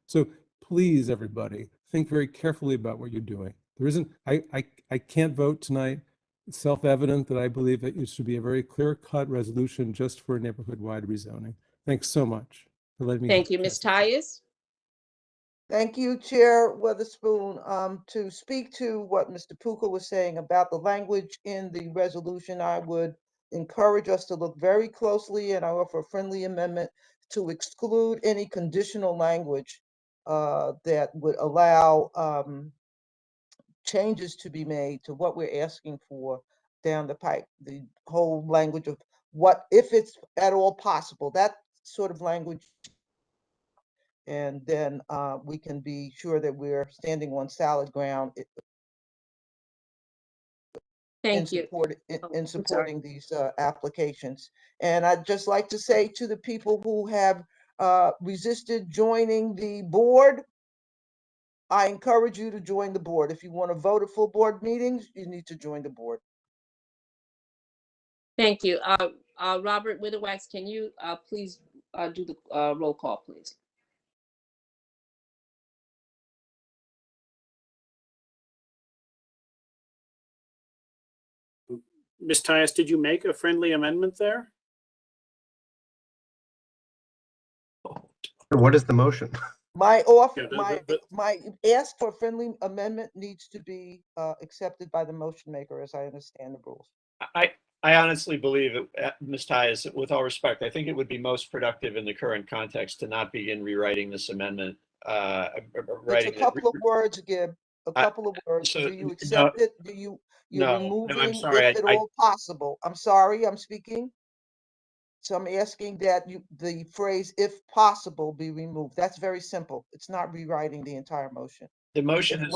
So please, everybody, think very carefully about what you're doing. There isn't, I can't vote tonight. It's self-evident that I believe that it should be a very clear-cut resolution just for neighborhood-wide rezoning. Thanks so much for letting me. Thank you, Ms. Tyus. Thank you, Chair Witherspoon. To speak to what Mr. Puka was saying about the language in the resolution, I would encourage us to look very closely, and I offer a friendly amendment to exclude any conditional language that would allow changes to be made to what we're asking for down the pipe. The whole language of what, if it's at all possible, that sort of language. And then we can be sure that we're standing on solid ground in supporting these applications. And I'd just like to say to the people who have resisted joining the board, I encourage you to join the board. If you want to vote at full board meetings, you need to join the board. Thank you. Robert Witherwax, can you please do the roll call, please? Ms. Tyus, did you make a friendly amendment there? What is the motion? My offer, my ask for a friendly amendment needs to be accepted by the motion maker, as I understand the rules. I honestly believe, Ms. Tyus, with all respect, I think it would be most productive in the current context to not begin rewriting this amendment. It's a couple of words, Gib. A couple of words. Do you accept it? Do you're removing, I'm sorry, if at all possible? I'm sorry, I'm speaking. So I'm asking that the phrase "if possible" be removed. That's very simple. It's not rewriting the entire motion. The motion is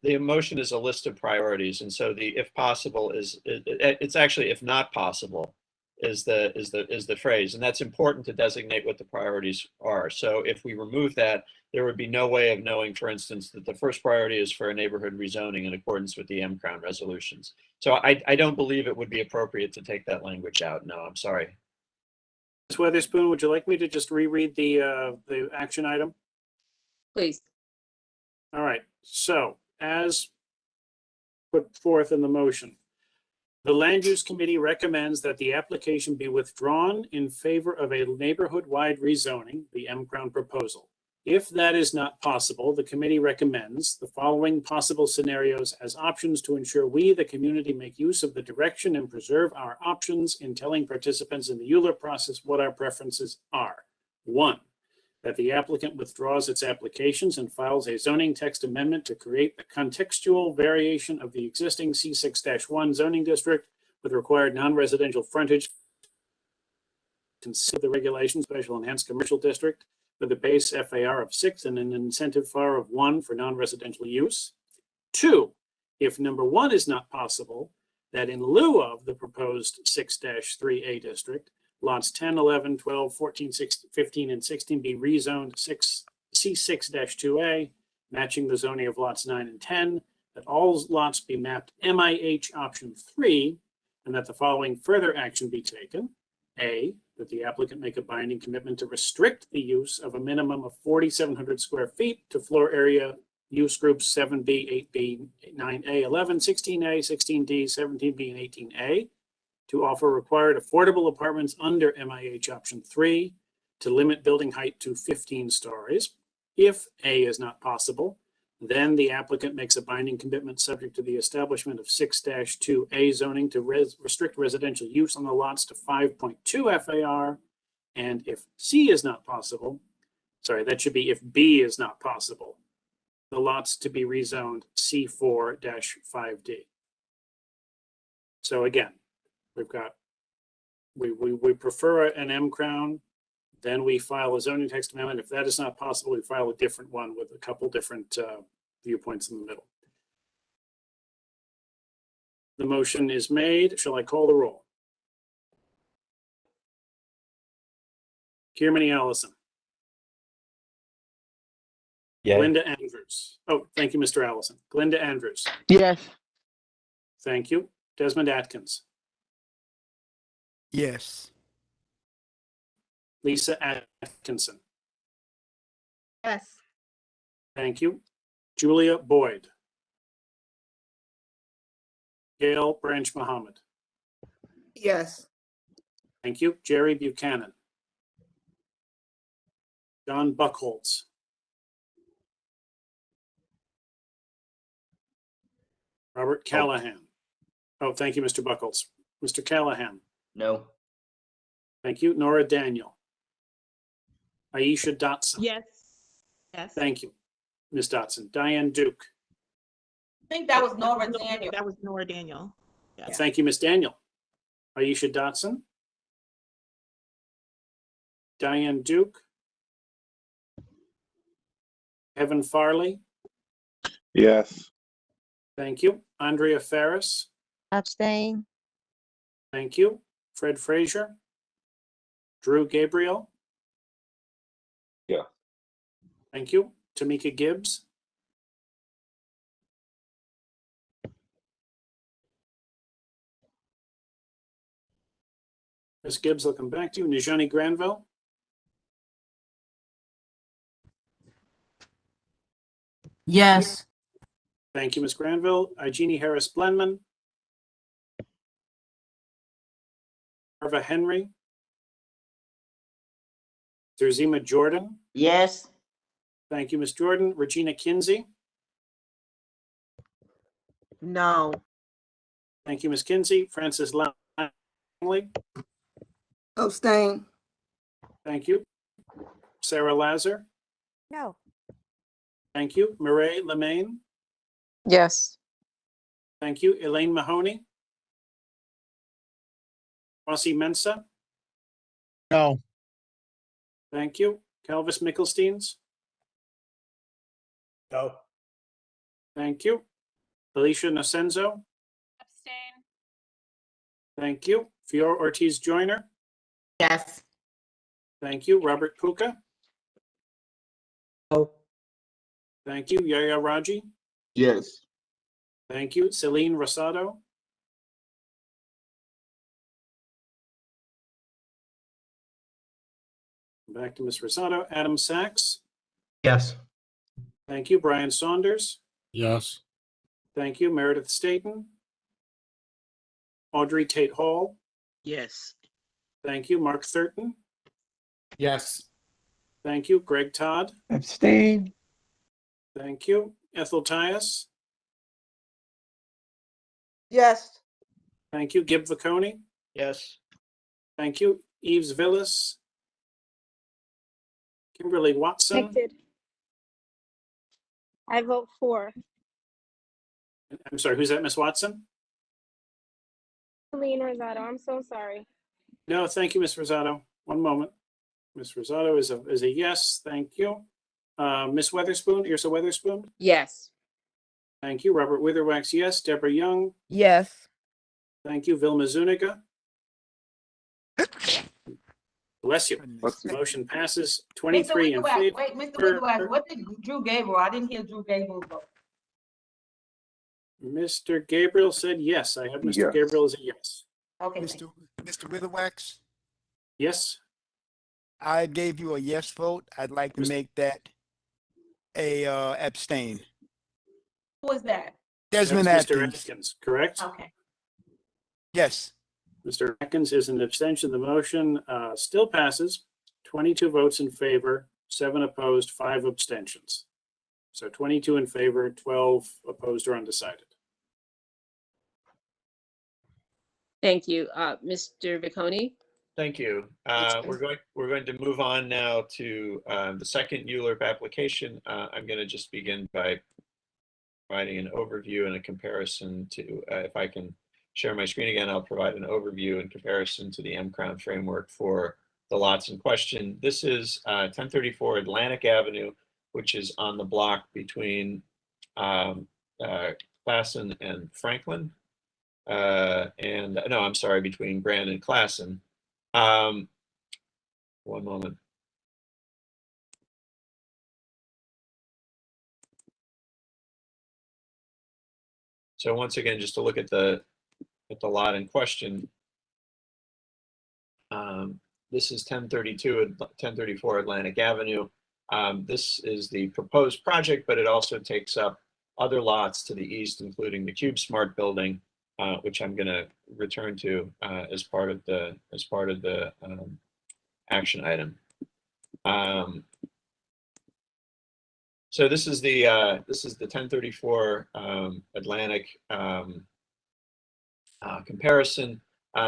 the motion is a list of priorities, and so the "if possible" it's actually "if not possible" is the phrase, and that's important to designate what the priorities are. So if we remove that, there would be no way of knowing, for instance, that the first priority is for a neighborhood rezoning in accordance with the M-Crown resolutions. So I don't believe it would be appropriate to take that language out. No, I'm sorry. Ms. Witherspoon, would you like me to just reread the action item? Please. All right. So as put forth in the motion, the Land Use Committee recommends that the application be withdrawn in favor of a neighborhood-wide rezoning, the M-Crown proposal. If that is not possible, the committee recommends the following possible scenarios as options to ensure we, the community, make use of the direction and preserve our options in telling participants in the ULURP process what our preferences are. 1, that the applicant withdraws its applications and files a zoning text amendment to create a contextual variation of the existing C6-1 zoning district with required non-residential frontage, consider the regulation special enhanced commercial district with a base FAR of 6 and an incentive FAR of 1 for non-residential use. 2, if number 1 is not possible, that in lieu of the proposed 6-3A district, lots 10, 11, 12, 14, 16, 15, and 16 be rezoned C6-2A, matching the zoning of lots 9 and 10, that all lots be mapped MIH option 3, and that the following further action be taken. A, that the applicant make a binding commitment to restrict the use of a minimum of 4,700 square feet to floor area use groups 7B, 8B, 9A, 11, 16A, 16D, 17B, and 18A, to offer required affordable apartments under MIH option 3, to limit building height to 15 stories. If A is not possible, then the applicant makes a binding commitment subject to the establishment of 6-2A zoning to restrict residential use on the lots to 5.2 FAR. And if C is not possible, sorry, that should be if B is not possible, the lots to be rezoned C4-5D. So again, we've got, we prefer an M crown, then we file a zoning text amendment. If that is not possible, we file a different one with a couple different viewpoints in the middle. The motion is made. Shall I call the roll? Kiermany Allison. Yay. Glinda Andrews. Oh, thank you, Mr. Allison. Glinda Andrews. Yes. Thank you. Desmond Atkins. Yes. Lisa Atkinson. Yes. Thank you. Julia Boyd. Gail Branch Mohammed. Yes. Thank you. Jerry Buchanan. John Buckholz. Robert Callahan. Oh, thank you, Mr. Buckholz. Mr. Callahan. No. Thank you. Nora Daniel. Aisha Dotson. Yes. Yes. Thank you, Ms. Dotson. Diane Duke. I think that was Nora Daniel. That was Nora Daniel. Yes. Thank you, Ms. Daniel. Aisha Dotson. Diane Duke. Kevin Farley. Yes. Thank you. Andrea Ferris. Abstain. Thank you. Fred Frazier. Drew Gabriel. Yeah. Thank you. Tamika Gibbs. Ms. Gibbs, I'll come back to you. Nijani Granville. Yes. Thank you, Ms. Granville. Jeannie Harris Blenman. Marva Henry. Zerzima Jordan. Yes. Thank you, Ms. Jordan. Regina Kinsey. No. Thank you, Ms. Kinsey. Francis Langley. Abstain. Thank you. Sarah Lazar. No. Thank you. Mireille Lemaine. Yes. Thank you. Elaine Mahoney. Rossi Mensa. No. Thank you. Calvis Mickelsteins. No. Thank you. Alicia Nocenzo. Abstain. Thank you. Fiora Ortiz Joyner. Yes. Thank you. Robert Puka. No. Thank you. Yaya Raji. Yes. Thank you. Celine Rosado. Back to Ms. Rosado. Adam Sachs. Yes. Thank you. Brian Saunders. Yes. Thank you. Meredith Staten. Audrey Tate Hall. Yes. Thank you. Mark Thurton. Yes. Thank you. Greg Todd. Abstain. Thank you. Ethel Tyus. Yes. Thank you. Gib Vaconi. Yes. Thank you. Eves Villas. Kimberly Watson. Connected. I vote for. I'm sorry, who's that, Miss Watson? Colleen Rosado, I'm so sorry. No, thank you, Ms. Rosado. One moment. Ms. Rosado is a yes, thank you. Ms. Weatherspoon, Irsa Weatherspoon? Yes. Thank you. Robert Witherwax, yes. Deborah Young? Yes. Thank you. Vilma Zuniga? Bless you. Motion passes Mr. 23 in Witherwax, favor. wait, Mr. Witherwax, what did Drew Gabriel? I didn't hear Drew Gabriel vote. Mr. Gabriel said yes. I have Mr. Yes. Gabriel as a yes. Okay. Mr. Witherwax, Yes. I gave you a yes vote. I'd like to make that a abstain. Who was that? Desmond That's Mr. Atkins. Atkins, correct? Okay. Yes. Mr. Atkins is an abstention. The motion still passes. 22 votes in favor, 7 opposed, 5 abstentions. So 22 in favor, 12 opposed or undecided. Thank you. Mr. Vicconi? Thank you. We're going to move on now to the second ULURP application. I'm going to just begin by providing an overview and a comparison to, if I can share my screen again, I'll provide an overview in comparison to the M-Crown framework for the lots in question. This is 1034 Atlantic Avenue, which is on the block between Classen and Franklin. No, I'm sorry, between Grand and Classen. One moment. So once again, just to look at the lot in question, this is 1034 Atlantic Avenue. This is the proposed project, but it also takes up other lots to the east, including the Cube Smart building, which I'm going to return to as part of the action item. So this is the 1034 Atlantic comparison.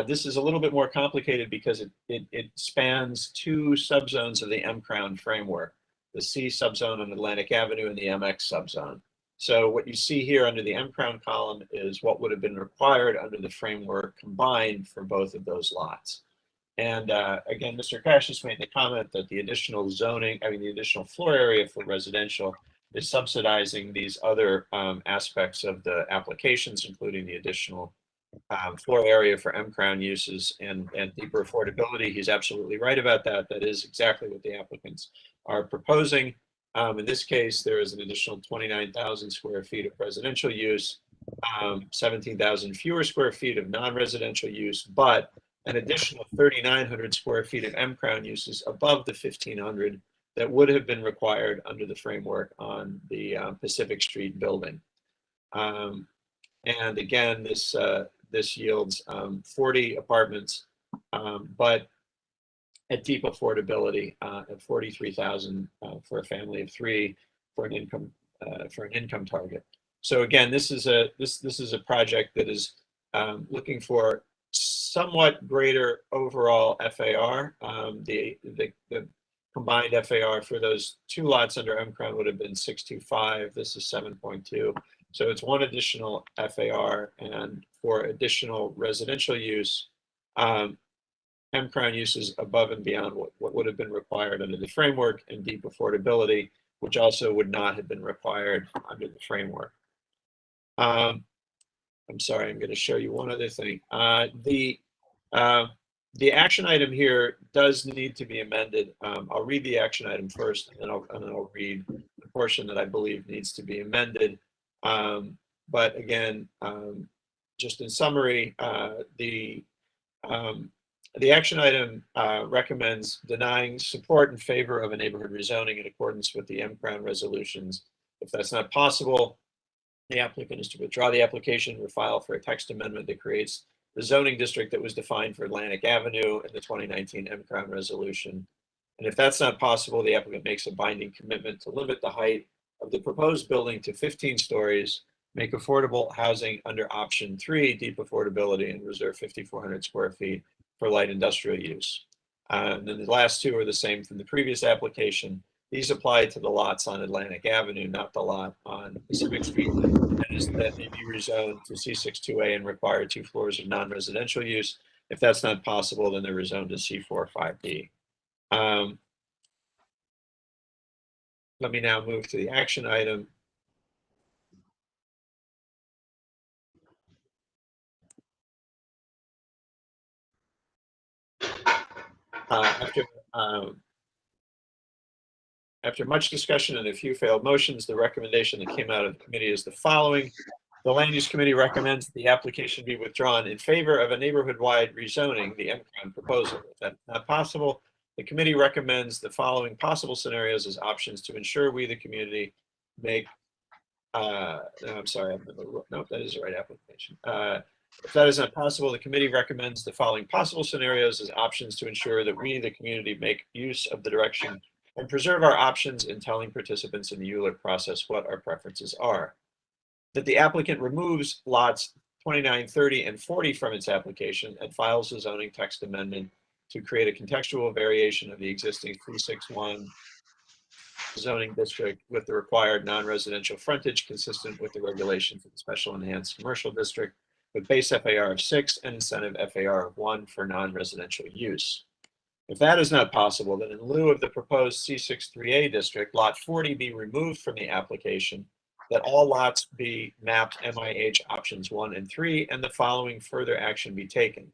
This is a little bit more complicated because it spans 2 subzones of the M-Crown framework, the C subzone on Atlantic Avenue and the MX subzone. So what you see here under the M-Crown column is what would have been required under the framework combined for both of those lots. And again, Mr. Cassius made the comment that the additional zoning, the additional floor area for residential is subsidizing these other aspects of the applications, including the additional floor area for M-Crown uses and deeper affordability. He's absolutely right about that. That is exactly what the applicants are proposing. In this case, there is an additional 29,000 square feet of residential use, 17,000 fewer square feet of non-residential use, but an additional 3,900 square feet of M-Crown uses above the 1,500 that would have been required under the framework on the Pacific Street building. And again, this yields 40 apartments, but at deep affordability at 43,000 for a family of 3 for an income target. So again, this is a project that is looking for somewhat greater overall FAR. The combined FAR for those 2 lots under M-Crown would have been 625. This is 7.2. So it's 1 additional FAR, and for additional residential use, M-Crown uses above and beyond what would have been required under the framework, and deep affordability, which also would not have been required under the framework. I'm sorry, I'm going to show you one other thing. The action item here does need to be amended. I'll read the action item first, and then I'll read the portion that I believe needs to be amended. But again, just in summary, the action item recommends denying support in favor of a neighborhood rezoning in accordance with the M-Crown resolutions. If that's not possible, the applicant is to withdraw the application or file for a text amendment that creates the zoning district that was defined for Atlantic Avenue in the 2019 M-Crown resolution. And if that's not possible, the applicant makes a binding commitment to limit the height of the proposed building to 15 stories, make affordable housing under option 3, deep affordability, and reserve 5,400 square feet for light industrial use. And then the last two are the same from the previous application. These apply to the lots on Atlantic Avenue, not the lot on Pacific Street. That may be rezoned to C62A and require 2 floors of non-residential use. If that's not possible, then they're rezoned to C45B. Let me now move to the action item. After much discussion and a few failed motions, the recommendation that came out of the committee is the following. The Land Use Committee recommends that the application be withdrawn in favor of a neighborhood-wide rezoning, the MCRON proposal. If that's not possible, the committee recommends the following possible scenarios as options to ensure we, the community, make, no, I'm sorry, no, that is the right application. If that is not possible, the committee recommends the following possible scenarios as options to ensure that we, the community, make use of the direction and preserve our options in telling participants in the ULURP process what our preferences are. That the applicant removes lots 29, 30, and 40 from its application and files a zoning text amendment to create a contextual variation of the existing 361 zoning district with the required non-residential frontage consistent with the regulations of the Special Enhanced Commercial District with base FAR of 6 and incentive FAR of 1 for non-residential use. If that is not possible, then in lieu of the proposed C63A district, lot 40 be removed from the application, that all lots be mapped MIH options 1 and 3, and the following further action be taken.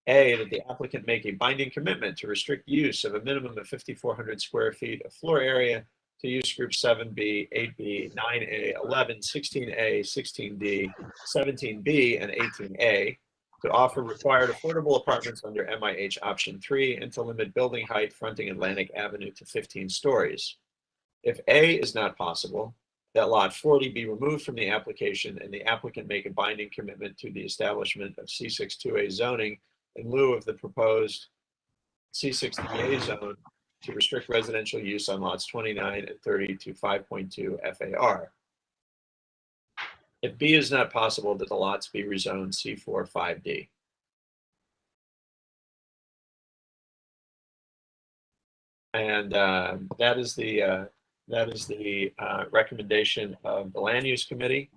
A, that the applicant make a binding commitment to restrict use of a minimum of 5,400 square feet of floor area to use group 7B, 8B, 9A, 11, 16A, 16D, 17B, and 18A, to offer required affordable apartments under MIH option 3 and to limit building height fronting Atlantic Avenue to 15 stories. If A is not possible, that lot 40 be removed from the application and the applicant make a binding commitment to the establishment of C62A zoning in lieu of the proposed C63A zone to restrict residential use on lots 29 and 30 to 5.2 FAR. If B is not possible, that the lots be rezoned C4 5D. And that is the recommendation of the Land Use Committee.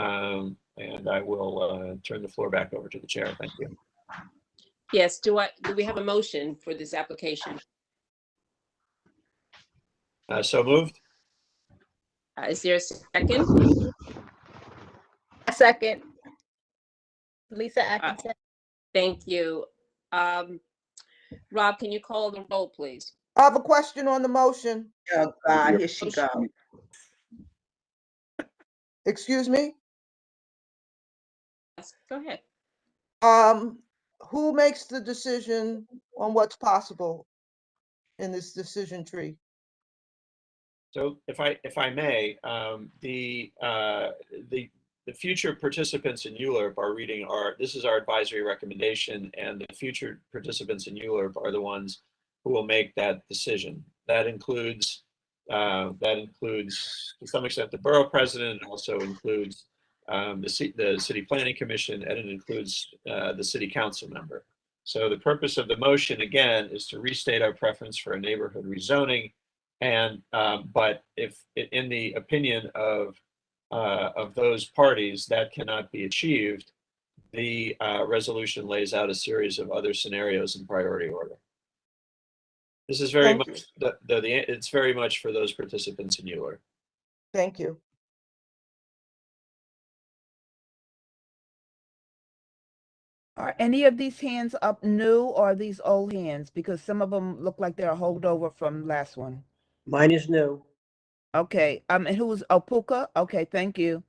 And I will turn the floor back over to the chair. Thank you. Yes, do we have a motion for this application? So moved. Is there a second? A second. Lisa Atkinson. Thank you. Rob, can you call the roll, please? I have a question on the motion. Oh, God, here she goes. Excuse me? Yes, go ahead. Who makes the decision on what's possible in this decision tree? So if I may, the future participants in ULURP are reading this is our advisory recommendation, and the future participants in ULURP are the ones who will make that decision. That includes to some extent the borough president, and also includes the city planning commission, and it includes the city council member. So the purpose of the motion again is to restate our preference for a neighborhood rezoning. And but if in the opinion of those parties that cannot be achieved, the resolution lays out a series of other scenarios in priority order. This is very much it's very much for those participants in ULURP. Thank you. Are any of these hands up new or are these old hands? Because some of them look like they're a holdover from last one. Mine is new. Okay, and who was Opuka? Okay, thank you.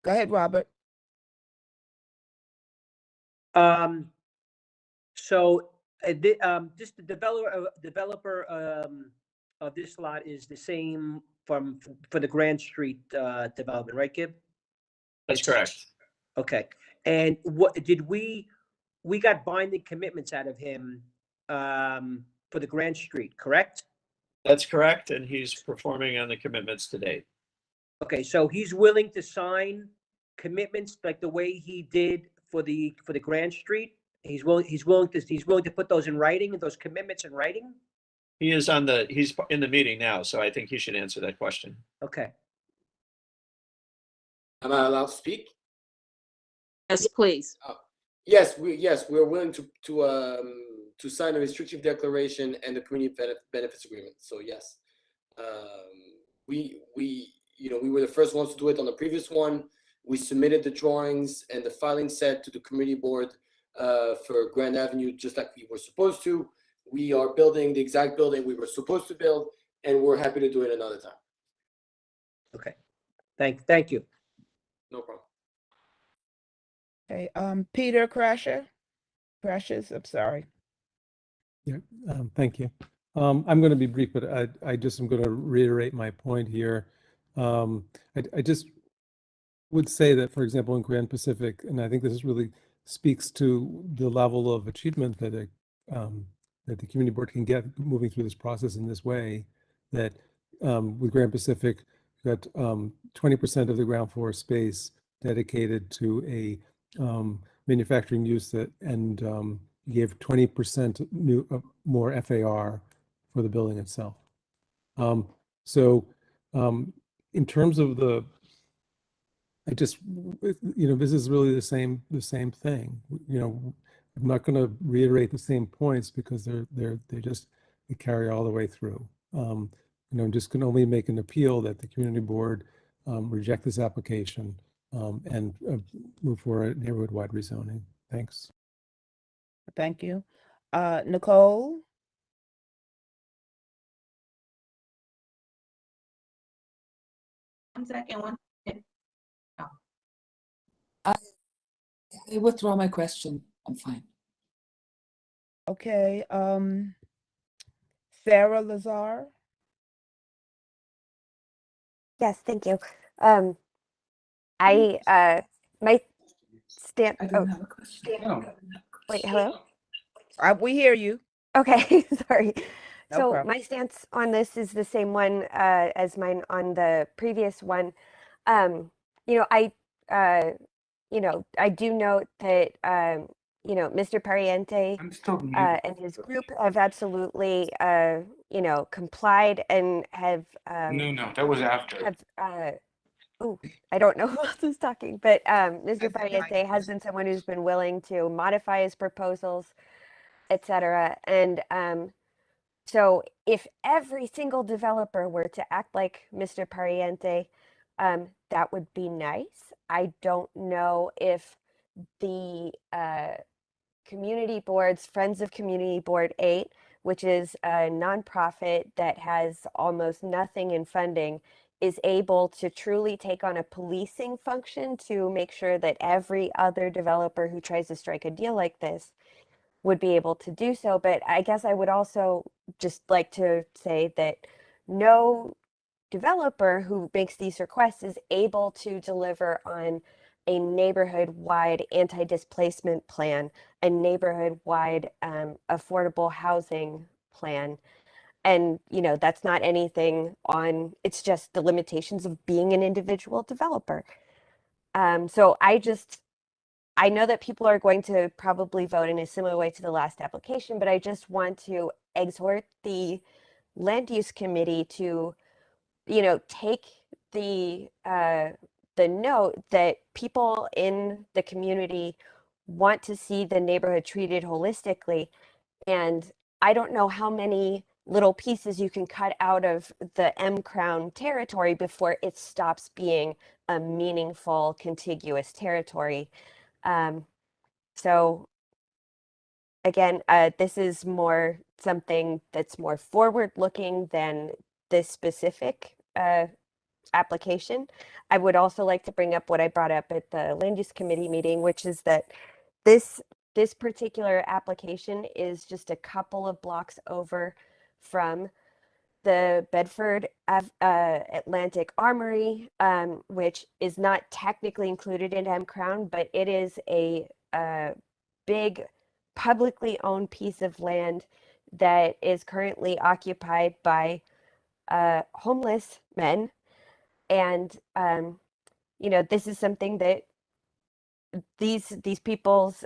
Go ahead, Robert. So this developer of this lot is the same for the Grand Street development, right, Gib? That's correct. Okay. And what did we got binding commitments out of him for the Grand Street, correct? That's correct, and he's performing on the commitments to date. Okay, so he's willing to sign commitments like the way he did for the Grand Street? He's willing to put those in writing, those commitments in writing? He's in the meeting now, so I think he should answer that question. Okay. Am I allowed to speak? Yes, please. Yes, we're willing to sign a restrictive declaration and the community benefits agreement. So yes, we were the first ones to do it on the previous one. We submitted the drawings and the filing set to the community board for Grand Avenue, just like we were supposed to. We are building the exact building we were supposed to build, and we're happy to do it another time. Okay. Thank you. No problem. Okay, Peter Crashes, I'm sorry. Yeah, thank you. I'm going to be brief, but I just am going to reiterate my point here. I just would say that, for example, in Grand Pacific, and I think this really speaks to the level of achievement that that the community board can get moving through this process in this way, that with Grand Pacific, we've got 20% of the ground floor space dedicated to a manufacturing use that, and gave 20% more FAR for the building itself. So in terms of this is really the same thing. I'm not going to reiterate the same points because they carry all the way through. I'm just going to only make an appeal that the community board reject this application and move for a neighborhood-wide rezoning. Thanks. Thank you. Nicole? One second. I withdraw my question. I'm fine. Okay, Sarah Lazar? Yes, thank you. My stand. I don't have a question. Wait, hello? We hear you. Okay, sorry. No So problem. my stance on this is the same one as mine on the previous one. I do note that Mr. Pariente and his group have absolutely complied and have No, that was after. I don't know who else is talking, but Mr. Pariente has been someone who's been willing to modify his proposals, etc. And so if every single developer were to act like Mr. Pariente, that would be nice. I don't know if the community boards, Friends of Community Board 8, which is a nonprofit that has almost nothing in funding, is able to truly take on a policing function to make sure that every other developer who tries to strike a deal like this would be able to do so. But I guess I would also just like to say that no developer who makes these requests is able to deliver on a neighborhood-wide anti-displacement plan, a neighborhood-wide affordable housing plan. And, that's not anything it's just the limitations of being an individual developer. So I know that people are going to probably vote in a similar way to the last application, but I just want to exhort the land use committee to, take the note that people in the community want to see the neighborhood treated holistically. And I don't know how many little pieces you can cut out of the M Crown territory before it stops being a meaningful contiguous territory. So again, this is more something that's more forward-looking than this specific application. I would also like to bring up what I brought up at the land use committee meeting, which is that this particular application is just a couple of blocks over from the Bedford Atlantic Armory, which is not technically included in M Crown, but it is a big publicly owned piece of land that is currently occupied by homeless men. And, this is something that these people's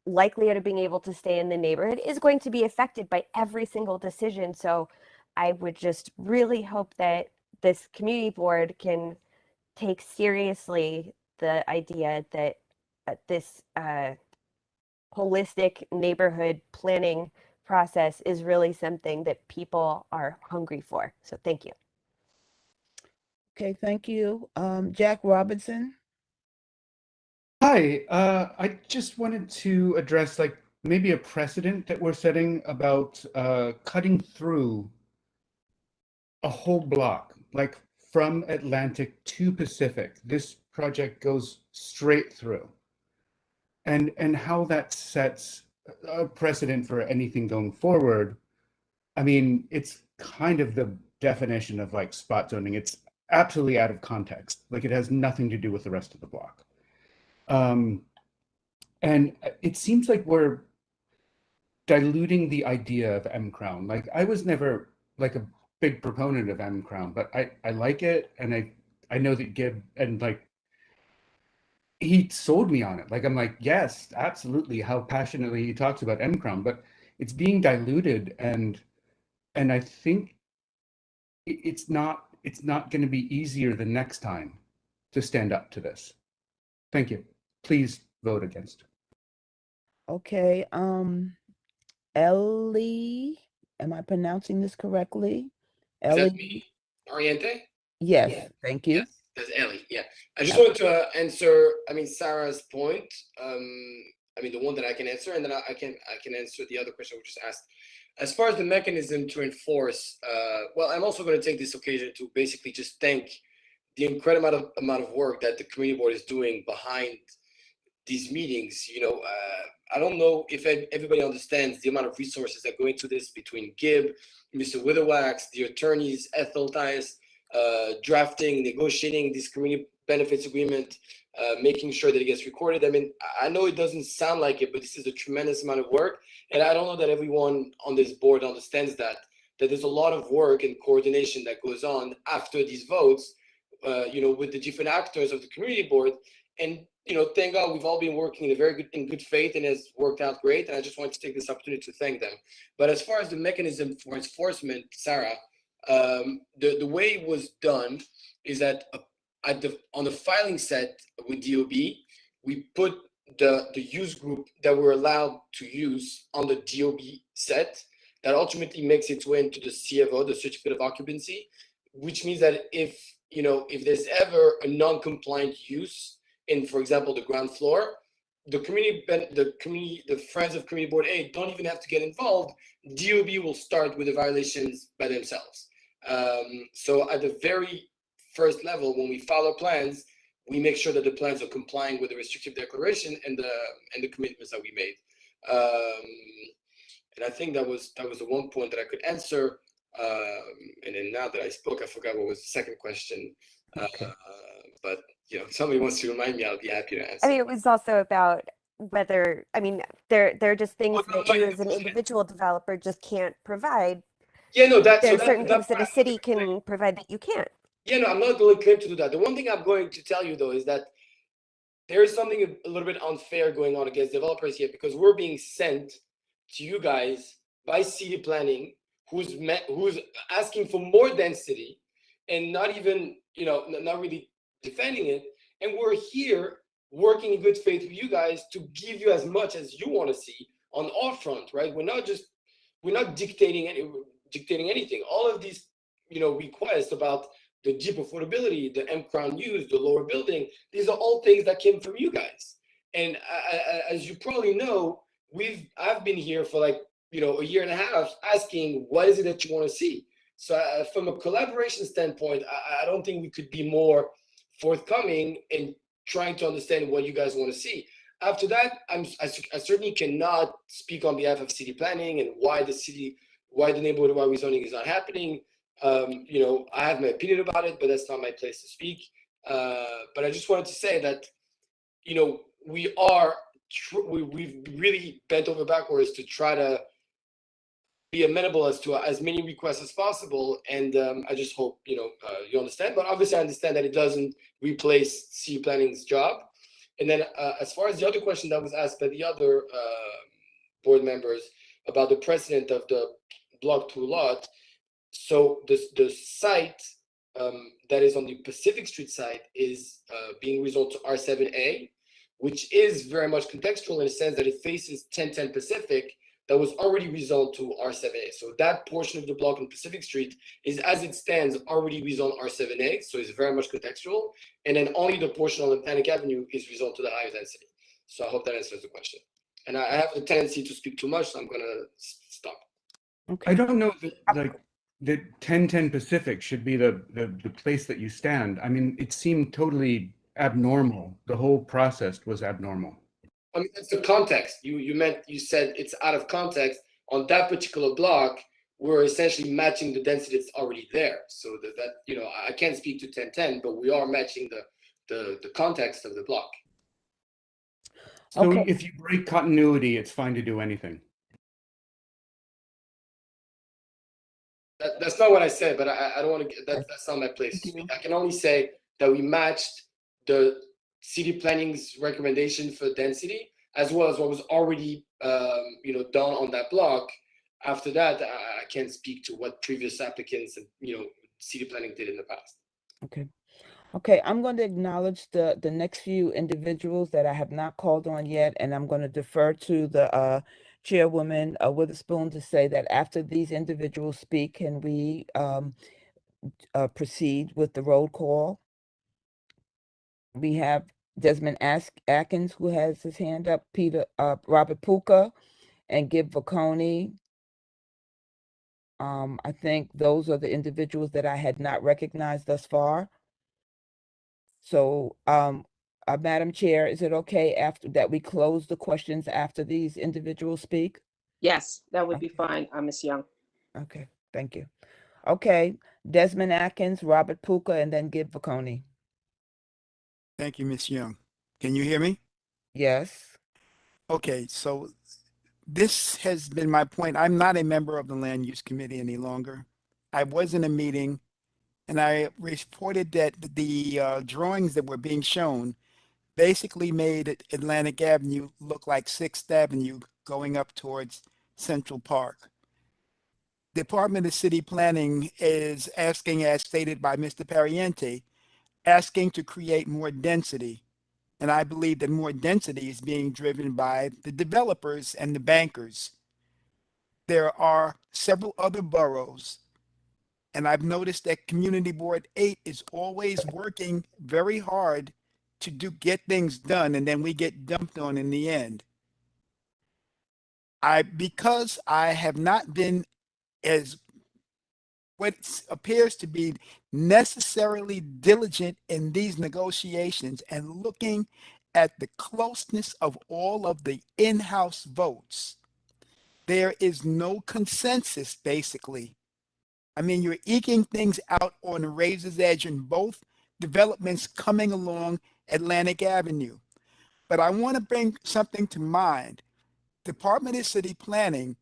likelihood of being able to stay in the neighborhood is going to be affected by every single decision. So I would just really hope that this community board can take seriously the idea that this holistic neighborhood planning process is really something that people are hungry for. So thank you. Okay, thank you. Jack Robinson. Hi, I just wanted to address like maybe a precedent that we're setting about cutting through a whole block, like from Atlantic to Pacific. This project goes straight through. And how that sets a precedent for anything going forward. I mean, it's kind of the definition of like spot zoning. It's absolutely out of context. Like it has nothing to do with the rest of the block. And it seems like we're diluting the idea of M Crown. Like I was never like a big proponent of M Crown, but I like it, and I know that Gib and like he sold me on it. Like I'm like, yes, absolutely, how passionately he talks about M Crown, but it's being diluted, and I think it's not going to be easier the next time to stand up to this. Thank you. Please vote against. Okay, Ellie, am I pronouncing this correctly? Is that Ellie? me? Oriente? Yes, thank you. Yes, that's Ellie. Yeah. I just wanted to answer, I mean, Sarah's point. I mean, the one that I can answer, and then I can answer the other question we just asked. As far as the mechanism to enforce, well, I'm also going to take this occasion to basically just thank the incredible amount of work that the community board is doing behind these meetings. You know, I don't know if everybody understands the amount of resources that go into this between Gib, Mr. Witherwax, the attorneys, Ethel Tias, drafting, negotiating this community benefits agreement, making sure that it gets recorded. I mean, I know it doesn't sound like it, but this is a tremendous amount of work. And I don't know that everyone on this board understands that there's a lot of work and coordination that goes on after these votes, you know, with the different actors of the community board. And, you know, thank God we've all been working in good faith, and has worked out great. And I just wanted to take this opportunity to thank them. But as far as the mechanism for enforcement, Sarah, the way it was done is that on the filing set with DOB, we put the use group that we're allowed to use on the DOB set. That ultimately makes its way into the CFO, the certificate of occupancy, which means that if there's ever a non-compliant use in, for example, the ground floor, the friends of community board A don't even have to get involved. DOB will start with the violations by themselves. So at the very first level, when we file plans, we make sure that the plans are complying with the restrictive declaration and the commitments that we made. And I think that was the one point that I could answer. And then now that I spoke, I forgot what was the second question. Okay. But you know, if somebody wants to remind me, I'll be happy to answer. I mean, it was also about whether, I mean, there are just things that you as an individual developer just can't provide. Yeah, no, there are certain things that a city can provide that you can't. Yeah, no, I'm not going to claim to do that. The one thing I'm going to tell you though is that there is something a little bit unfair going on against developers here, because we're being sent to you guys by city planning, who's asking for more density and not even, you know, not really defending it. And we're here working in good faith with you guys to give you as much as you want to see on our front, right? We're not dictating anything. All of these, you know, requests about the deep affordability, the M Crown use, the lower building, these are all things that came from you guys. And as you probably know, I've been here for like, you know, a year and a half asking, what is it that you want to see? So from a collaboration standpoint, I don't think we could be more forthcoming in trying to understand what you guys want to see. After that, I certainly cannot speak on behalf of city planning and why the neighborhood rezoning is not happening. You know, I have my opinion about it, but that's not my place to speak. But I just wanted to say that, you know, we've really bent over backwards to try to be amenable to as many requests as possible. And I just hope, you know, you understand. But obviously I understand that it doesn't replace city planning's job. And then as far as the other question that was asked by the other board members about the precedent of the block 2 lot, so the site that is on the Pacific Street site is being rezoned to R7A, which is very much contextual in the sense that it faces 1010 Pacific that was already rezoned to R7A. So that portion of the block on Pacific Street is, as it stands, already rezoned R7A, so it's very much contextual. And then only the portion on Atlantic Avenue is rezoned to the higher density. So I hope that answers the question. And I have a tendency to speak too much, so I'm gonna stop. I don't know that like that 1010 Pacific should be the place that you stand. I mean, it seemed totally abnormal. The whole process was abnormal. I mean, that's the context. You said it's out of context. On that particular block, we're essentially matching the density that's already there. So that I can't speak to 1010, but we are matching the context of the block. So Okay. if you break continuity, it's fine to do anything. That's not what I said, but I don't want to. That's not my place to speak. I can only say that we matched the city planning's recommendation for density as well as what was already done on that block. After that, I can't speak to what previous applicants and city planning did in the past. Okay. Okay, I'm going to acknowledge the next few individuals that I have not called on yet, and I'm going to defer to the chairwoman Witherspoon to say that after these individuals speak, can we proceed with the roll call? We have Desmond Atkins, who has his hand up, Robert Puka, and Gib Vaconi. I think those are the individuals that I had not recognized thus far. So, Madam Chair, is it okay after that we close the questions after these individuals speak? Yes, that would be fine, Ms. Young. Okay, thank you. Okay, Desmond Atkins, Robert Puka, and then Gib Vaconi. Thank you, Ms. Young. Can you hear me? Yes. Okay, so this has been my point. I'm not a member of the Land Use Committee any longer. I was in a meeting and I reported that the drawings that were being shown basically made Atlantic Avenue look like 6th Avenue going up towards Central Park. Department of City Planning is asking, as stated by Mr. Pariente, asking to create more density. And I believe that more density is being driven by the developers and the bankers. There are several other boroughs, and I've noticed that Community Board 8 is always working very hard to get things done, and then we get dumped on in the end. Because I have not been as what appears to be necessarily diligent in these negotiations and looking at the closeness of all of the in-house votes, there is no consensus, basically. I mean, you're eking things out on a razor's edge in both developments coming along Atlantic Avenue. But I want to bring something to mind. Department of City Planning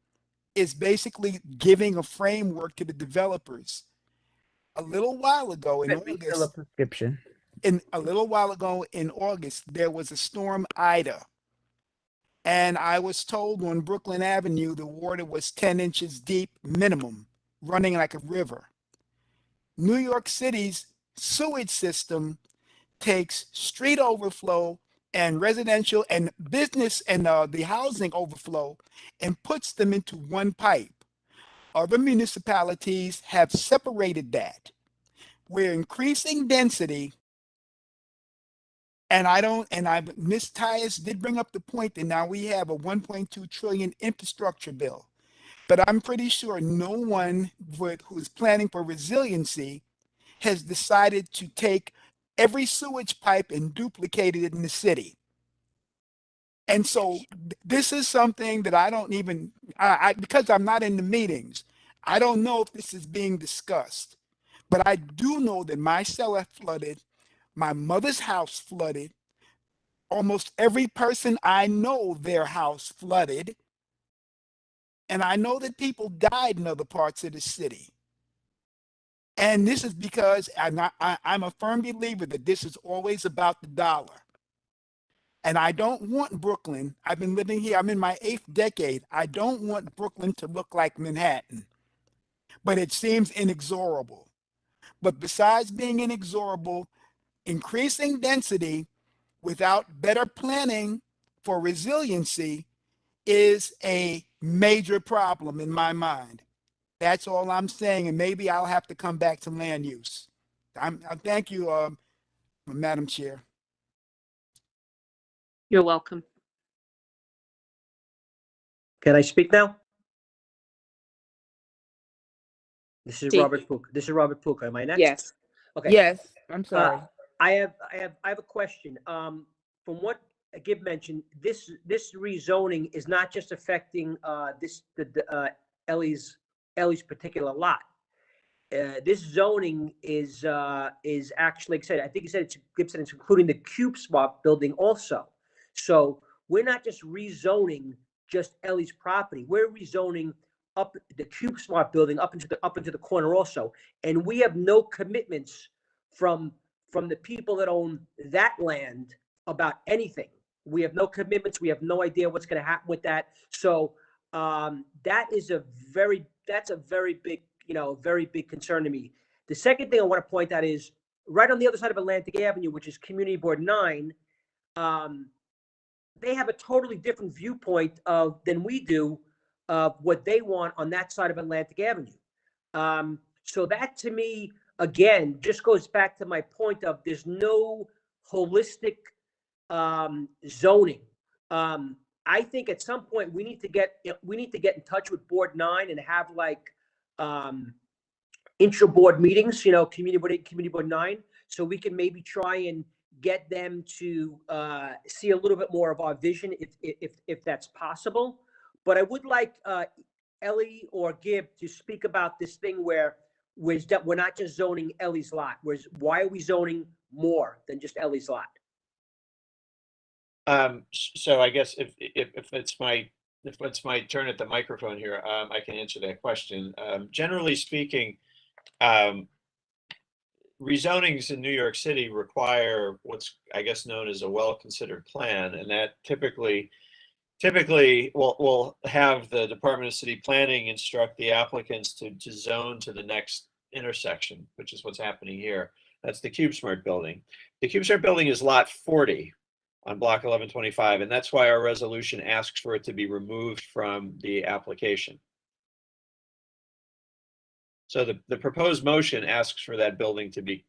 is basically giving a framework to the developers. A little while ago in Refill a August, prescription. in August, there was a storm Ida. And I was told on Brooklyn Avenue, the water was 10 inches deep minimum, running like a river. New York City's sewage system takes street overflow and residential and business and the housing overflow and puts them into one pipe. Other municipalities have separated that. We're increasing density. And Ms. Tyus did bring up the point that now we have a 1.2 trillion infrastructure bill. But I'm pretty sure no one who's planning for resiliency has decided to take every sewage pipe and duplicate it in the city. And so this is something that I don't even, because I'm not in the meetings, I don't know if this is being discussed. But I do know that my cellar flooded, my mother's house flooded, almost every person I know, their house flooded. And I know that people died in other parts of the city. And this is because I'm a firm believer that this is always about the dollar. And I don't want Brooklyn. I've been living here. I'm in my 8th decade. I don't want Brooklyn to look like Manhattan. But it seems inexorable. But besides being inexorable, increasing density without better planning for resiliency is a major problem in my mind. That's all I'm saying, and maybe I'll have to come back to land use. I thank you, Madam Chair. You're welcome. Can I speak now? This is Speak. Robert Puka. This is Robert Puka. Am I next? Yes. Okay. Yes, I'm sorry. I have a question. From what Gib mentioned, this rezoning is not just affecting Ellie's particular lot. This zoning is actually, like I said, I think he said Gib said it's including the Cube Smart building also. So we're not just rezoning just Ellie's property. We're rezoning up the Cube Smart building up into the corner also, and we have no commitments from the people that own that land about anything. We have no commitments. We have no idea what's going to happen with that. So that's a very big, very big concern to me. The second thing I want to point out is right on the other side of Atlantic Avenue, which is Community Board 9. They have a totally different viewpoint than we do of what they want on that side of Atlantic Avenue. So that to me, again, just goes back to my point of there's no holistic zoning. I think at some point we need to get in touch with Board 9 and have like intra-board meetings, Community Board 9, so we can maybe try and get them to see a little bit more of our vision if that's possible. But I would like Ellie or Gib to speak about this thing where we're not just zoning Ellie's lot. Why are we zoning more than just Ellie's lot? So I guess if it's my turn at the microphone here, I can answer that question. Generally speaking, rezonings in New York City require what's, I guess, known as a well-considered plan, and that typically will have the Department of City Planning instruct the applicants to zone to the next intersection, which is what's happening here. That's the CubeSmart building. The CubeSmart building is lot 40 on block 1125, and that's why our resolution asks for it to be removed from the application. So the proposed motion asks for that building to be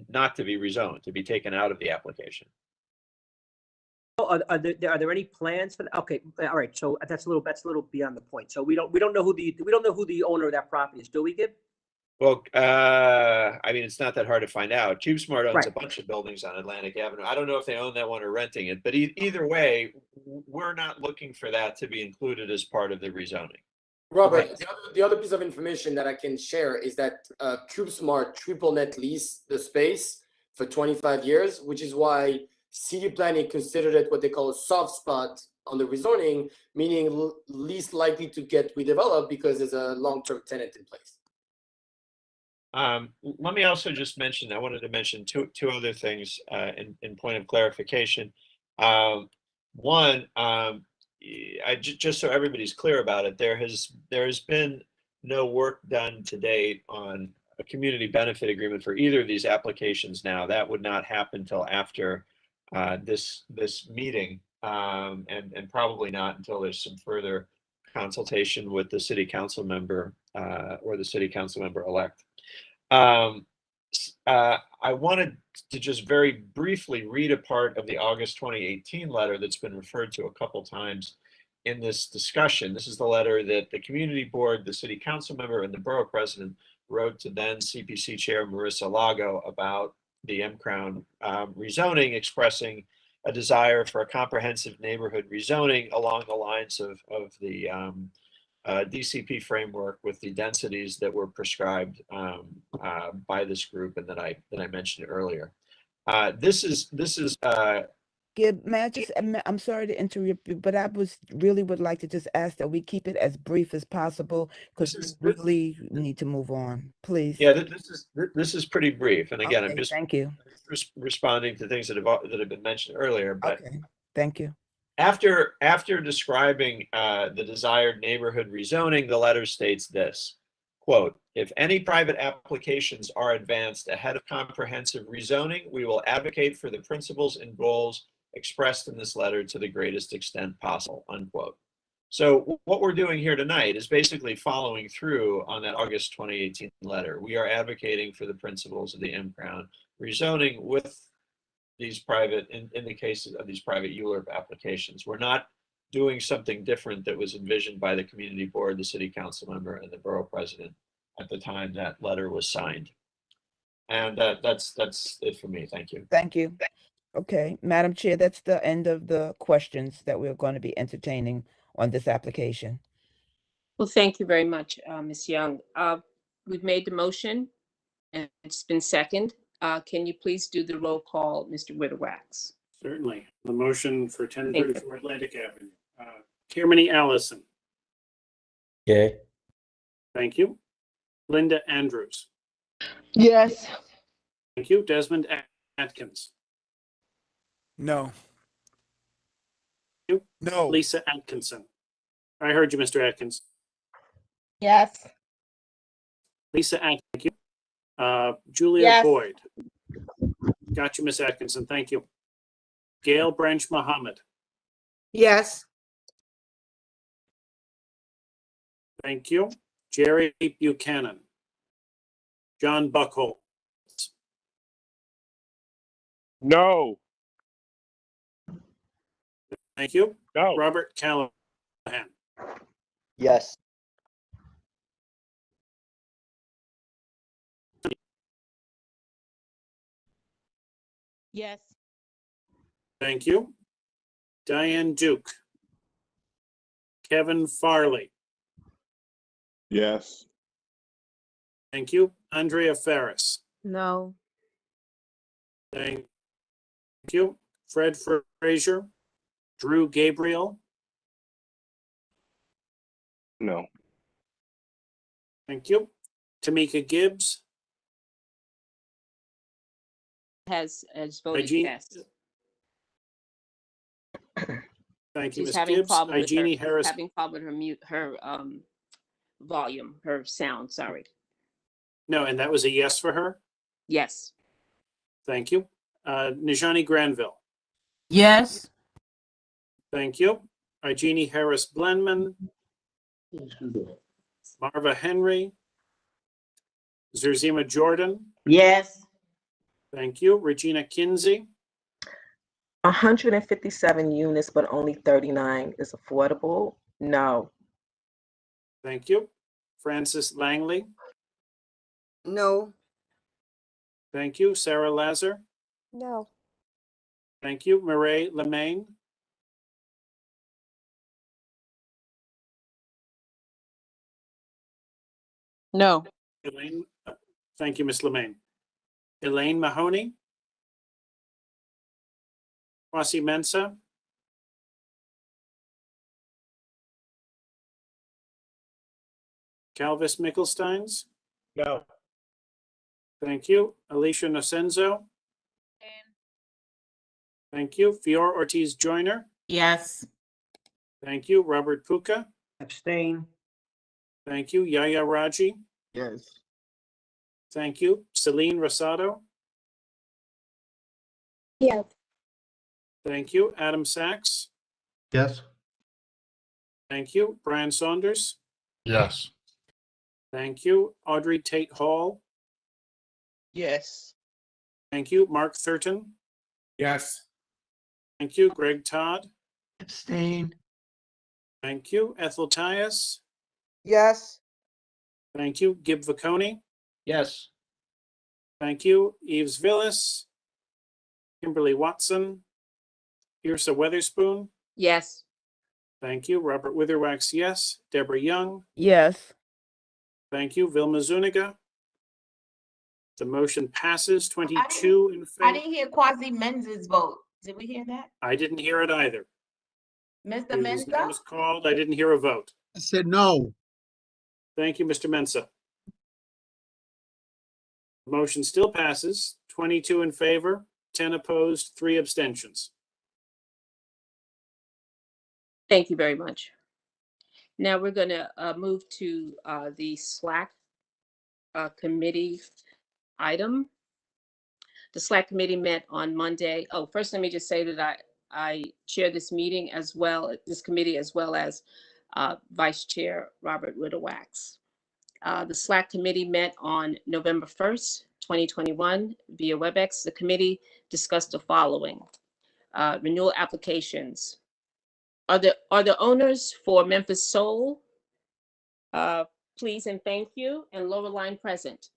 not to be rezoned, to be taken out of the application. Are there any plans for that? Okay, all right. So that's a little beyond the point. So we don't know who the owner of that property is, do we, Gib? Well, I mean, it's not that hard to find out. CubeSmart owns Right. a bunch of buildings on Atlantic Avenue. I don't know if they own that one or renting it, but either way, we're not looking for that to be included as part of the rezoning. Robert, the other piece of information that I can share is that CubeSmart triple net lease the space for 25 years, which is why city planning considered it what they call a soft spot on the rezoning, meaning least likely to get redeveloped because there's a long-term tenant in place. Let me also just mention, I wanted to mention two other things in point of clarification. One, just so everybody's clear about it, there has been no work done to date on a community benefit agreement for either of these applications now. That would not happen until after this meeting, and probably not until there's some further consultation with the city council member or the city council member elect. I wanted to just very briefly read a part of the August 2018 letter that's been referred to a couple times in this discussion. This is the letter that the community board, the city council member, and the borough president wrote to then CPC chair Marissa Lago about the M-Crown rezoning, expressing a desire for a comprehensive neighborhood rezoning along the lines of the DCP framework with the densities that were prescribed by this group and that I mentioned earlier. This is Gib, may I just, I'm sorry to interrupt you, but I would like to just ask that we keep it as brief as possible because we really need to move on, please. Yeah, this is pretty brief. And again, I'm Okay, just thank you. responding to things that have been mentioned earlier. But Okay, thank you. after describing the desired neighborhood rezoning, the letter states this, quote, "If any private applications are advanced ahead of comprehensive rezoning, we will advocate for the principles and goals expressed in this letter to the greatest extent possible," unquote. So what we're doing here tonight is basically following through on that August 2018 letter. We are advocating for the principles of the M-Crown rezoning with these private, in the cases of these private ULURP applications. We're not doing something different that was envisioned by the community board, the city council member, and the borough president at the time that letter was signed. And that's it for me. Thank you. Thank you. Okay, Madam Chair, that's the end of the questions that we're going to be entertaining on this application. Well, thank you very much, Ms. Young. We've made the motion and it's been seconded. Can you please do the roll call, Mr. Whitterwax? Certainly. The motion for 1034 Atlantic Avenue. Chairman Allison. Okay. Thank you. Linda Andrews. Yes. Thank you. Desmond Atkins. No. Thank you. No. Lisa Atkinson. I heard you, Mr. Atkins. Yes. Lisa Atkins. Thank you. Julia Yes. Boyd. Got you, Miss Atkinson. Thank you. Gail Branch Muhammad. Yes. Thank you. Jerry Buchanan. John Buckholz. No. Thank you. No. Robert Callahan. Yes. Yes. Thank you. Diane Duke. Kevin Farley. Yes. Thank you. Andrea Ferris. No. Thank you. Fred Frazier. Drew Gabriel. No. Thank you. Tamika Gibbs. Has voted Igene- yes. Thank you, She's Ms. having Gibbs. problem with her, Igenie Harris. having problem with her volume, her sound, sorry. No, and that was a yes for her. Yes. Thank you. Najani Granville. Yes. Thank you. Igenie Harris Blenman. Marva Henry. Zerzima Jordan. Yes. Thank you. Regina Kinsey. 157 units, but only 39 is affordable? No. Thank you. Francis Langley. No. Thank you. Sarah Lazar. No. Thank you. Mireille Lemaine. No. Elaine. Thank you, Ms. Lemaine. Elaine Mahoney. Kwasi Mensah. Calvis Mickelsteins. No. Thank you. Alicia Nocenzo. Thank you. Fior Ortiz Joyner. Yes. Thank you. Robert Puka. Abstain. Thank you. Yaya Raji. Yes. Thank you. Celine Rosado. Yes. Thank you. Adam Sachs. Yes. Thank you. Brian Saunders. Yes. Thank you. Audrey Tate Hall. Yes. Thank you. Mark Thurton. Yes. Thank you. Greg Todd. Abstain. Thank you. Ethel Tyus. Yes. Thank you. Gib Vaconi. Yes. Thank you. Eves Villas. Kimberly Watson. Yrsa Weatherspoon. Yes. Thank you. Robert Witherwax, yes. Deborah Young. Yes. Thank you. Vilma Zuniga. The motion passes 22 in I favor. didn't hear Quasi Menz's vote. Did we hear that? I didn't hear it either. Mr. His name Mensa? was called. I didn't hear a vote. I said no. Thank you, Mr. Mensa. Motion still passes, 22 in favor, 10 opposed, 3 abstentions. Thank you very much. Now we're going to move to the SLAC committee item. The SLAC committee met on Monday. Oh, first let me just say that I chair this meeting as well, this committee, as well as Vice Chair Robert Widowax. The SLAC committee met on November 1st, 2021 via WebEx. The committee discussed the following. Renewal applications. Are the owners for Memphis Soul? Please and thank you, and lower line present.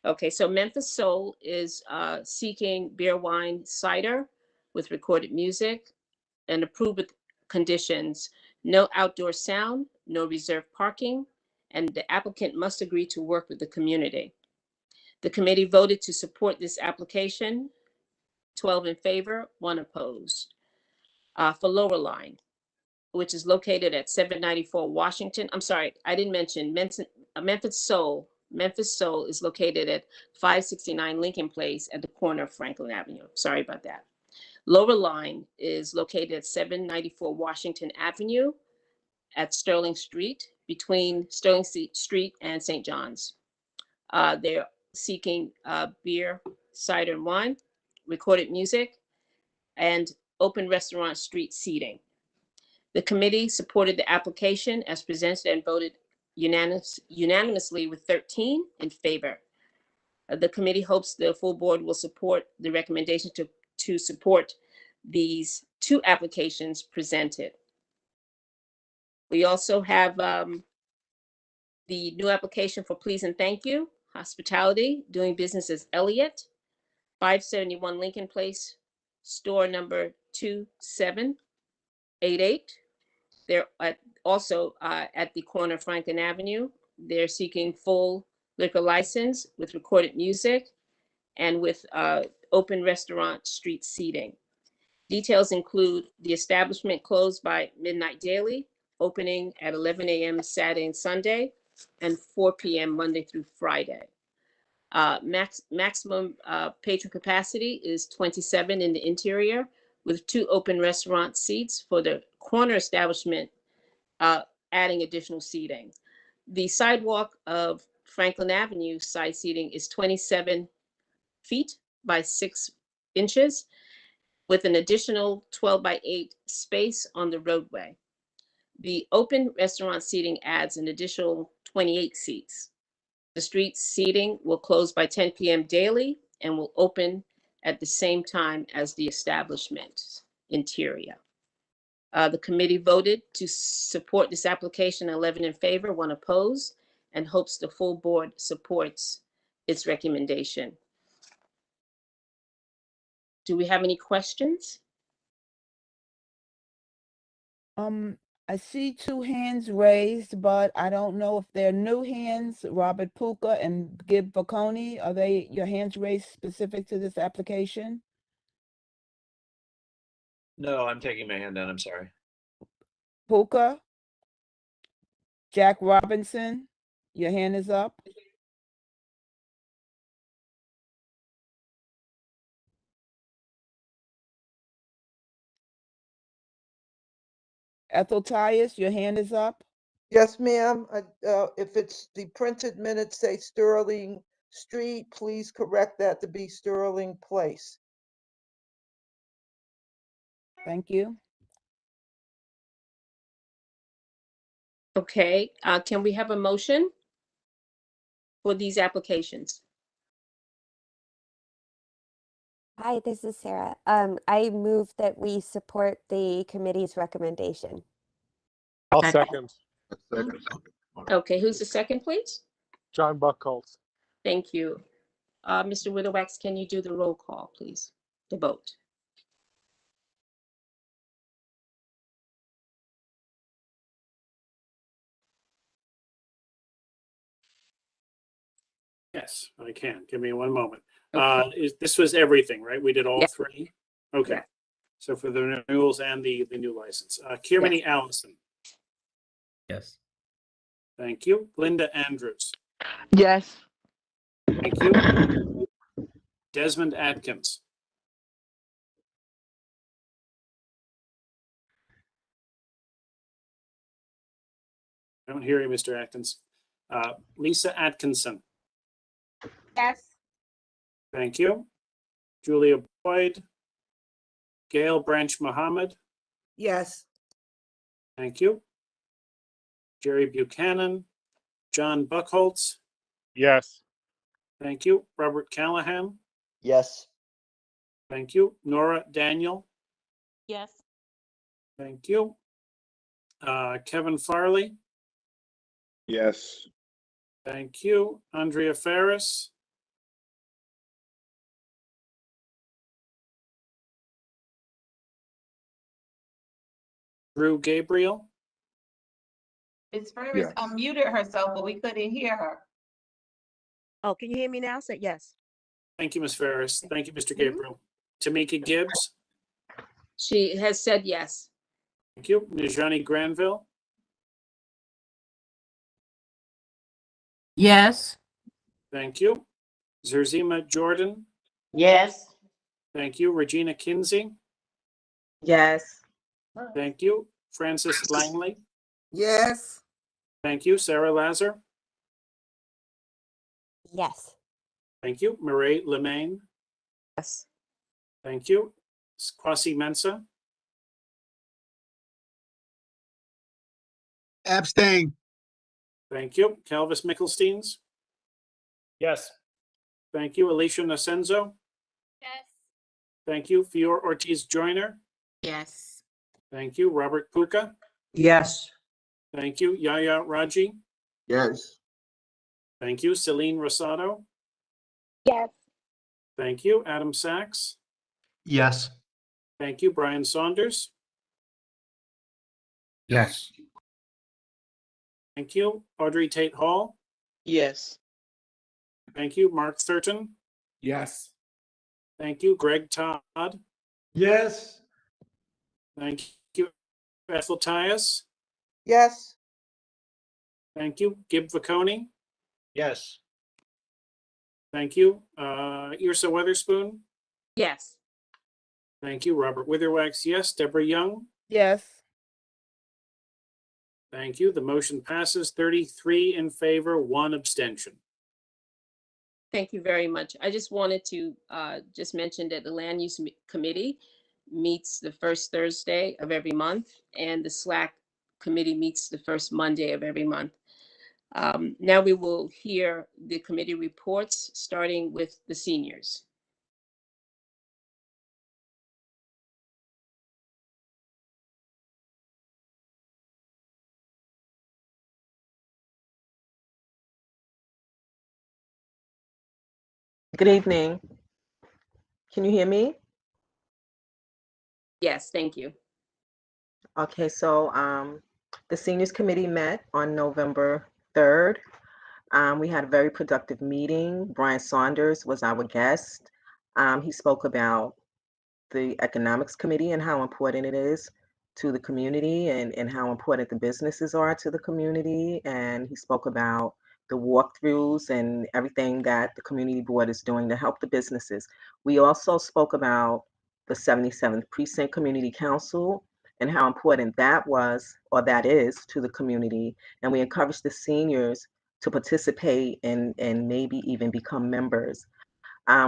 Okay, so Memphis Soul is seeking beer, wine, cider with recorded music and approved with conditions: no outdoor sound, no reserved parking, and the applicant must agree to work with the community. The committee voted to support this application, 12 in favor, 1 opposed. For Lower Line, which is located at 794 Washington. I'm sorry, I didn't mention Memphis Soul. Memphis Soul is located at 569 Lincoln Place at the corner of Franklin Avenue. Sorry about that. Lower Line is located at 794 Washington Avenue at Sterling Street, between Sterling Street and St. John's. They're seeking beer, cider, and wine, recorded music, and open restaurant street seating. The committee supported the application as presented and voted unanimously with 13 in favor. The committee hopes the full board will support the recommendation to support these 2 applications presented. We also have the new application for Please and Thank You Hospitality, doing business as Elliott, 571 Lincoln Place, store number 2788. They're also at the corner of Franklin Avenue. They're seeking full liquor license with recorded music and with open restaurant street seating. Details include the establishment closed by midnight daily, opening at 11 a.m. Saturday and Sunday, and 4 p.m. Monday through Friday. Maximum patron capacity is 27 in the interior, with 2 open restaurant seats. For the corner establishment, adding additional seating. The sidewalk of Franklin Avenue side seating is 27 feet by 6 inches, with an additional 12 by 8 space on the roadway. The open restaurant seating adds an additional 28 seats. The street seating will close by 10 p.m. daily and will open at the same time as the establishment interior. The committee voted to support this application, 11 in favor, 1 opposed, and hopes the full board supports its recommendation. Do we have any questions? I see 2 hands raised, but I don't know if they're new hands. Robert Puka and Gib Vaconi, are they your hands raised specific to this application? No, I'm taking my hand down. I'm sorry. Puka? Jack Robinson, your hand is up. Ethel Tyus, your hand is up. Yes, ma'am. If it's the printed minutes say Sterling Street, please correct that to be Sterling Place. Thank you. Okay, can we have a motion for these applications? Hi, this is Sarah. I move that we support the committee's recommendation. I'll second. Okay, who's the second, please? John Buckholz. Thank you. Mr. Widowax, can you do the roll call, please? The vote. Yes, I can. Give me one moment. Okay. This was everything, right? We did all Yeah. three? Okay. Yeah. So for the renewals and the new license. Kirmany Allison. Yes. Thank you. Linda Andrews. Yes. Thank you. Desmond Atkins. I don't hear you, Mr. Atkins. Lisa Atkinson. Yes. Thank you. Julia Boyd. Gail Branch Mohammed. Yes. Thank you. Jerry Buchanan. John Buckholtz. Yes. Thank you. Robert Callahan. Yes. Thank you. Nora Daniel. Yes. Thank you. Kevin Farley. Yes. Thank you. Andrea Ferris. Drew Gabriel. Ms. Ferris Yes. unmuted herself, but we couldn't hear her. Oh, can you hear me now? Say yes. Thank you, Ms. Ferris. Thank you, Mr. Gabriel. Tamika Gibbs. She has said yes. Thank you. Nijani Granville. Yes. Thank you. Zerzima Jordan. Yes. Thank you. Regina Kinsey. Yes. Thank you. Francis Langley. Yes. Thank you. Sarah Lazar. Yes. Thank you. Marie Lemaine. Yes. Thank you. Kwasi Mensa. Abstain. Thank you. Calvis Mickelsteins. Yes. Thank you. Alicia Nasenzo. Yes. Thank you. Fior Ortiz Joyner. Yes. Thank you. Robert Puka. Yes. Thank you. Yaya Raji. Yes. Thank you. Celine Rosado. Yes. Thank you. Adam Sachs. Yes. Thank you. Brian Saunders. Yes. Thank you. Audrey Tate Hall. Yes. Thank you. Mark Thurton. Yes. Thank you. Greg Todd. Yes. Thank you. Ethel Tyus. Yes. Thank you. Gib Vaconi. Yes. Thank you. Irsa Weatherspoon. Yes. Thank you. Robert Witherwax, yes. Deborah Young. Yes. Thank you. The motion passes 33 in favor, 1 abstention. Thank you very much. I just wanted to just mention that the Land Use Committee meets the first Thursday of every month, and the SLAC Committee meets the first Monday of every month. Now we will hear the committee reports, starting with the seniors. Good evening. Can you hear me? Yes, thank you. Okay, so the seniors committee met on November 3rd. We had a very productive meeting. Brian Saunders was our guest. He spoke about the economics committee and how important it is to the community and how important the businesses are to the community. And he spoke about the walkthroughs and everything that the community board is doing to help the businesses. We also spoke about the 77th Precinct Community Council and how important that was, or that is, to the community. And we encouraged the seniors to participate and maybe even become members.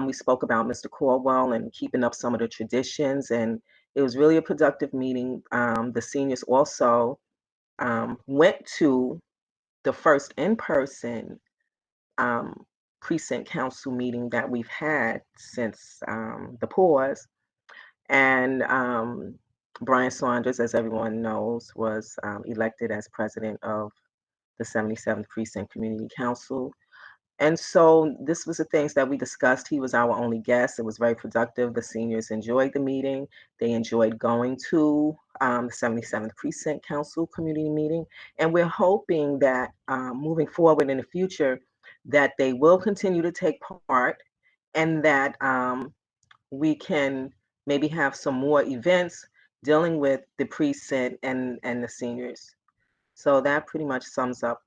We spoke about Mr. Caldwell and keeping up some of the traditions, and it was really a productive meeting. The seniors also went to the first in-person precinct council meeting that we've had since the pause. And Brian Saunders, as everyone knows, was elected as president of the 77th Precinct Community Council. And so this was the things that we discussed. He was our only guest. It was very productive. The seniors enjoyed the meeting. They enjoyed going to the 77th Precinct Council community meeting. And we're hoping that moving forward in the future, that they will continue to take part, and that we can maybe have some more events dealing with the precinct and the seniors. So that pretty much sums up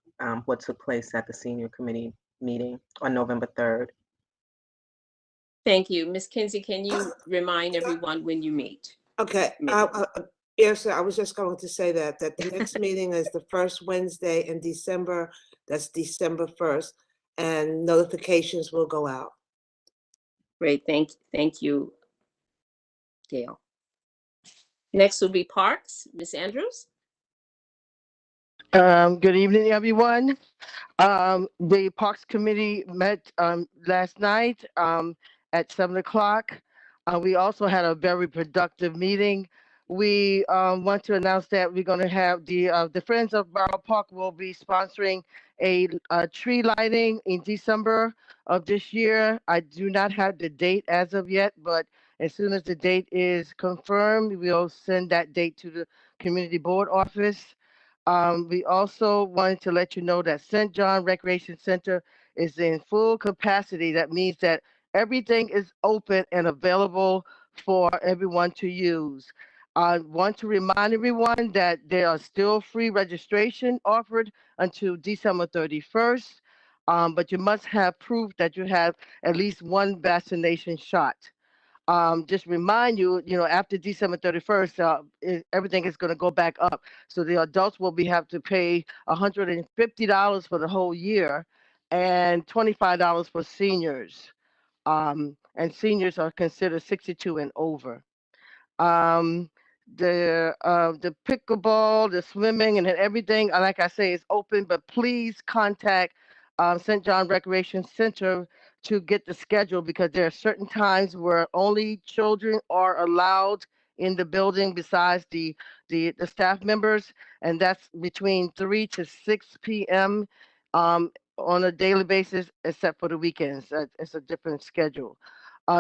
what took place at the senior committee meeting on November 3rd. Thank you. Ms. Kinsey, can you remind everyone when you meet? Okay, yes, I was just going to say that the next meeting is the first Wednesday in December. That's December 1st, and notifications will go out. Great, thank you, Gail. Next will be Parks, Ms. Andrews. Good evening, everyone. The Parks Committee met last night at 7 o'clock. We also had a very productive meeting. We want to announce that we're going to have the Friends of Borough Park will be sponsoring a tree lighting in December of this year. I do not have the date as of yet, but as soon as the date is confirmed, we'll send that date to the Community Board office. We also wanted to let you know that St. John Recreation Center is in full capacity. That means that everything is open and available for everyone to use. I want to remind everyone that there are still free registration offered until December 31st, but you must have proof that you have at least one vaccination shot. Just remind you, after December 31st, everything is going to go back up. So the adults will have to pay $150 for the whole year and $25 for seniors. And seniors are considered 62 and over. The pickleball, the swimming, and everything, like I say, is open, but please contact St. John Recreation Center to get the schedule, because there are certain times where only children are allowed in the building besides the staff members, and that's between 3 to 6 p.m. On a daily basis, except for the weekends. It's a different schedule.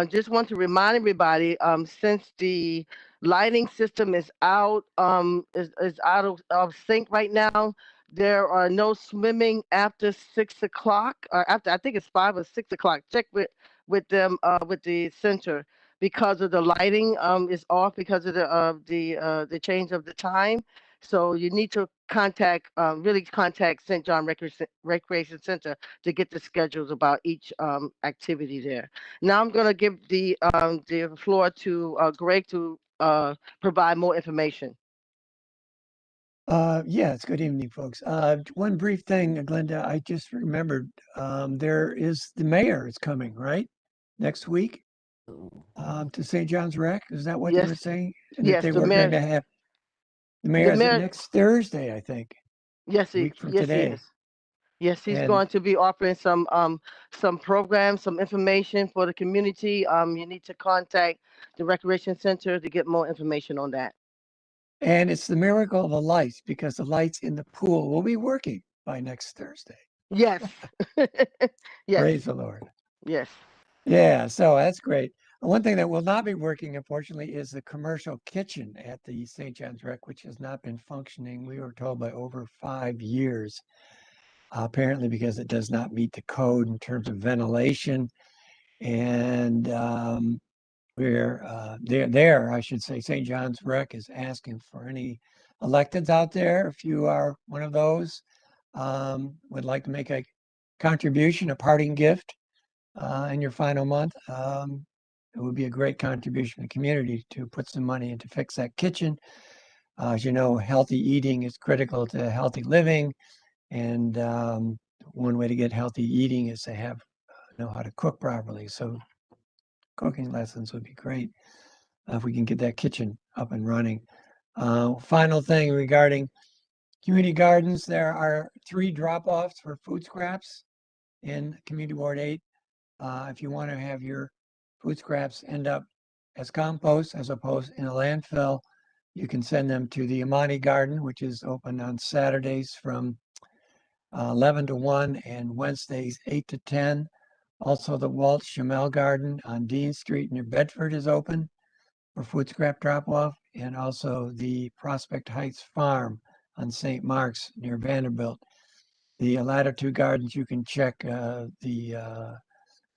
Just want to remind everybody, since the lighting system is out out of sync right now, there are no swimming after 6 o'clock, or after, I think it's 5 or 6 o'clock. Check with them with the center, because of the lighting is off because of the change of the time. So you need to really contact St. John Recreation Center to get the schedules about each activity there. Now I'm going to give the floor to Greg to provide more information. Yes, good evening, folks. One brief thing, Glenda, I just remembered, the mayor is coming, right? Next week, to St. John's Rec. Is that what you were saying? And Yes, that they the were mayor. going to have, the mayor's next Thursday, I think. Yes, a week from yes, today. he is. Yes, he's And- going to be offering some programs, some information for the community. You need to contact the Recreation Center to get more information on that. And it's the miracle of the lights, because the lights in the pool will be working by next Thursday. Yes. Yes. Praise the Lord. Yes. Yeah, so that's great. One thing that will not be working, unfortunately, is the commercial kitchen at the St. John's Rec, which has not been functioning, we were told, by over 5 years. Apparently because it does not meet the code in terms of ventilation. And I should say, St. John's Rec is asking for any electeds out there. If you are one of those, would like to make a contribution, a parting gift in your final month, it would be a great contribution to the community to put some money in to fix that kitchen. As you know, healthy eating is critical to healthy living. And one way to get healthy eating is to know how to cook properly. So cooking lessons would be great if we can get that kitchen up and running. Final thing regarding community gardens, there are 3 drop-offs for food scraps in Community Ward 8. If you want to have your food scraps end up as compost as opposed in a landfill, you can send them to the Amani Garden, which is open on Saturdays from 11 to 1 and Wednesdays 8 to 10. Also, the Walt Chamel Garden on Dean Street near Bedford is open for food scrap drop-off, and also the Prospect Heights Farm on St. Mark's near Vanderbilt the latter two gardens, you can check the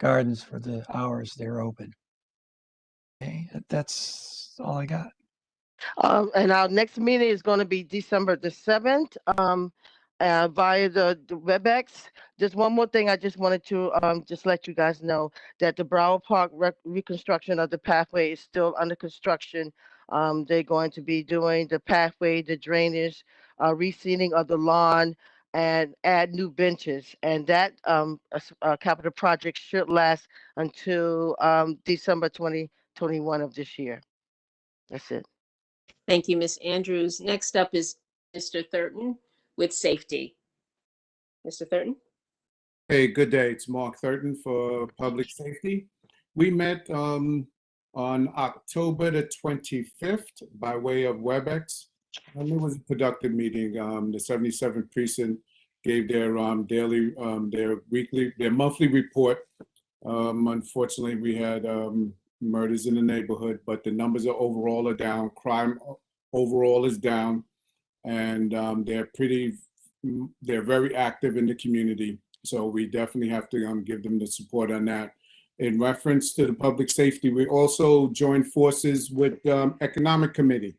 gardens for the hours they're open. Okay, that's all I got. And our next meeting is going to be December the 7th via the WebEx. Just one more thing, I just wanted to just let you guys know that the Broward Park reconstruction of the pathway is still under construction. They're going to be doing the pathway, the drainage, reseeding of the lawn, and add new benches. And that capital project should last until December 2021 of this year. That's it. Thank you, Ms. Andrews. Next up is Mr. Thurton with safety. Mr. Thurton? Hey, good day. It's Mark Thurton for Public Safety. We met on October the 25th by way of WebEx, and it was a productive meeting. The 77th precinct gave their their monthly report. Unfortunately, we had murders in the neighborhood, but the numbers are down. Crime overall is down, and they're very active in the community. So we definitely have to give them the support on that. In reference to the public safety, we also joined forces with Economic Committee.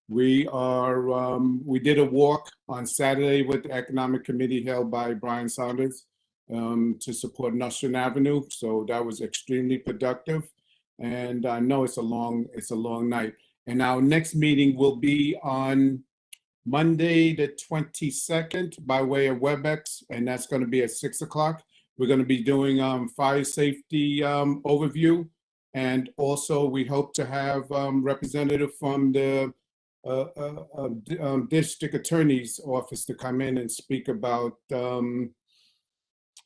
We did a walk on Saturday with the Economic Committee held by Brian Saunders to support Nostrand Avenue. So that was extremely productive. And I know it's a long night. And our next meeting will be on Monday, the 22nd, by way of WebEx, and that's going to be at 6 o'clock. We're going to be doing fire safety overview, and also we hope to have representative from the district attorney's office to come in and speak about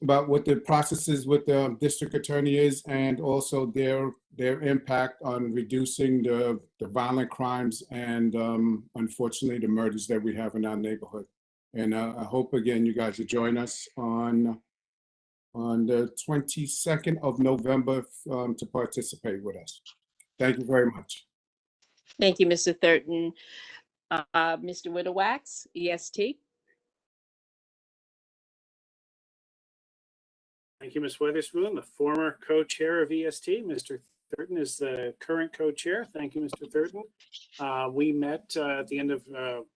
what the processes with the district attorney is, and also their impact on reducing the violent crimes and unfortunately the murders that we have in our neighborhood. And I hope again you guys will join us on the 22nd of November to participate with us. Thank you very much. Thank you, Mr. Thurton. Mr. Widowax, EST. Thank you, Ms. Weatherspoon, the former co-chair of EST. Mr. Thurton is the current co-chair. Thank you, Mr. Thurton. We met at the end of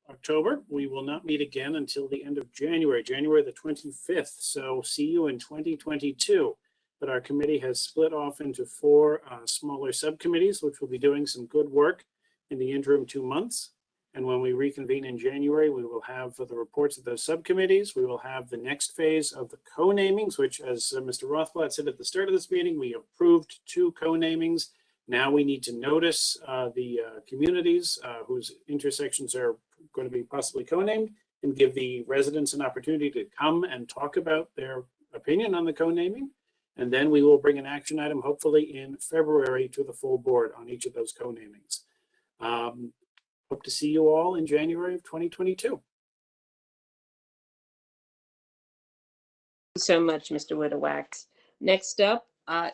October. We will not meet again until the end of January the 25th. So see you in 2022. But our committee has split off into 4 smaller subcommittees, which will be doing some good work in the interim 2 months. And when we reconvene in January, we will have the reports of those subcommittees. We will have the next phase of the co-namings, which, as Mr. Rothblatt said at the start of this meeting, we approved 2 co-namings. Now we need to notice the communities whose intersections are going to be possibly co-named and give the residents an opportunity to come and talk about their opinion on the co-naming. And then we will bring an action item, hopefully in February, to the full board on each of those co-namings. Hope to see you all in January of 2022. Thank you so much, Mr. Widowax. Next up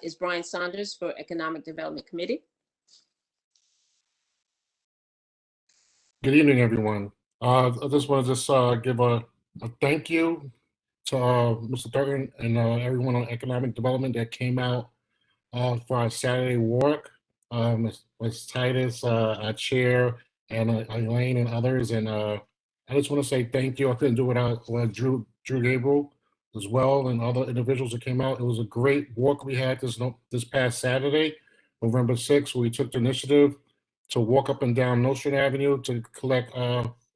is Brian Saunders for Economic Development Committee. Good evening, everyone. I just want to give a thank you to Mr. Thurton and everyone on Economic Development that came out for our Saturday walk. Ms. Titus, our chair, and Elaine and others. And I just want to say thank you. I couldn't do it without Drew Gabriel as well and other individuals that came out. It was a great walk we had this past Saturday, November 6th. We took the initiative to walk up and down Nostrand Avenue to collect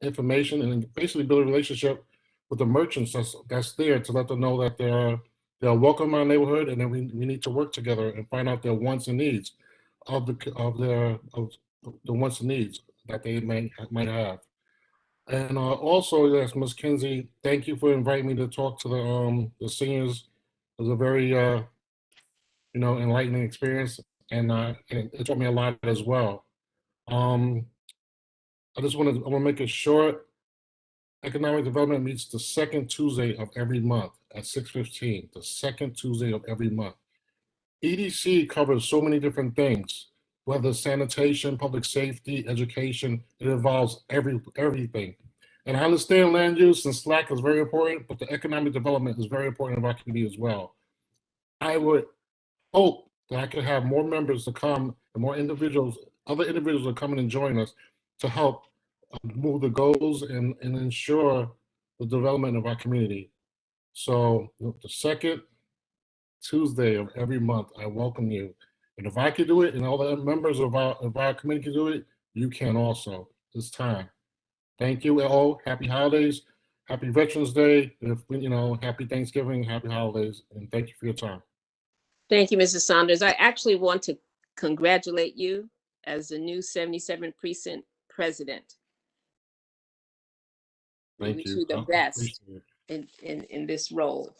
information and basically build a relationship with the merchants that's there, to let them know that they're welcome in our neighborhood, and then we need to work together and find out their wants and needs of the wants and needs that they might have. And also, yes, Ms. Kinsey, thank you for inviting me to talk to the seniors. It was a very enlightening experience, and it taught me a lot as well. I want to make it short. Economic Development meets the second Tuesday of every month at 6:15. The second Tuesday of every month. EDC covers so many different things, whether sanitation, public safety, education. It involves everything. And I understand land use and slack is very important, but the economic development is very important in our community as well. I would hope that I could have more members to come and more individuals, other individuals to come in and join us to help move the goals and ensure the development of our community. So the second Tuesday of every month, I welcome you. And if I could do it and all the members of our community can do it, you can also. It's time. Thank you all. Happy holidays. Happy Veterans Day. Happy Thanksgiving, happy holidays, and thank you for your time. Thank you, Mrs. Saunders. I actually want to congratulate you as the new 77 Precinct President. Thank We wish you. you the I best appreciate it. in this role.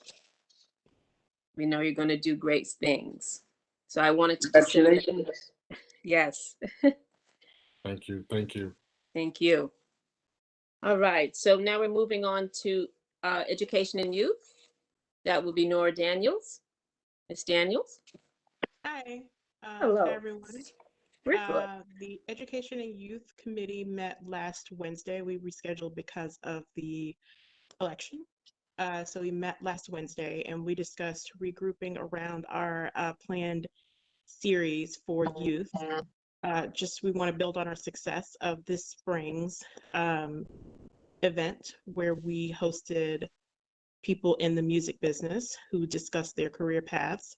We know you're going to do great things. So I wanted to just say that. Congratulations. Yes. Thank you. Thank you. Thank you. All right. So now we're moving on to education and youth. That will be Nora Daniels. Ms. Daniels. Hi. Hello. Hi, everyone. We're good. The Education and Youth Committee met last Wednesday. We rescheduled because of the election. So we met last Wednesday and we discussed regrouping around our planned series for youth. We want to build on our success of this spring's event where we hosted people in the music business who discussed their career paths.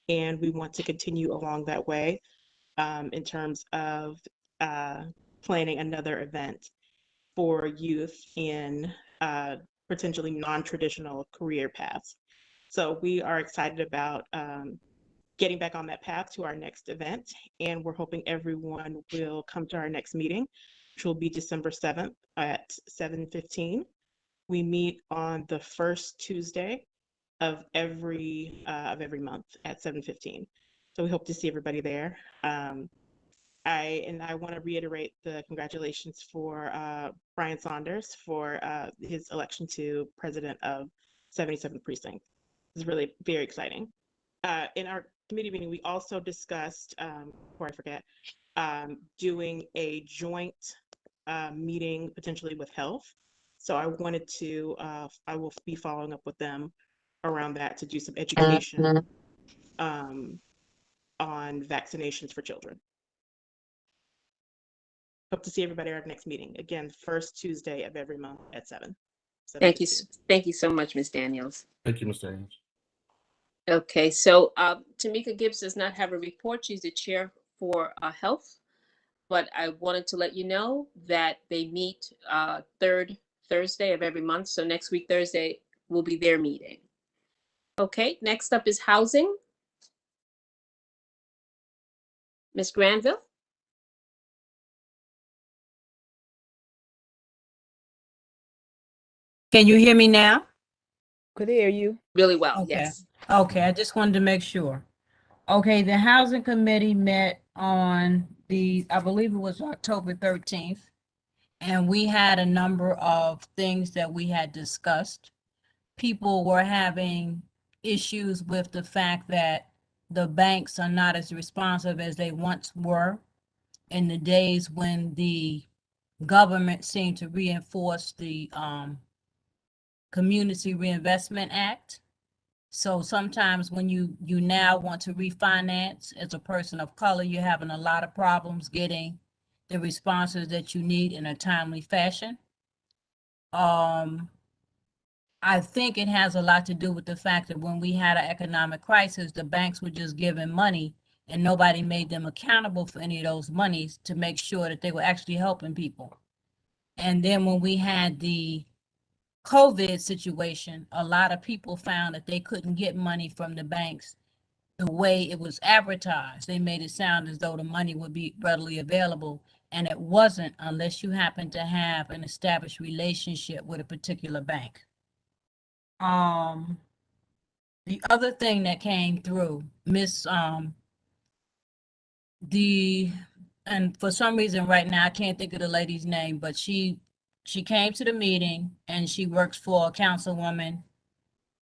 And we want to continue along that way in terms of planning another event for youth in potentially non-traditional career paths. So we are excited about getting back on that path to our next event. And we're hoping everyone will come to our next meeting, which will be December 7th at 7:15. We meet on the first Tuesday of every month at 7:15. So we hope to see everybody there. I want to reiterate the congratulations for Brian Saunders for his election to president of 77th Precinct. It's really very exciting. In our committee meeting, we also discussed, before I forget, doing a joint meeting potentially with health. So I wanted to, I will be following up with them around that to do some education on vaccinations for children. Hope to see everybody at our next meeting. Again, first Tuesday of every month at 7. Thank you. Thank you so much, Ms. Daniels. Thank you, Ms. Daniels. Okay, so Tamika Gibbs does not have a report. She's the chair for health, but I wanted to let you know that they meet third Thursday of every month. So next week, Thursday, will be their meeting. Okay, next up is housing. Ms. Granville. Can you hear me now? Could hear you. Really well, Okay. yes. Okay, I just wanted to make sure. Okay, the Housing Committee met on I believe it was October 13th, and we had a number of things that we had discussed. People were having issues with the fact that the banks are not as responsive as they once were in the days when the government seemed to reinforce the Community Reinvestment Act. So sometimes when you now want to refinance as a person of color, you're having a lot of problems getting the responses that you need in a timely fashion. I think it has a lot to do with the fact that when we had an economic crisis, the banks were just giving money and nobody made them accountable for any of those monies to make sure that they were actually helping people. And then when we had the COVID situation, a lot of people found that they couldn't get money from the banks the way it was advertised. They made it sound as though the money would be readily available, and it wasn't unless you happen to have an established relationship with a particular bank. The other thing that came through, and for some reason right now I can't think of the lady's name, but she came to the meeting and she works for Councilwoman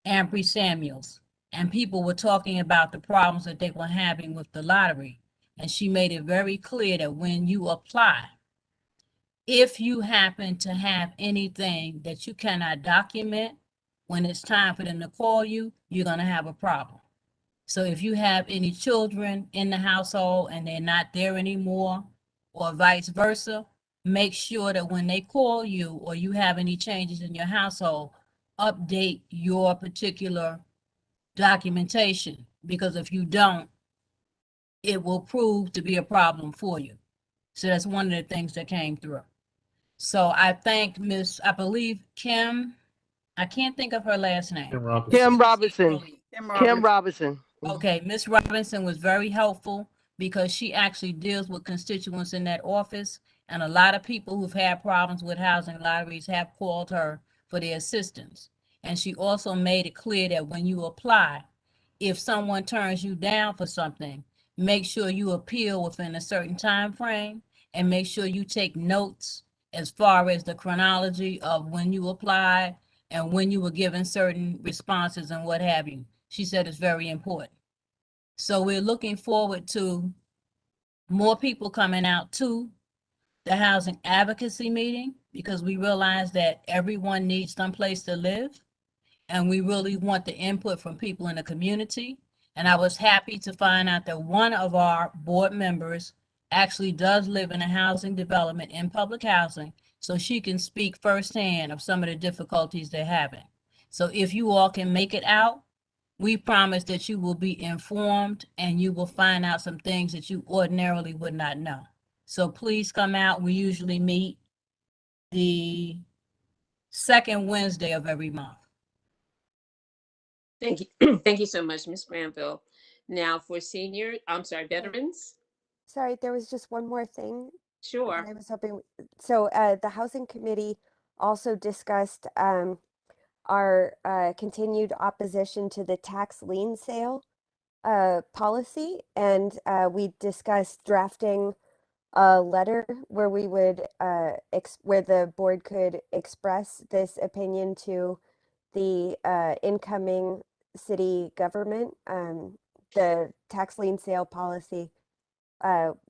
Ambry Samuels, and people were talking about the problems that they were having with the lottery. And she made it very clear that when you apply, If you happen to have anything that you cannot document, when it's time for them to call you, you're gonna have a problem. So if you have any children in the household and they're not there anymore, or vice versa, make sure that when they call you or you have any changes in your household, update your particular documentation, because if you don't, it will prove to be a problem for you. So that's one of the things that came through. So I thank Miss, I believe Kim, I can't think of her last name. Kim Robinson. Kim Robinson. Kim Robinson. Okay, Miss Robinson was very helpful because she actually deals with constituents in that office. And a lot of people who've had problems with housing lotteries have called her for their assistance. And she also made it clear that when you apply, if someone turns you down for something, make sure you appeal within a certain time frame and make sure you take notes as far as the chronology of when you applied and when you were given certain responses and what have you. She said it's very important. So we're looking forward to more people coming out to the housing advocacy meeting, because we realize that everyone needs some place to live. And we really want the input from people in the community. And I was happy to find out that one of our board members actually does live in a housing development in public housing, so she can speak firsthand of some of the difficulties they're having. So if you all can make it out, we promise that you will be informed and you will find out some things that you ordinarily would not know. So please come out. We usually meet the second Wednesday of every month. Thank you. Thank you so much, Ms. Granville. Now for veterans. Sorry, there was just one more thing. Sure. that I was hoping. So the housing committee also discussed our continued opposition to the tax lien sale policy, and we discussed drafting a letter where we would where the board could express this opinion to the incoming city government. The tax lien sale policy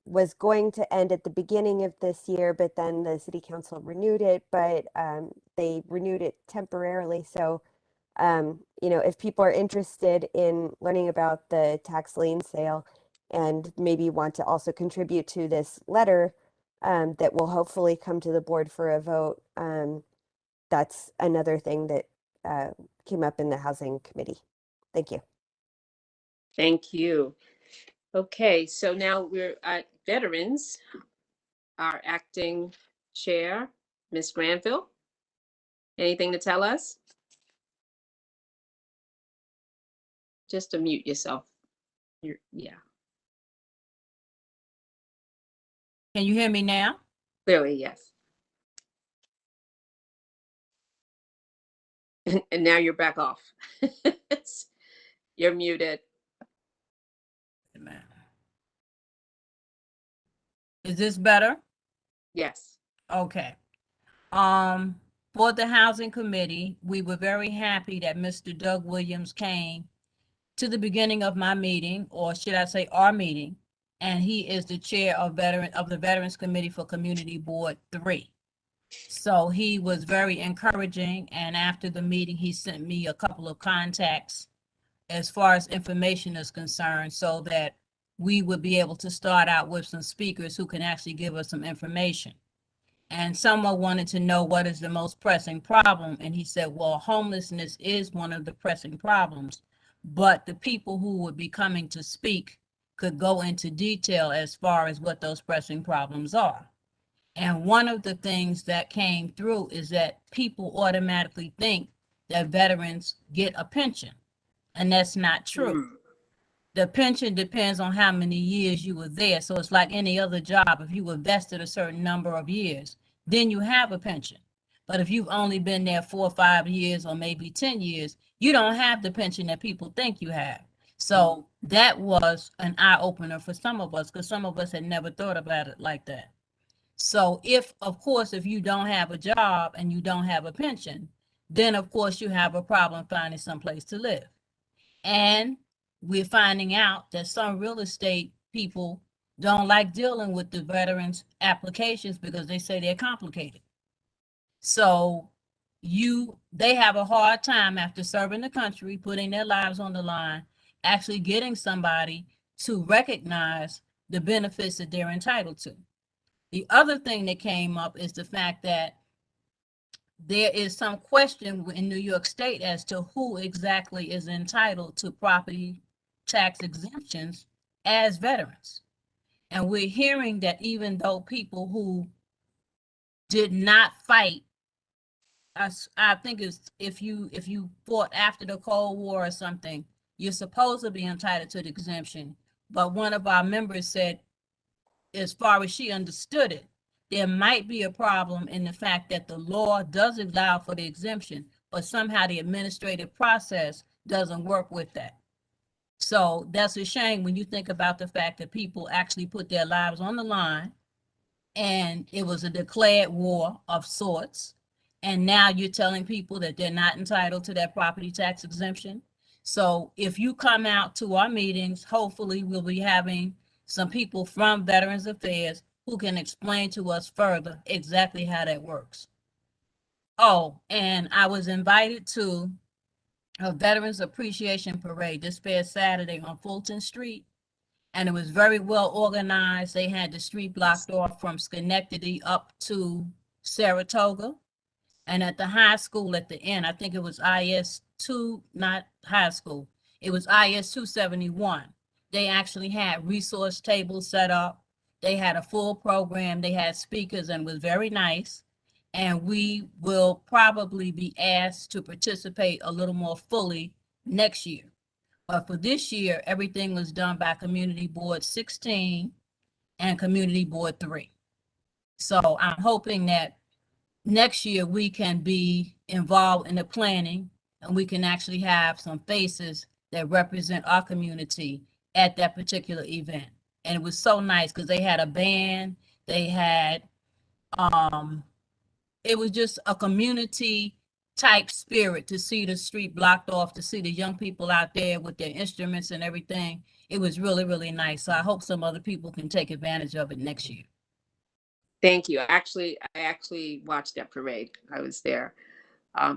was going to end at the beginning of this year, but then the city council renewed it, but they renewed it temporarily. So, if people are interested in learning about the tax lien sale and maybe want to also contribute to this letter that will hopefully come to the board for a vote, that's another thing that came up in the housing committee. Thank you. Thank you. Okay, so now we're at veterans. Our acting chair, Ms. Granville. Anything to tell us? Just to mute yourself. Yeah. Can you hear me now? Clearly, yes. And now you're back off. You're muted. Is this better? Yes. Okay. For the housing committee, we were very happy that Mr. Doug Williams came to the beginning of my meeting, or should I say our meeting, and he is the chair of the Veterans Committee for Community Board 3. So he was very encouraging, and after the meeting, he sent me a couple of contacts as far as information is concerned, so that we would be able to start out with some speakers who can actually give us some information. And someone wanted to know what is the most pressing problem, and he said, well, homelessness is one of the pressing problems, but the people who would be coming to speak could go into detail as far as what those pressing problems are. And one of the things that came through is that people automatically think that veterans get a pension, and that's not true. The pension depends on how many years you were there. So it's like any other job. If you were vested a certain number of years, then you have a pension. But if you've only been there 4 or 5 years or maybe 10 years, you don't have the pension that people think you have. So that was an eye opener for some of us, because some of us had never thought about it like that. So of course, if you don't have a job and you don't have a pension, then of course you have a problem finding someplace to live. And we're finding out that some real estate people don't like dealing with the veterans' applications because they say they're complicated. So they have a hard time after serving the country, putting their lives on the line, actually getting somebody to recognize the benefits that they're entitled to. The other thing that came up is the fact that there is some question in New York State as to who exactly is entitled to property tax exemptions as veterans. And we're hearing that even though people who did not fight, I think it's if you fought after the Cold War or something, you're supposed to be entitled to the exemption. But one of our members said, as far as she understood it, there might be a problem in the fact that the law does allow for the exemption, but somehow the administrative process doesn't work with that. So that's a shame when you think about the fact that people actually put their lives on the line and it was a declared war of sorts. And now you're telling people that they're not entitled to that property tax exemption. So if you come out to our meetings, hopefully we'll be having some people from Veterans Affairs who can explain to us further exactly how that works. Oh, and I was invited to a Veterans Appreciation Parade this past Saturday on Fulton Street, and it was very well organized. They had the street blocked off from Schenectady up to Saratoga. And at the high school at the end, I think it was IS-2, not high school, it was IS-271. They actually had resource tables set up. They had a full program. They had speakers and it was very nice. And we will probably be asked to participate a little more fully next year. But for this year, everything was done by Community Board 16 and Community Board 3. So I'm hoping that next year we can be involved in the planning and we can actually have some faces that represent our community at that particular event. And it was so nice because they had a band, they had, it was just a community type spirit to see the street blocked off, to see the young people out there with their instruments and everything. It was really, really nice. So I hope some other people can take advantage of it next year. Thank you. I actually watched that parade. I was there.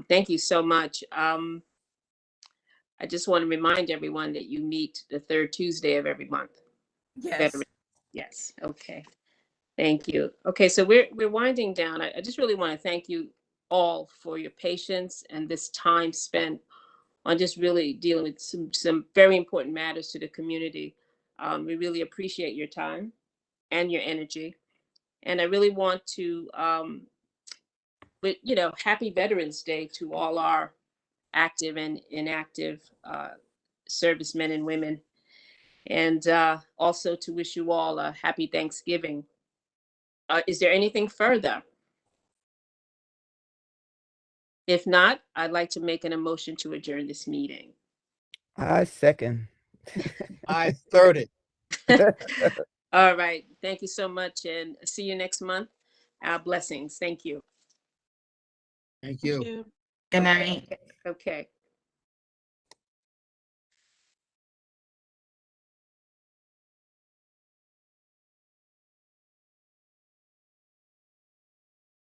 Thank you so much. I just want to remind everyone that you meet the third Tuesday of every month. Yes. Veteran. Yes. Okay. Thank you. Okay, so we're winding down. I just really want to thank you all for your patience and this time spent on just really dealing with some very important matters to the community. We really appreciate your time and your energy. And I really want to, happy Veterans Day to all our active and inactive servicemen and women. And also to wish you all a happy Thanksgiving. Is there anything further? If not, I'd like to make an motion to adjourn this meeting. I second. I third it. All right. Thank you so much and see you next month. Blessings. Thank you. Thank you. Good night. Okay.